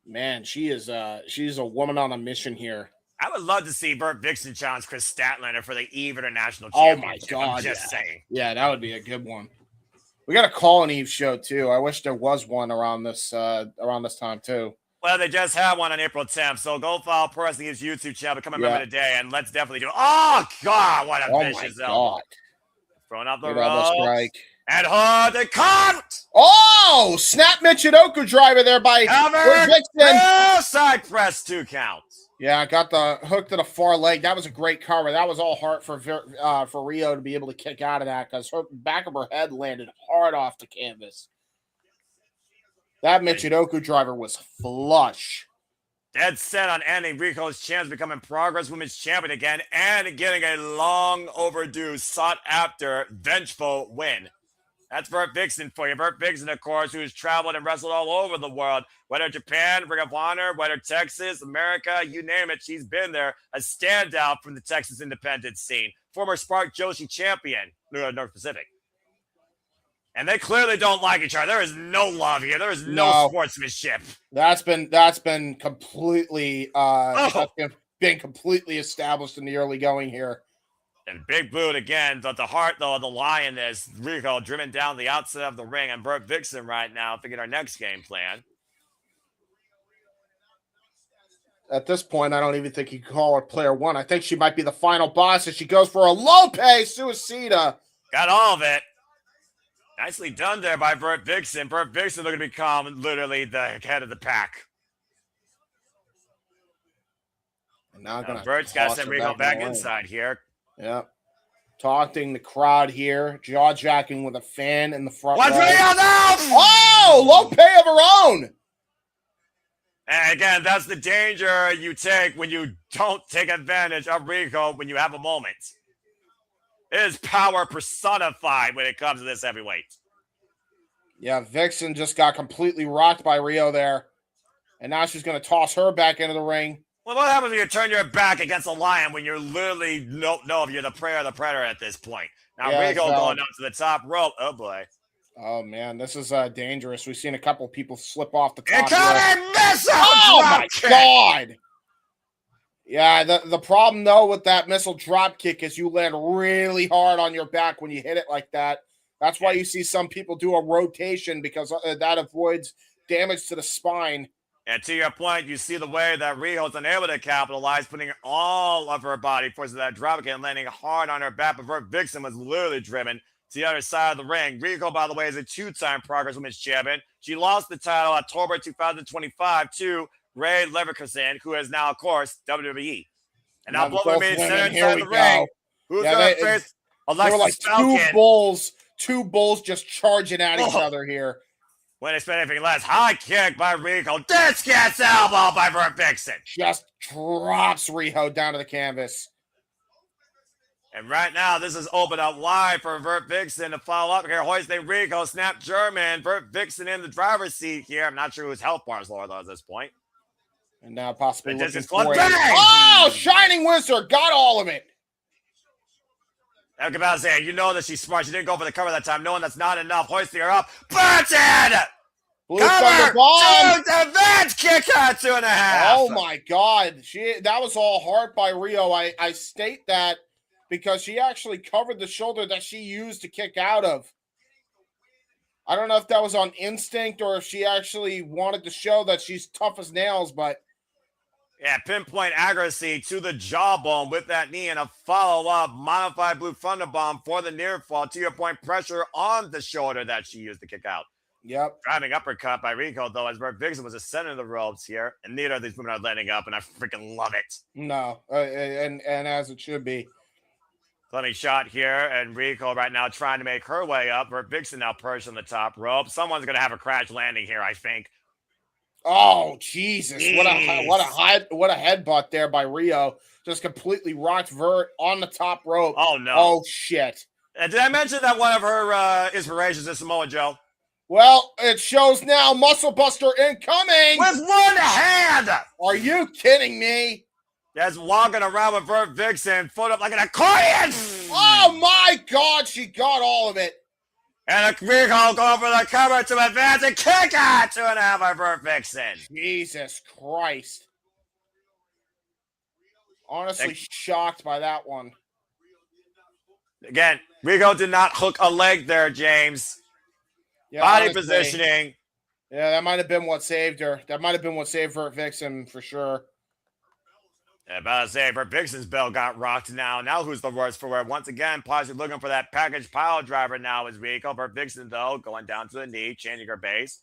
Man, she's a woman on a mission here. I would love to see Vert Vixen challenge Chris Statlander for the Eve International Championship. Oh, my God. I'm just saying. Yeah, that would be a good one. We got a Call an Eve show, too. I wish there was one around this time, too. Well, they just had one on April 10th, so go follow Pro Wrestling Eve's YouTube channel, become a member today, and let's definitely do it. Oh, God, what a vicious elbow. Throwing up the ropes. And hard to count! Oh, snap Michinoku driver there by Vert Vixen. Side press 2 counts. Yeah, got the hook to the far leg. That was a great cover. That was all hard for Rhio to be able to kick out of that because her back of her head landed hard off the canvas. That Michinoku driver was flush. Dead set on ending Rico's chance of becoming Progress Women's Champion again and getting a long overdue, sought after, vengeful win. That's Vert Vixen for you. Vert Vixen, of course, who's traveled and wrestled all over the world, whether Japan, Ring of Honor, whether Texas, America, you name it, she's been there. A standout from the Texas independent scene. Former Spark Joshi champion, North Pacific. And they clearly don't like each other. There is no love here. There is no sportsmanship. That's been completely completely established in the early going here. And big boot again, but the heart, though, of the Lioness, Rhio driven down the outside of the ring, and Vert Vixen right now thinking our next game plan. At this point, I don't even think you can call her player one. I think she might be the final boss as she goes for a Lope Suicida. Got all of it. Nicely done there by Vert Vixen. Vert Vixen looking to become literally the head of the pack. And now Vert's got to send Rhio back inside here. Yep. Taunting the crowd here. Jaw-jacking with a fan in the front. What's Rhio now? Oh, Lope of her own. And again, that's the danger you take when you don't take advantage of Rhio when you have a moment. It is power personified when it comes to this heavyweight. Yeah, Vixen just got completely rocked by Rhio there. And now she's going to toss her back into the ring. Well, what happens when you turn your back against a lion when you literally don't know if you're the prey or the predator at this point? Now, Yeah, Rhio going up to the top rope. Oh, boy. Oh, man, this is dangerous. We've seen a couple people slip off the top rope. Incoming missile! Oh, my kick. God! Yeah, the problem, though, with that missile drop kick is you land really hard on your back when you hit it like that. That's why you see some people do a rotation because that avoids damage to the spine. And to your point, you see the way that Rhio is unable to capitalize, putting all of her body force of that drop kick and landing hard on her back. But Vert Vixen was literally driven to the other side of the ring. Rhio, by the way, is a two-time Progress Women's Champion. She lost the title October 2025 to Ray Leverkusen, who is now, of course, WWE. And now both remain center inside the ring. Who's going to face Alexis Falcon? Two bulls just charging at each other here. When expect anything less, high kick by Rhio. Discus elbow by Vert Vixen. Just drops Rhio down to the canvas. And right now, this is open up wide for Vert Vixen to follow up here. Hoisting Rhio, snap German. Vert Vixen in the driver's seat here. I'm not sure whose health bar is lower, though, at this point. And now possibly looking for it. Oh, Shining Wizard got all of it. I was about to say, you know that she's smart. She didn't go for the cover that time, knowing that's not enough. Hoisting her up. Burton! Blue Thunder bomb! To Vert kick her 2.5. Oh, my God. That was all hard by Rhio. I state that because she actually covered the shoulder that she used to kick out of. I don't know if that was on instinct or if she actually wanted to show that she's tough as nails, but... Yeah, pinpoint accuracy to the jawbone with that knee and a follow-up modified Blue Thunder Bomb for the near fall. To your point, pressure on the shoulder that she used to kick out. Yep. Driving uppercut by Rhio, though, as Vert Vixen was ascending the ropes here. And neither of these women are landing up, and I freaking love it. No, and as it should be. Funny shot here, and Rhio right now trying to make her way up. Vert Vixen now perched on the top rope. Someone's going to have a crash landing here, I think. Oh, Jesus. What a headbutt there by Rhio. Just completely rocked Vert on the top rope. Oh, no. Oh, shit. Did I mention that one of her inspirations is Samoa Joe? Well, it shows now. Muscle Buster incoming. With one hand. Are you kidding me? That's walking around with Vert Vixen, foot up like an accordion. Oh, my God. She got all of it. And a Rhio going for the cover to advance and kick out 2.5 by Vert Vixen. Jesus Christ. Honestly shocked by that one. Again, Rhio did not hook a leg there, James. Yeah, body honestly, positioning. Yeah, that might have been what saved her. That might have been what saved Vert Vixen for sure. Yeah, about to say, Vert Vixen's bell got rocked now. Now who's the worst for her? Once again, possibly looking for that package pile driver now is Rhio. Vert Vixen, though, going down to the knee, changing her base.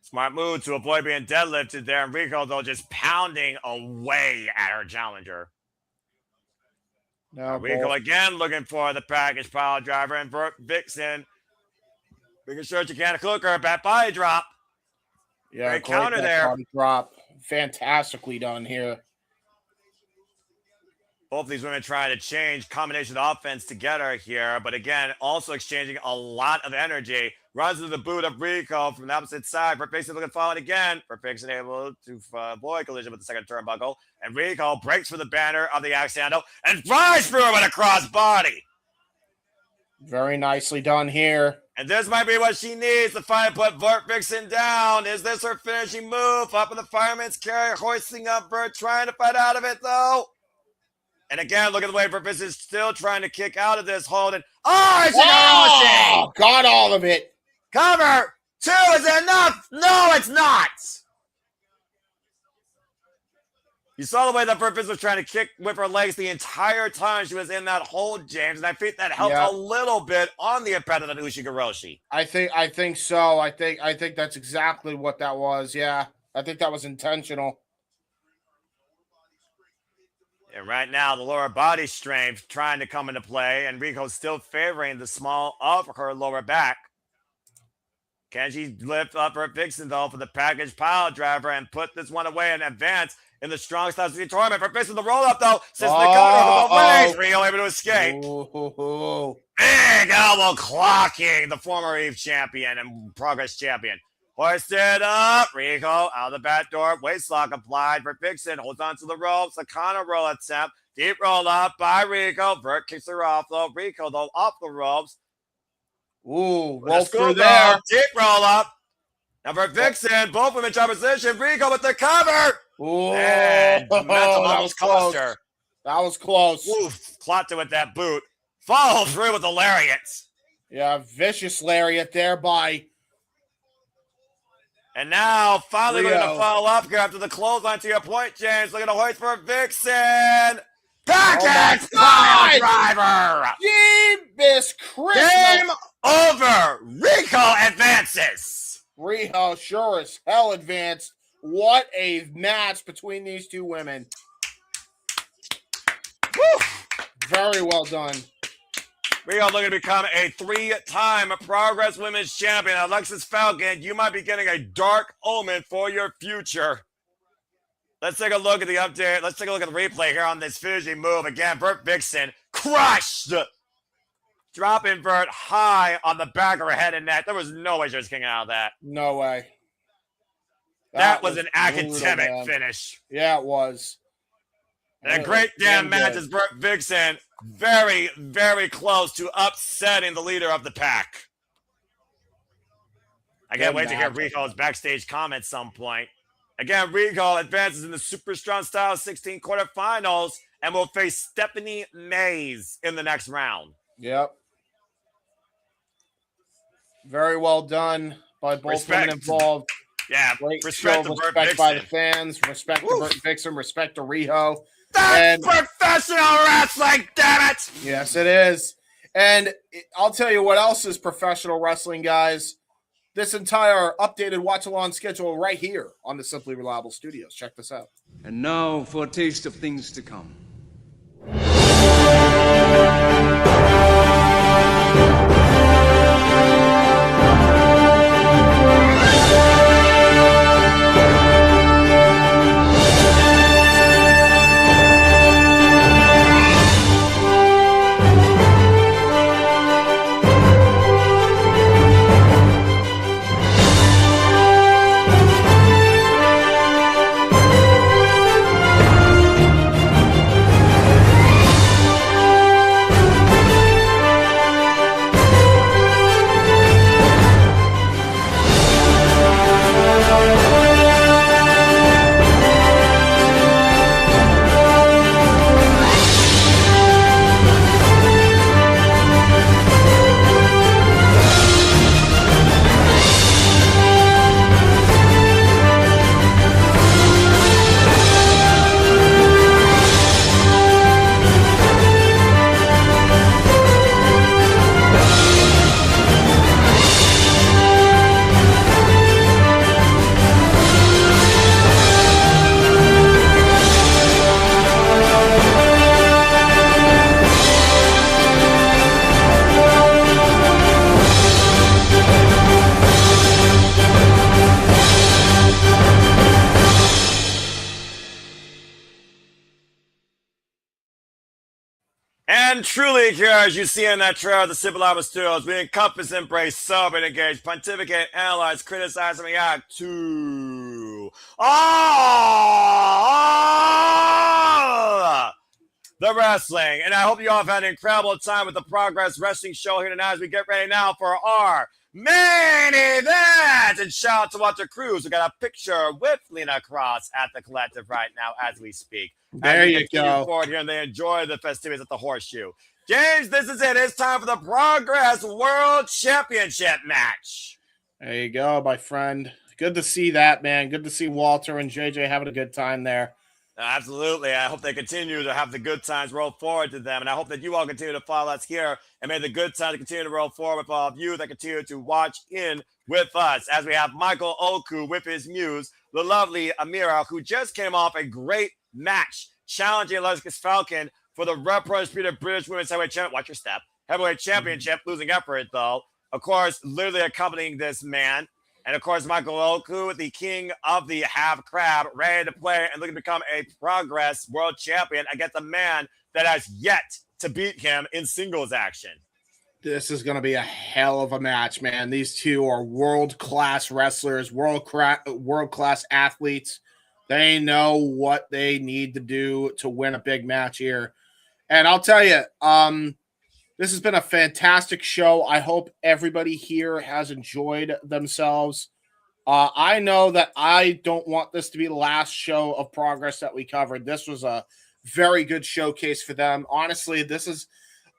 Smart move to avoid being deadlifted there. And Rhio, though, just pounding away at her challenger. Now Rhio again looking for the package pile driver. And Vert Vixen making sure she can't hook her. Back body drop. Yeah, great counter there. Body drop. Fantastically done here. Both these women trying to change combination of offense together here, but again, also exchanging a lot of energy. Runs to the boot of Rhio from the opposite side. Vert Vixen looking forward again. Vert Vixen able to avoid collision with the second turnbuckle. And Rhio breaks for the banner of the axe handle and flies through with a cross body. Very nicely done here. And this might be what she needs to finally put Vert Vixen down. Is this her finishing move? Up in the fireman's carry, hoisting up Vert, trying to fight out of it, though. And again, look at the way Proteus is still trying to kick out of this hold. And it's Hiroshi! Got all of it. Cover! 2 is enough! No, it's not! You saw the way that Proteus was trying to kick with her legs the entire time she was in that hold, James, and I think that helped a little bit on the impact of Ushigoroshi. I think so. I think that's exactly what that was. Yeah. I think that was intentional. And right now, the lower body strength trying to come into play, and Rico's still favoring the small of her lower back. Can she lift up her Vixen, though, for the package pile driver and put this one away and advance in the strong styles of the tournament? For Vixen, the roll-up, though, since the cover ways, Rhio able to escape. Big elbow clocking the former Eve champion and Progress champion. Hoisted up, Rico out of the back door, waist lock applied for Vixen, holds on to the ropes, a Kana roll attempt, deep roll up by Rico, Vert kicks her off though, Rico though off the ropes. Roll through there. Deep roll up. Now for Vixen, both women in position, Rico with the cover. And that was close. That was close. Clocked it with that boot. Follow through with the lariats. Yeah, vicious lariat there by... And now, finally, we're going to follow up here after the clothesline to your point, James. Looking to hoist for Vixen. Package pile driver. Jeebus Christmas. Game over. Rico advances. Rhio sure as hell advanced. What a match between these two women. Woo. Very well done. Rhio looking to become a 3-time Progress Women's Champion. Alexis Falcon, you might be getting a dark omen for your future. Let's take a look at the update. Let's take a look at the replay here on this finishing move. Again, Vert Vixen crushed. Dropping Vert high on the back of her head and neck. There was no way she was kicking out of that. No way. That was an academic finish. Yeah, it was. And a great damn match as Vert Vixen very, very close to upsetting the leader of the pack. I can't wait to hear Rico's backstage comments some point. Again, Rico advances in the Super Strong Style 16 quarterfinals and will face Stephanie Mays in the next round. Yep. Very well done by both women involved. Yeah, great respect by the fans. Respect to Vert Vixen. Respect to Rhio. That's professional wrestling, damn it! Yes, it is. And I'll tell you what else is professional wrestling, guys. This entire updated watch-along schedule right here on the Simply Reliable Studios. Check this out. And now for a taste of things to come. And truly, here, as you see in that trailer, the Simply Reliable Studios, we encompass, embrace, celebrate, engage, pontificate, analyze, criticize, and react to all the wrestling. And I hope you all have had an incredible time with the Progress Wrestling Show here tonight as we get ready now for our Main event! And shout out to Walter Cruz. We got a picture with Lena Kross at the Collective right now as we speak. There you go. Forward here and they enjoy the festivities at the Horseshoe. James, this is it. It's time for the Progress World Championship match. There you go, my friend. Good to see that, man. Good to see Walter and JJ having a good time there. Absolutely. I hope they continue to have the good times roll forward to them. And I hope that you all continue to follow us here and may the good times continue to roll forward with all of you that continue to watch in with us as we have Michael Oku with his muse, the lovely Amira, who just came off a great match challenging Elizabeth Falcon for the Undisputed British Women's Heavyweight Championship. Watch your step. Heavyweight Championship, losing effort though. Of course, literally accompanying this man. And of course, Michael Oku, the king of the half crab, ready to play and looking to become a Progress World Champion against a man that has yet to beat him in singles action. This is going to be a hell of a match, man. These two are world-class wrestlers, world-class athletes. They know what they need to do to win a big match here. And I'll tell you, this has been a fantastic show. I hope everybody here has enjoyed themselves. I know that I don't want this to be the last show of Progress that we covered. This was a very good showcase for them. Honestly, this is,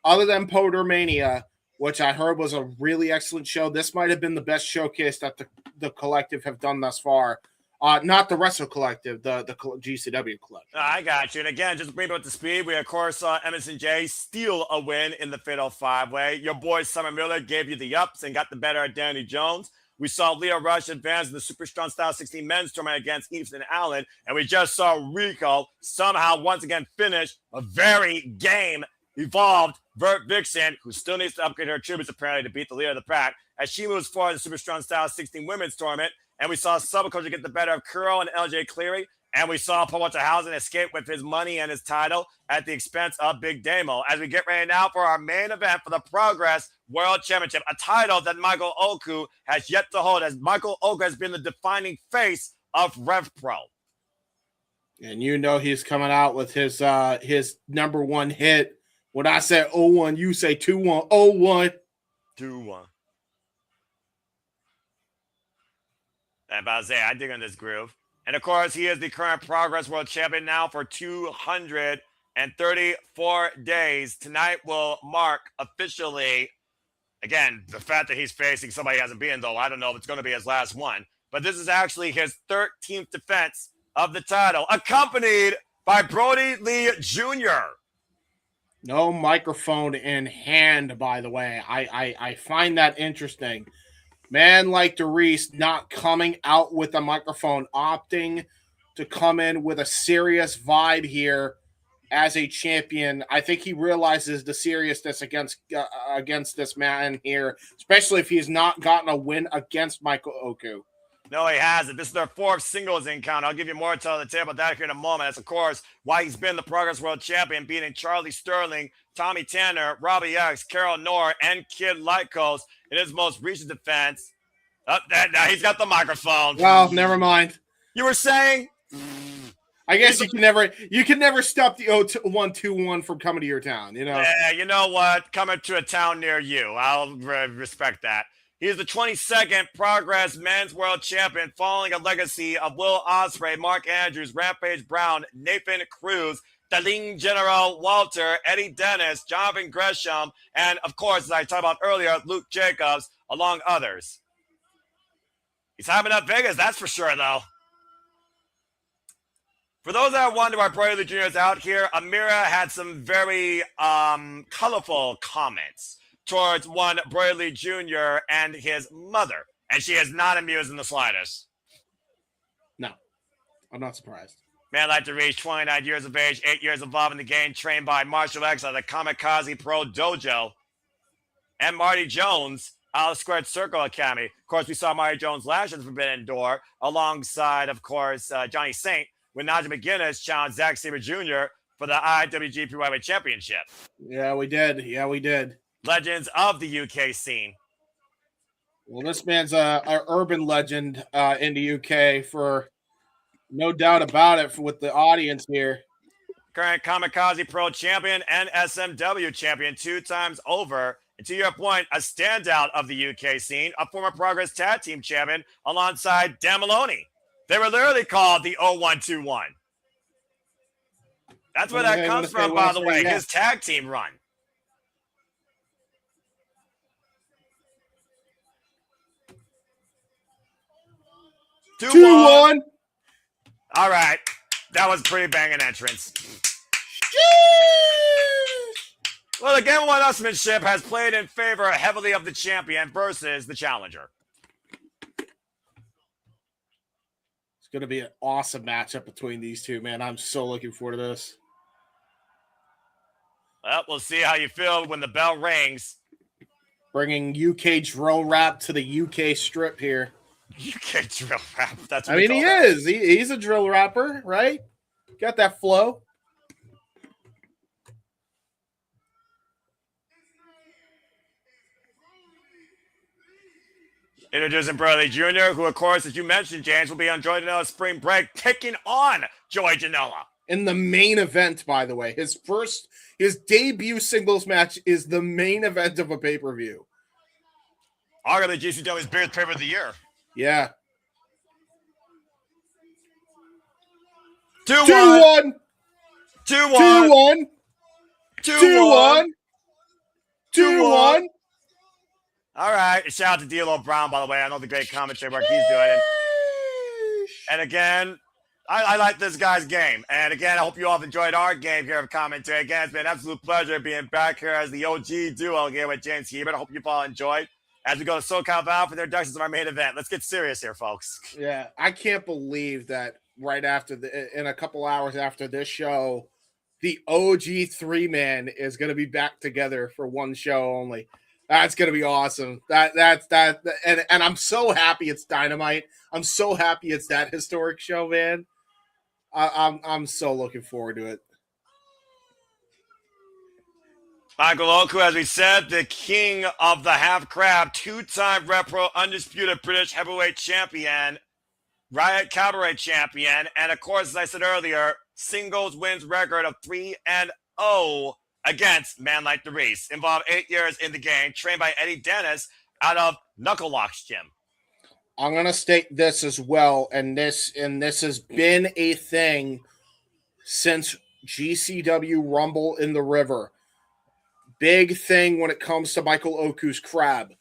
other than Podermania, which I heard was a really excellent show, this might have been the best showcase that the Collective have done thus far. Not the Wrestle Collective, the GCW Collective. I got you. And again, just to bring it up to speed, we of course saw Emersyn J steal a win in the Fatal 5-Way. Your boy Summer Miller gave you the ups and got the better of Danny Jones. We saw Leo Rush advance in the Super Strong Style 16 men's tournament against Ethan Allen. And we just saw Rico somehow once again finish a very game evolved Vert Vixen, who still needs to upgrade her attributes apparently to beat the leader of the pack, as she moves forward in the Super Strong Style 16 women's tournament. And we saw Subculture get the better of Kuro and LJ Cleary. And we saw Paul Hauser escape with his money and his title at the expense of Big Damo. As we get ready now for our main event for the Progress World Championship, a title that Michael Oku has yet to hold, as Michael Oku has been the defining face of Rev Pro. And you know he's coming out with his number one hit. When I say 0-1, you say 2-1. 0-1. 2-1. I'm about to say, I dig on this groove. And of course, he is the current Progress World Champion now for 234 days. Tonight will mark officially, again, the fact that he's facing somebody he hasn't beaten, though. I don't know if it's going to be his last one. But this is actually his 13th defense of the title, accompanied by Brody Lee Jr. No microphone in hand, by the way. I find that interesting. Man like Dereiss not coming out with a microphone, opting to come in with a serious vibe here as a champion. I think he realizes the seriousness against this man here, especially if he's not gotten a win against Michael Oku. No, he hasn't. This is their fourth singles encounter. I'll give you more to tell the tale about that here in a moment. That's, of course, why he's been the Progress World Champion, beating Charlie Sterling, Tommy Tanner, Robbie X, Carol Noor, and Kid Lycos in his most recent defense. Now he's got the microphone. Well, never mind. You were saying? I guess you can never stop the 0-1-2-1 from coming to your town, you know? Yeah, you know what? Coming to a town near you. I'll respect that. He is the 22nd Progress Men's World Champion, following a legacy of Will Ospreay, Mark Andrews, Rampage Brown, Nathan Cruz, Daling General Walter, Eddie Dennis, Jonathan Gresham, and, of course, as I talked about earlier, Luke Jacobs, among others. He's having up Vegas, that's for sure, though. For those that wonder why Brody Lee Jr. is out here, Amira had some very colorful comments towards one Brody Lee Jr. and his mother, and she is not amused in the slightest. No, I'm not surprised. Man like Dereiss, 29 years of age, 8 years involved in the game, trained by Martial X at the Kamikaze Pro Dojo, and Marty Jones out of Squared Circle Academy. Of course, we saw Marty Jones last year at the Forbidden Door, alongside, of course, Johnny Saint, when Nigel McGuinness challenged Zack Sabre Jr. for the IWGP Heavyweight Championship. Yeah, we did. Legends of the UK scene. Well, this man's a urban legend in the UK, for no doubt about it, with the audience here. Current Kamikaze Pro Champion and SMW Champion 2 times over. In to your point, a standout of the UK scene, a former Progress Tag Team Champion alongside Dan Maloney. They were literally called the 0121. That's where that comes from, by the way, his tag team run. Two one. All right. That was a pretty banging entrance. Well, again, one-upsmanship has played in favor heavily of the champion versus the challenger. It's going to be an awesome matchup between these two, man. I'm so looking forward to this. Well, we'll see how you feel when the bell rings. Bringing UK drill rap to the UK strip here. UK drill rap. That's what I mean, he is. He's a drill rapper, right? Got that flow. Introducing Burley Jr., who, of course, as you mentioned, James, will be on Joey Janela's spring break, taking on Joey Janela. In the main event, by the way. His debut singles match is the main event of a pay-per-view. Arguably GCW's biggest pay-per-view of the year. Yeah. 2-1. 2-1. 2-1. 2-1. All right. Shout out to D'Lo Brown, by the way. I know the great commentary work he's doing. And again, I like this guy's game. And again, I hope you all have enjoyed our game here of commentary. Again, it's been an absolute pleasure being back here as the OG duo here with James Hebert. I hope you've all enjoyed as we go to SoCal Val for the introductions of our main event. Let's get serious here, folks. Yeah, I can't believe that right after in a couple hours after this show, the OG three-man is going to be back together for one show only. That's going to be awesome. And I'm so happy it's Dynamite. I'm so happy it's that historic show, man. I'm so looking forward to it. Michael Oku, as we said, the king of the half crab, two-time Red Pro undisputed British heavyweight champion, Riot Cabaret champion, and of course, as I said earlier, singles wins record of 3-0 against man like Dereiss. Involved 8 years in the game, trained by Eddie Dennis out of Knuckle Lock's gym. I'm gonna state this as well, and this has been a thing since GCW Rumble in the River. Big thing when it comes to Michael Oku's crab.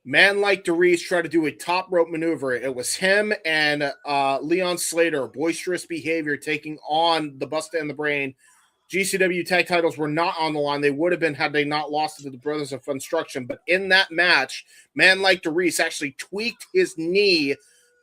Man like Dereiss tried to do a top rope maneuver. It was him and Leon Slater, boisterous behavior, taking on the Busta and the Brain. GCW tag titles were not on the line. They would have been had they not lost to the Brothers of Construction. But in that match, man like Dereiss actually tweaked his knee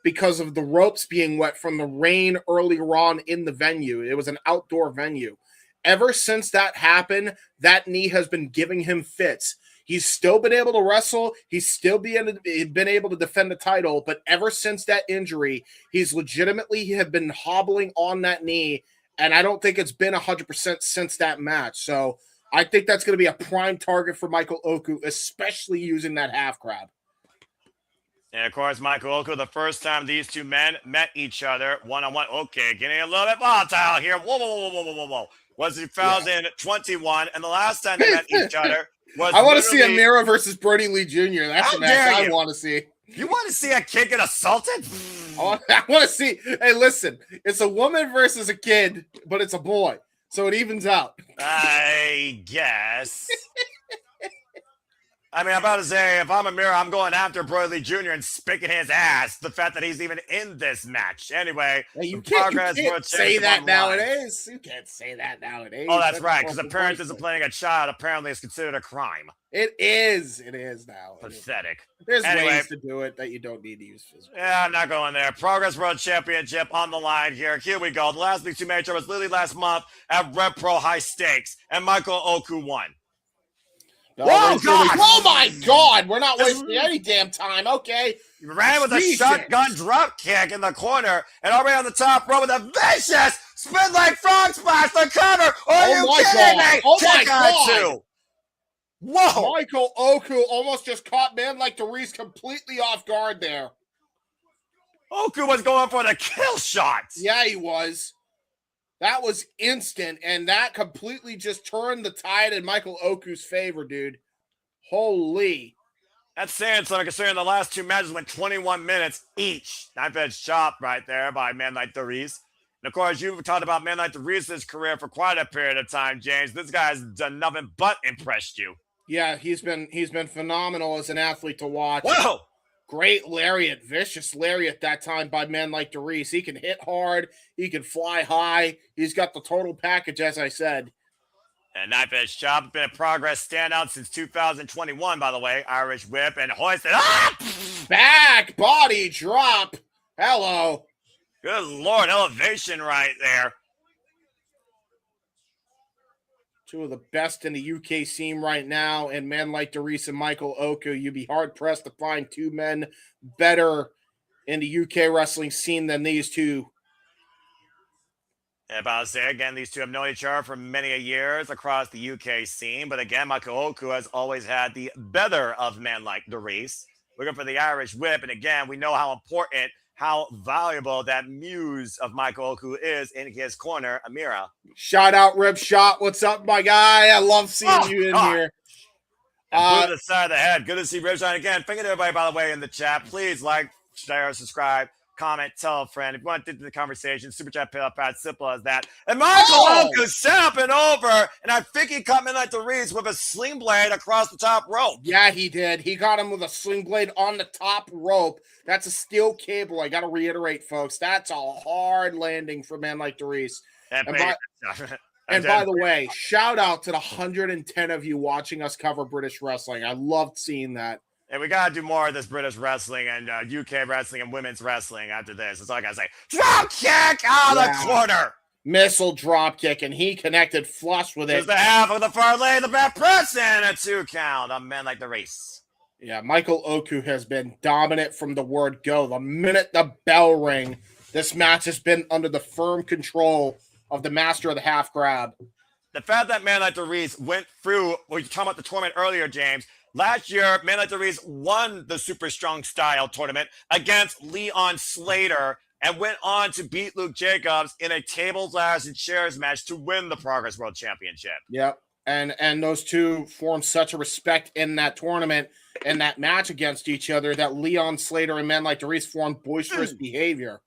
because of the ropes being wet from the rain earlier on in the venue. It was an outdoor venue. Ever since that happened, that knee has been giving him fits. He's still been able to wrestle. He's still been able to defend the title. But ever since that injury, he's legitimately have been hobbling on that knee. And I don't think it's been 100% since that match. So I think that's going to be a prime target for Michael Oku, especially using that half crab. And of course, Michael Oku, the first time these two men met each other one-on-one. Okay, getting a little bit volatile here. Whoa. Was 2021, and the last time they met each other was I want to see Amira versus Brody Lee Jr. That's the match I want to see. You want to see a kid get assaulted? I want to see. Hey, listen, it's a woman versus a kid, but it's a boy, so it evens out. I guess. I mean, I'm about to say, if I'm Amira, I'm going after Brody Lee Jr. and spicking his ass. The fact that he's even in this match. Anyway, hey, you can't say that nowadays. You can't say that nowadays. Oh, that's right, because apparently playing a child apparently is considered a crime. It is. It is now. Pathetic. There's ways to do it that you don't need to use physical. Yeah, I'm not going there. Progress World Championship on the line here. Here we go. The last week's two major was literally last month at Red Pro High Stakes, and Michael Oku won. No, oh, God. Oh, my God. We're not wasting any damn time. Okay. He ran with a shotgun drop kick in the corner and already on the top row with a vicious spin like frog splash to cover. Are you kidding me? Oh, my God. Two. Whoa. Michael Oku almost just caught man like Dereiss completely off guard there. Oku was going for the kill shot. Yeah, he was. That was instant, and that completely just turned the tide in Michael Oku's favor, dude. Holy. That's saying something considering the last 2 matches went 21 minutes each. Knife edge chop right there by a man like Dereiss. And of course, you've talked about man like Dereiss' career for quite a period of time, James. This guy's done nothing but impressed you. Yeah, he's been phenomenal as an athlete to watch. Whoa! Great lariat, vicious lariat that time by men like Dereiss. He can hit hard. He can fly high. He's got the total package, as I said. And knife edge chop, been a progress standout since 2021, by the way. Irish whip and hoisted. Ah! Back body drop. Hello. Good Lord, elevation right there. Two of the best in the UK scene right now, and men like Dereiss and Michael Oku. You'd be hard-pressed to find two men better in the UK wrestling scene than these two. And about to say again, these two have known each other for many years across the UK scene. But again, Michael Oku has always had the better of men like Dereiss. Looking for the Irish whip. And again, we know how important, how valuable that muse of Michael Oku is in his corner, Amira. Shout out, Rib Shot. What's up, my guy? I love seeing you in here. To the side of the head. Good to see Rib Shot again. Thank you to everybody, by the way, in the chat. Please like, share, subscribe, comment, tell a friend. If you want to get into the conversation, super chat, pay up, as simple as that. And Michael Oku set up and over, and I think he cut me like Dereiss with a sling blade across the top rope. Yeah, he did. He got him with a sling blade on the top rope. That's a steel cable. I got to reiterate, folks. That's a hard landing for a man like Dereiss. And by the way, shout out to the 110 of you watching us cover British wrestling. I loved seeing that. And we got to do more of this British wrestling and UK wrestling and women's wrestling after this. That's all I got to say. Drop kick out of the corner. Missile drop kick, and he connected flush with it. There's the half of the far lane, the back press, and a 2 count on men like Dereiss. Yeah, Michael Oku has been dominant from the word go. The minute the bell rang, this match has been under the firm control of the master of the half grab. The fact that man like Dereiss went through, well, you talking about the tournament earlier, James. Last year, man like Dereiss won the Super Strong Style tournament against Leon Slater and went on to beat Luke Jacobs in a tables, ladders, and chairs match to win the Progress World Championship. Yep. And those two formed such a respect in that tournament and that match against each other that Leon Slater and men like Dereiss formed boisterous behavior.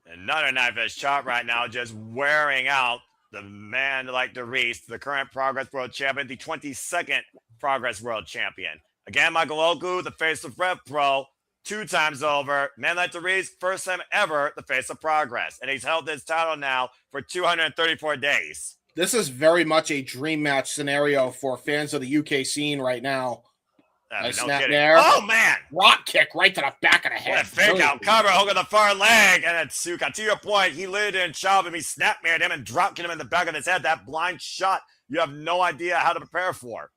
Another knife edge chop right now, just wearing out the man like Dereiss, the current Progress World Champion, the 22nd Progress World Champion. Again, Michael Oku, the face of Rev Pro, 2 times over. Man like Dereiss, first time ever, the face of Progress. And he's held this title now for 234 days. This is very much a dream match scenario for fans of the UK scene right now. No snap kidding. there. Oh, man. Rock kick right to the back of the head. What a fake out cover, hook on the far leg, and then Tsuka. To your point, he laid in chop him, he snap mirrored him and dropped him in the back of his head. That blind shot, you have no idea how to prepare for.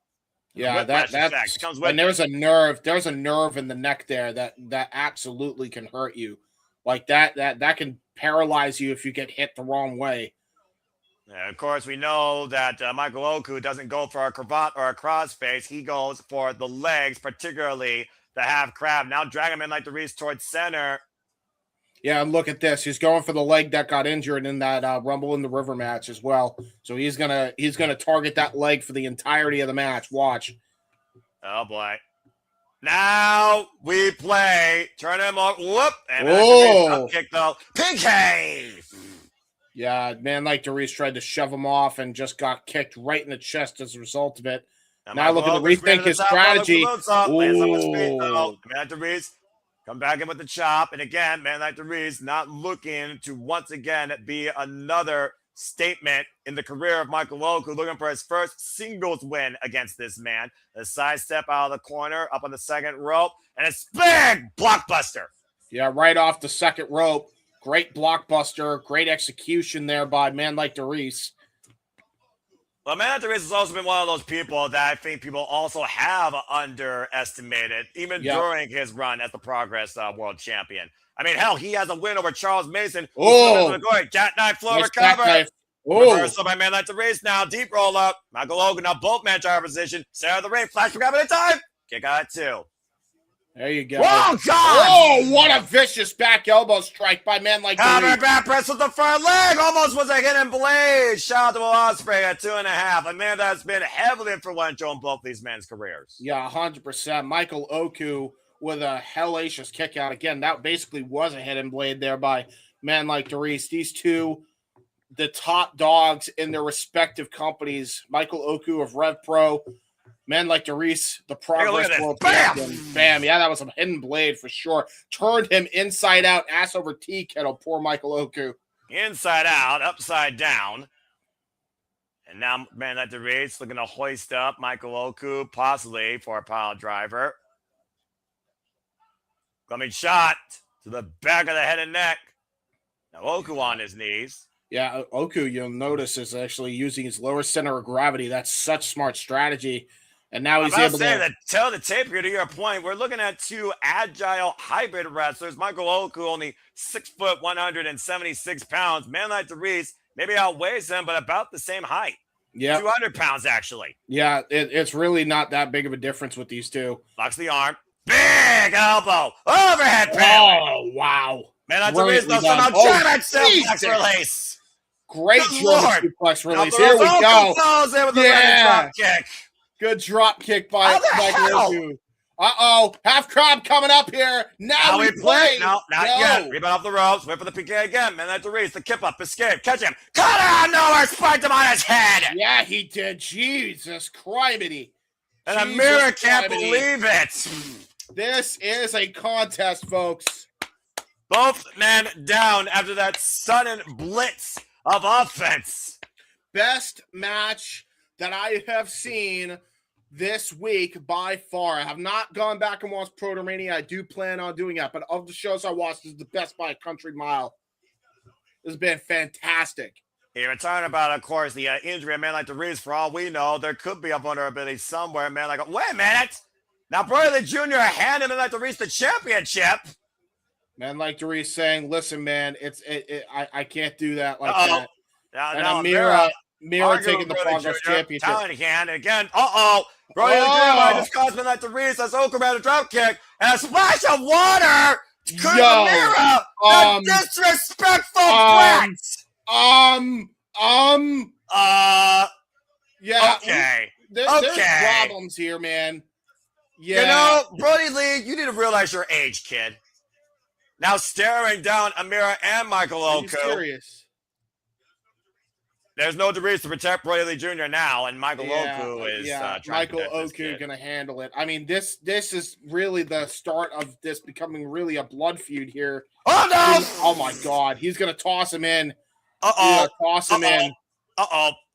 Yeah, that's comes with and there's a nerve in the neck there that absolutely can hurt you. Like that can paralyze you if you get hit the wrong way. Yeah, of course, we know that Michael Oku doesn't go for a cravat or a crossface. He goes for the legs, particularly the half crab. Now dragging him in like Dereiss towards center. Yeah, and look at this. He's going for the leg that got injured in that Rumble in the River match as well. So he's gonna target that leg for the entirety of the match. Watch. Oh boy. Now we play. Turn him up. Whoop. And up kick though. PK. Yeah, man like Dereiss tried to shove him off and just got kicked right in the chest as a result of it. Now look at the rethink his strategy. Man Dereiss come back in with the chop. And again, man like Dereiss not looking to once again be another statement in the career of Michael Oku, looking for his first singles win against this man. A sidestep out of the corner, up on the second rope, and it's big blockbuster. Yeah, right off the second rope. Great blockbuster, great execution there by man like Dereiss. Well, man like Dereiss has also been one of those people that I think people also have underestimated, even during his run as the Progress World Champion. I mean, hell, he has a win over Charles Mason. Jackknife flow recover. Reversal by man like Dereiss now. Deep roll up. Michael Oku now both man tower position. Center of the ring. Flash for grab at a time. Kick out at 2. There you go. Oh, God! Oh, what a vicious back elbow strike by man like Counter Dereiss. back press with the front leg. Almost was a hidden blade. Shout out to Will Ospreay at 2.5. A man that's been heavily influential in both these men's careers. Yeah, 100%. Michael Oku with a hellacious kick out. Again, that basically was a hidden blade there by man like Dereiss. These two, the top dogs in their respective companies. Michael Oku of Rev Pro, man like Dereiss, the Progress World Champion. Bam. Yeah, that was a hidden blade for sure. Turned him inside out, ass over tea kettle. Poor Michael Oku. Inside out, upside down. And now, man like Dereiss looking to hoist up Michael Oku, possibly for a pile driver. Coming shot to the back of the head and neck. Now Oku on his knees. Yeah, Oku, you'll notice, is actually using his lower center of gravity. That's such smart strategy. And now he's able to tell the tape here to your point. We're looking at two agile hybrid wrestlers. Michael Oku, only 6 foot, 176 pounds. Man like Dereiss maybe outweighs him, but about the same height. Yeah, 200 pounds actually. Yeah, it's really not that big of a difference with these two. Locks the arm. Big elbow. Overhead parry. Oh, wow. Man like Dereiss though somehow German suplex release. Great German suplex release. Here we go. With drop kick. Good drop kick by Michael Oku. Uh-oh. Half crab coming up here. Now we play. No, not yet. Rebound off the ropes. Wait for the PK again. Man like Dereiss. The kip up. Escape. Catch him. Cut out nowhere. Spiked him on his head. Yeah, he did. Jesus Christ. And Amira can't believe it. This is a contest, folks. Both men down after that sudden blitz of offense. Best match that I have seen this week by far. I have not gone back and watched Protomania. I do plan on doing that, but of the shows I watched, this is the best by a country mile. This has been fantastic. Here we're talking about, of course, the injury of man like Dereiss. For all we know, there could be a vulnerability somewhere. Man like, wait a minute. Now, Brody Jr. handed man like Dereiss the championship. Man like Dereiss saying, listen, man, I can't do that like that. Now, Amira taking the Progress Championship. Talent hand again. Brody Jr. might just cost man like Dereiss as Oku had a drop kick and a splash of water. Amira, the disrespectful brat. Yeah. Okay. There's problems here, man. Yeah. You know, Brody Lee, you need to realize your age, kid. Now staring down Amira and Michael Oku. Are you serious? There's no Dereiss to protect Brody Lee Jr. now, and Michael Oku is Michael Oku gonna handle it. I mean, this is really the start of this becoming really a blood feud here. Oh no! Oh my God, he's gonna toss him in. Toss him in.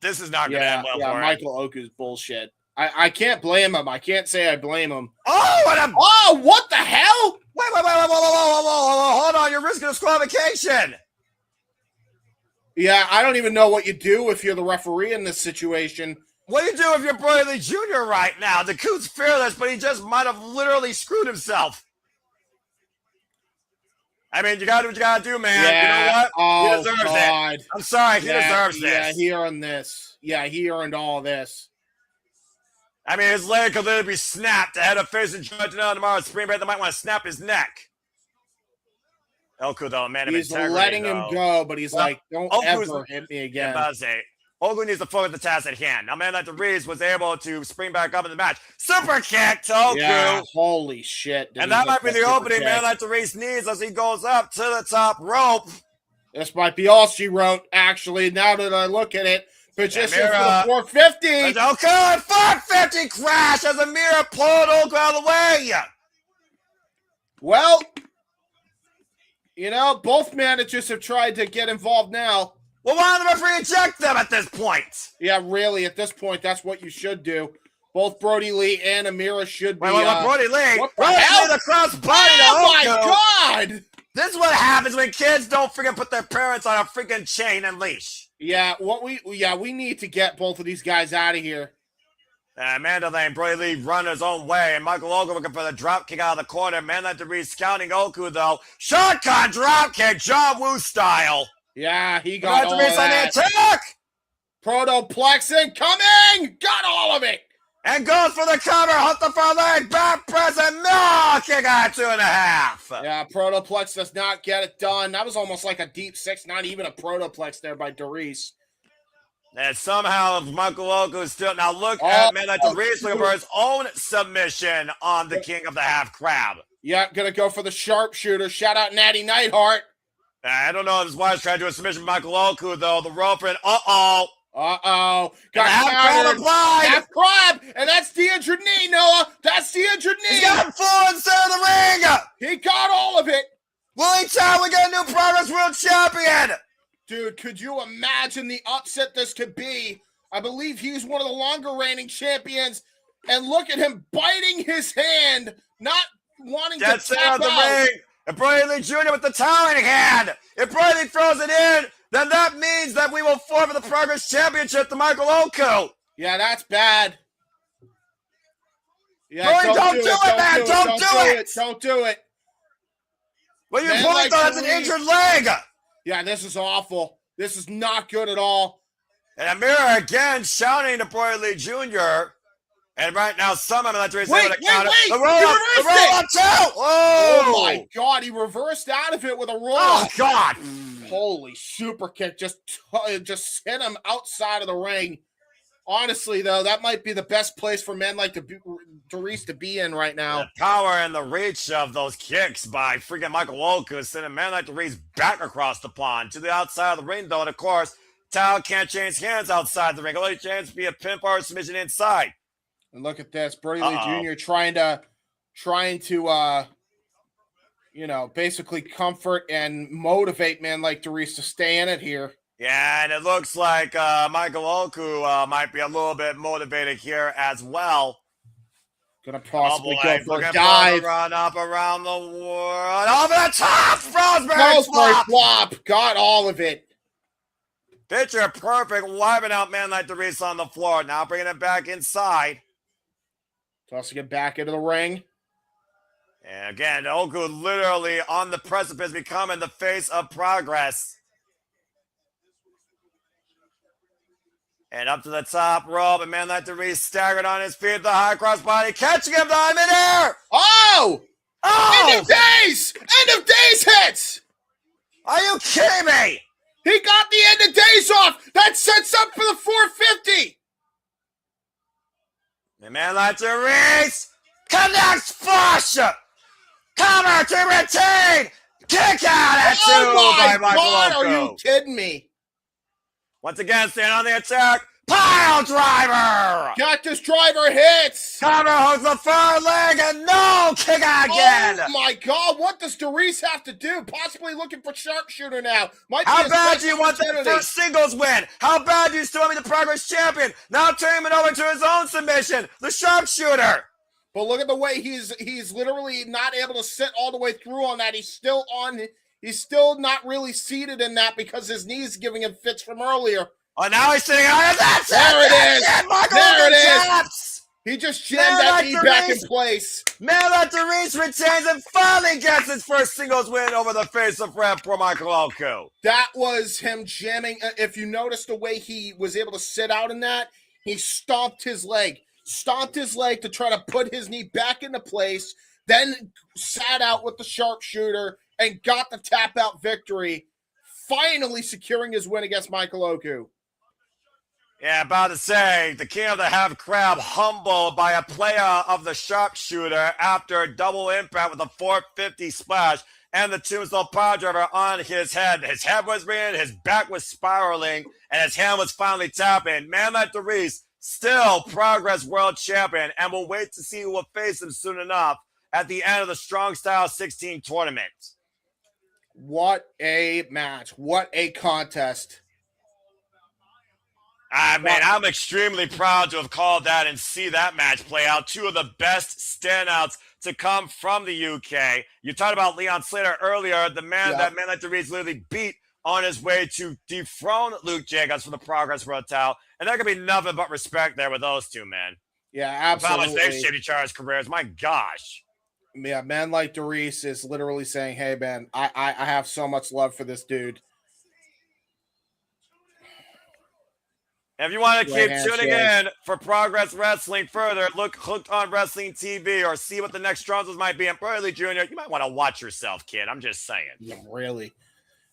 This is not gonna end well for him. Michael Oku's bullshit. I can't blame him. I can't say I blame him. What the hell? Wait, hold on, you're risking disqualification. Yeah, I don't even know what you do if you're the referee in this situation. What do you do if you're Brody Lee Jr. right now? The Coot's fearless, but he just might have literally screwed himself. I mean, you gotta do what you gotta do, man. Yeah. You know what? He deserves it. I'm sorry, he deserves this. Yeah, he earned this. Yeah, he earned all this. I mean, his leg could literally be snapped ahead of facing Judge now tomorrow. Spring Break, they might want to snap his neck. Oku, though, man, he's letting him go, but he's like, don't ever hit me again. Oku needs to focus the task at hand. Now, man like Dereiss was able to spring back up in the match. Super kick to Oku. Yeah, holy shit. And that might be the opening man like Dereiss needs as he goes up to the top rope. This might be all she wrote, actually, now that I look at it. Position for the 450. Okay, 450 crash as Amira pulled Oku out of the way. Well, you know, both managers have tried to get involved now. Well, why don't the referee eject them at this point? Yeah, really, at this point, that's what you should do. Both Brody Lee and Amira should be. Wait, Brody Lee? What the hell? The cross body my God! This is what happens when kids don't freaking put their parents on a freaking chain and leash. Yeah, we need to get both of these guys out of here. Amanda Lane, Brody Lee run his own way, and Michael Oku looking for the drop kick out of the corner. Man like Dereiss scouting Oku, though. Shotgun drop kick, John Woo style. Yeah, he got all that. Protoplexing coming! Got all of it! And goes for the cover, hooked the front leg, back press, and no, kick out 2.5. Yeah, Protoplex does not get it done. That was almost like a deep 6, not even a Protoplex there by Dereiss. And somehow Michael Oko is still, now look at man like Dereiss looking for his own submission on the King of the Half Crab. Yeah, gonna go for the sharpshooter. Shout out Natty Nightheart. I don't know if his wife's trying to do a submission from Michael Oko, though. The rope and got half crab applied. Half crab, and that's the injured knee, Noah. That's the injured knee. He's got full inside of the ring. He got all of it. Willie Town, we got a new Progress World Champion. Dude, could you imagine the upset this could be? I believe he's one of the longer reigning champions, and look at him biting his hand, not wanting to tap out. The ring. And Brody Lee Jr. with the towel in hand. If Brody Lee throws it in, then that means that we will forfeit the Progress Championship to Michael Oko. Yeah, that's bad. Yeah, Brody, don't do it, man. Don't do it. Don't do it. Well, your point, though, that's an injured leg. Yeah, this is awful. This is not good at all. And Amira again shouting to Brody Lee Jr. And right now, somehow that's the wait. The roll up too. Oh my God, he reversed out of it with a roll. Oh God! Holy super kick! Just sent him outside of the ring. Honestly, though, that might be the best place for men like Dereiss to be in right now. The power and the reach of those kicks by freaking Michael Oko sending a man like Dereiss back across the pond to the outside of the ring, though. And of course, Tao can't change hands outside the ring. Only chance to be a pinfall or submission inside. And look at this, Brody Lee Jr. trying to basically comfort and motivate men like Dereiss to stay in it here. Yeah, and it looks like Michael Oko might be a little bit motivated here as well. Gonna possibly go for a dive. Run up around the world. Over the top! Rosemary flop! Got all of it. Picture perfect, wiping out man like Dereiss on the floor. Now bringing it back inside. Tossing it back into the ring. And again, Oko literally on the precipice, becoming the face of Progress. And up to the top rope, and man like Dereiss staggered on his feet, the high cross body, catching him down midair. Oh! End of days! End of days hits! Are you kidding me? He got the end of days off! That sets up for the 450! The man like Dereiss connects flush. Cover to retain. Kick out at two by Michael Oko. Are you kidding me? Once again, staying on the attack. Pile driver. Cactus driver hits. Cover hooks the far leg and no kick out again. Oh my God! What does Dereiss have to do? Possibly looking for sharpshooter now. How bad do you want that first singles win? How bad do you still want me the Progress champion? Now turning it over to his own submission, the sharpshooter. But look at the way he's literally not able to sit all the way through on that. He's still not really seated in that because his knee's giving him fits from earlier. Oh, now he's sitting on it. There it is. There it is. Taps. He just jammed that knee back in place. Man like Dereiss retains and finally gets his first singles win over the face of Red for Michael Oko. That was him jamming. If you notice the way he was able to sit out in that, he stomped his leg to try to put his knee back into place, then sat out with the sharpshooter and got the tap out victory, finally securing his win against Michael Oko. Yeah, about to say, the King of the Half Crab humbled by a player of the sharpshooter after a double impact with a 450 splash and the tombstone power driver on his head. His head was ringing, his back was spiraling, and his hand was finally tapping. Man like Dereiss, still Progress World Champion, and we'll wait to see who will face him soon enough at the end of the Strong Style 16 tournament. What a match. What a contest. I'm extremely proud to have called that and see that match play out. Two of the best standouts to come from the UK. You talked about Leon Slater earlier, the man that man like Dereiss literally beat on his way to dethrone Luke Jacobs for the Progress World title. And there could be nothing but respect there with those two, man. Yeah, absolutely. How much they've shaped each other's careers. My gosh. Yeah, man like Dereiss is literally saying, hey, man, I have so much love for this dude. And if you want to keep tuning handshake. in for Progress Wrestling further, look Hooked on Wrestling TV or see what the next Stronzos might be in Burley Jr., you might want to watch yourself, kid. I'm just saying. Yeah, really.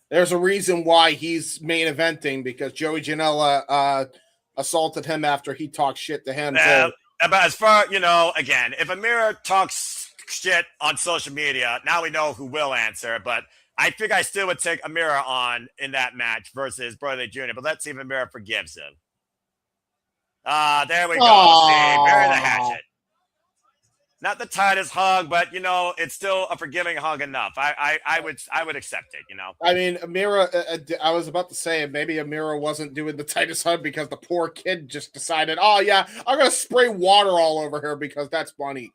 There's a reason why he's main eventing, because Joey Janela assaulted him after he talked shit to him. So but as far, again, if Amira talks shit on social media, now we know who will answer, but I think I still would take Amira on in that match versus Burley Jr., but let's see if Amira forgives him. There we go. See, bury the hatchet. Not the tightest hug, but it's still a forgiving hug enough. I would accept it. I mean, Amira. I was about to say maybe Amira wasn't doing the tightest hug because the poor kid just decided, oh yeah, I'm gonna spray water all over her because that's funny.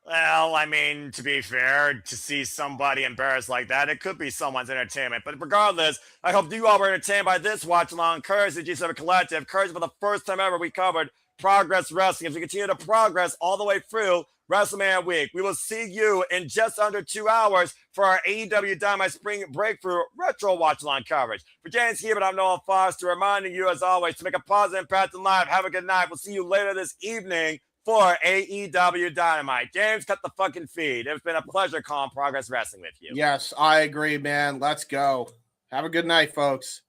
Well, I mean, to be fair, to see somebody embarrassed like that, it could be someone's entertainment. But regardless, I hope you all were entertained by this watch along. Courage to GCW Collective. Courage for the first time ever we covered Progress Wrestling. As we continue to progress all the way through WrestleMania week, we will see you in just under 2 hours for our AEW Dynamite Spring Breakthrough Retro Watch Along coverage. For James Hebert, I'm Noah Foster, reminding you as always to make a positive impact in life. Have a good night. We'll see you later this evening for AEW Dynamite. James, cut the fucking feed. It's been a pleasure calling Progress Wrestling with you. Yes, I agree, man. Let's go. Have a good night, folks.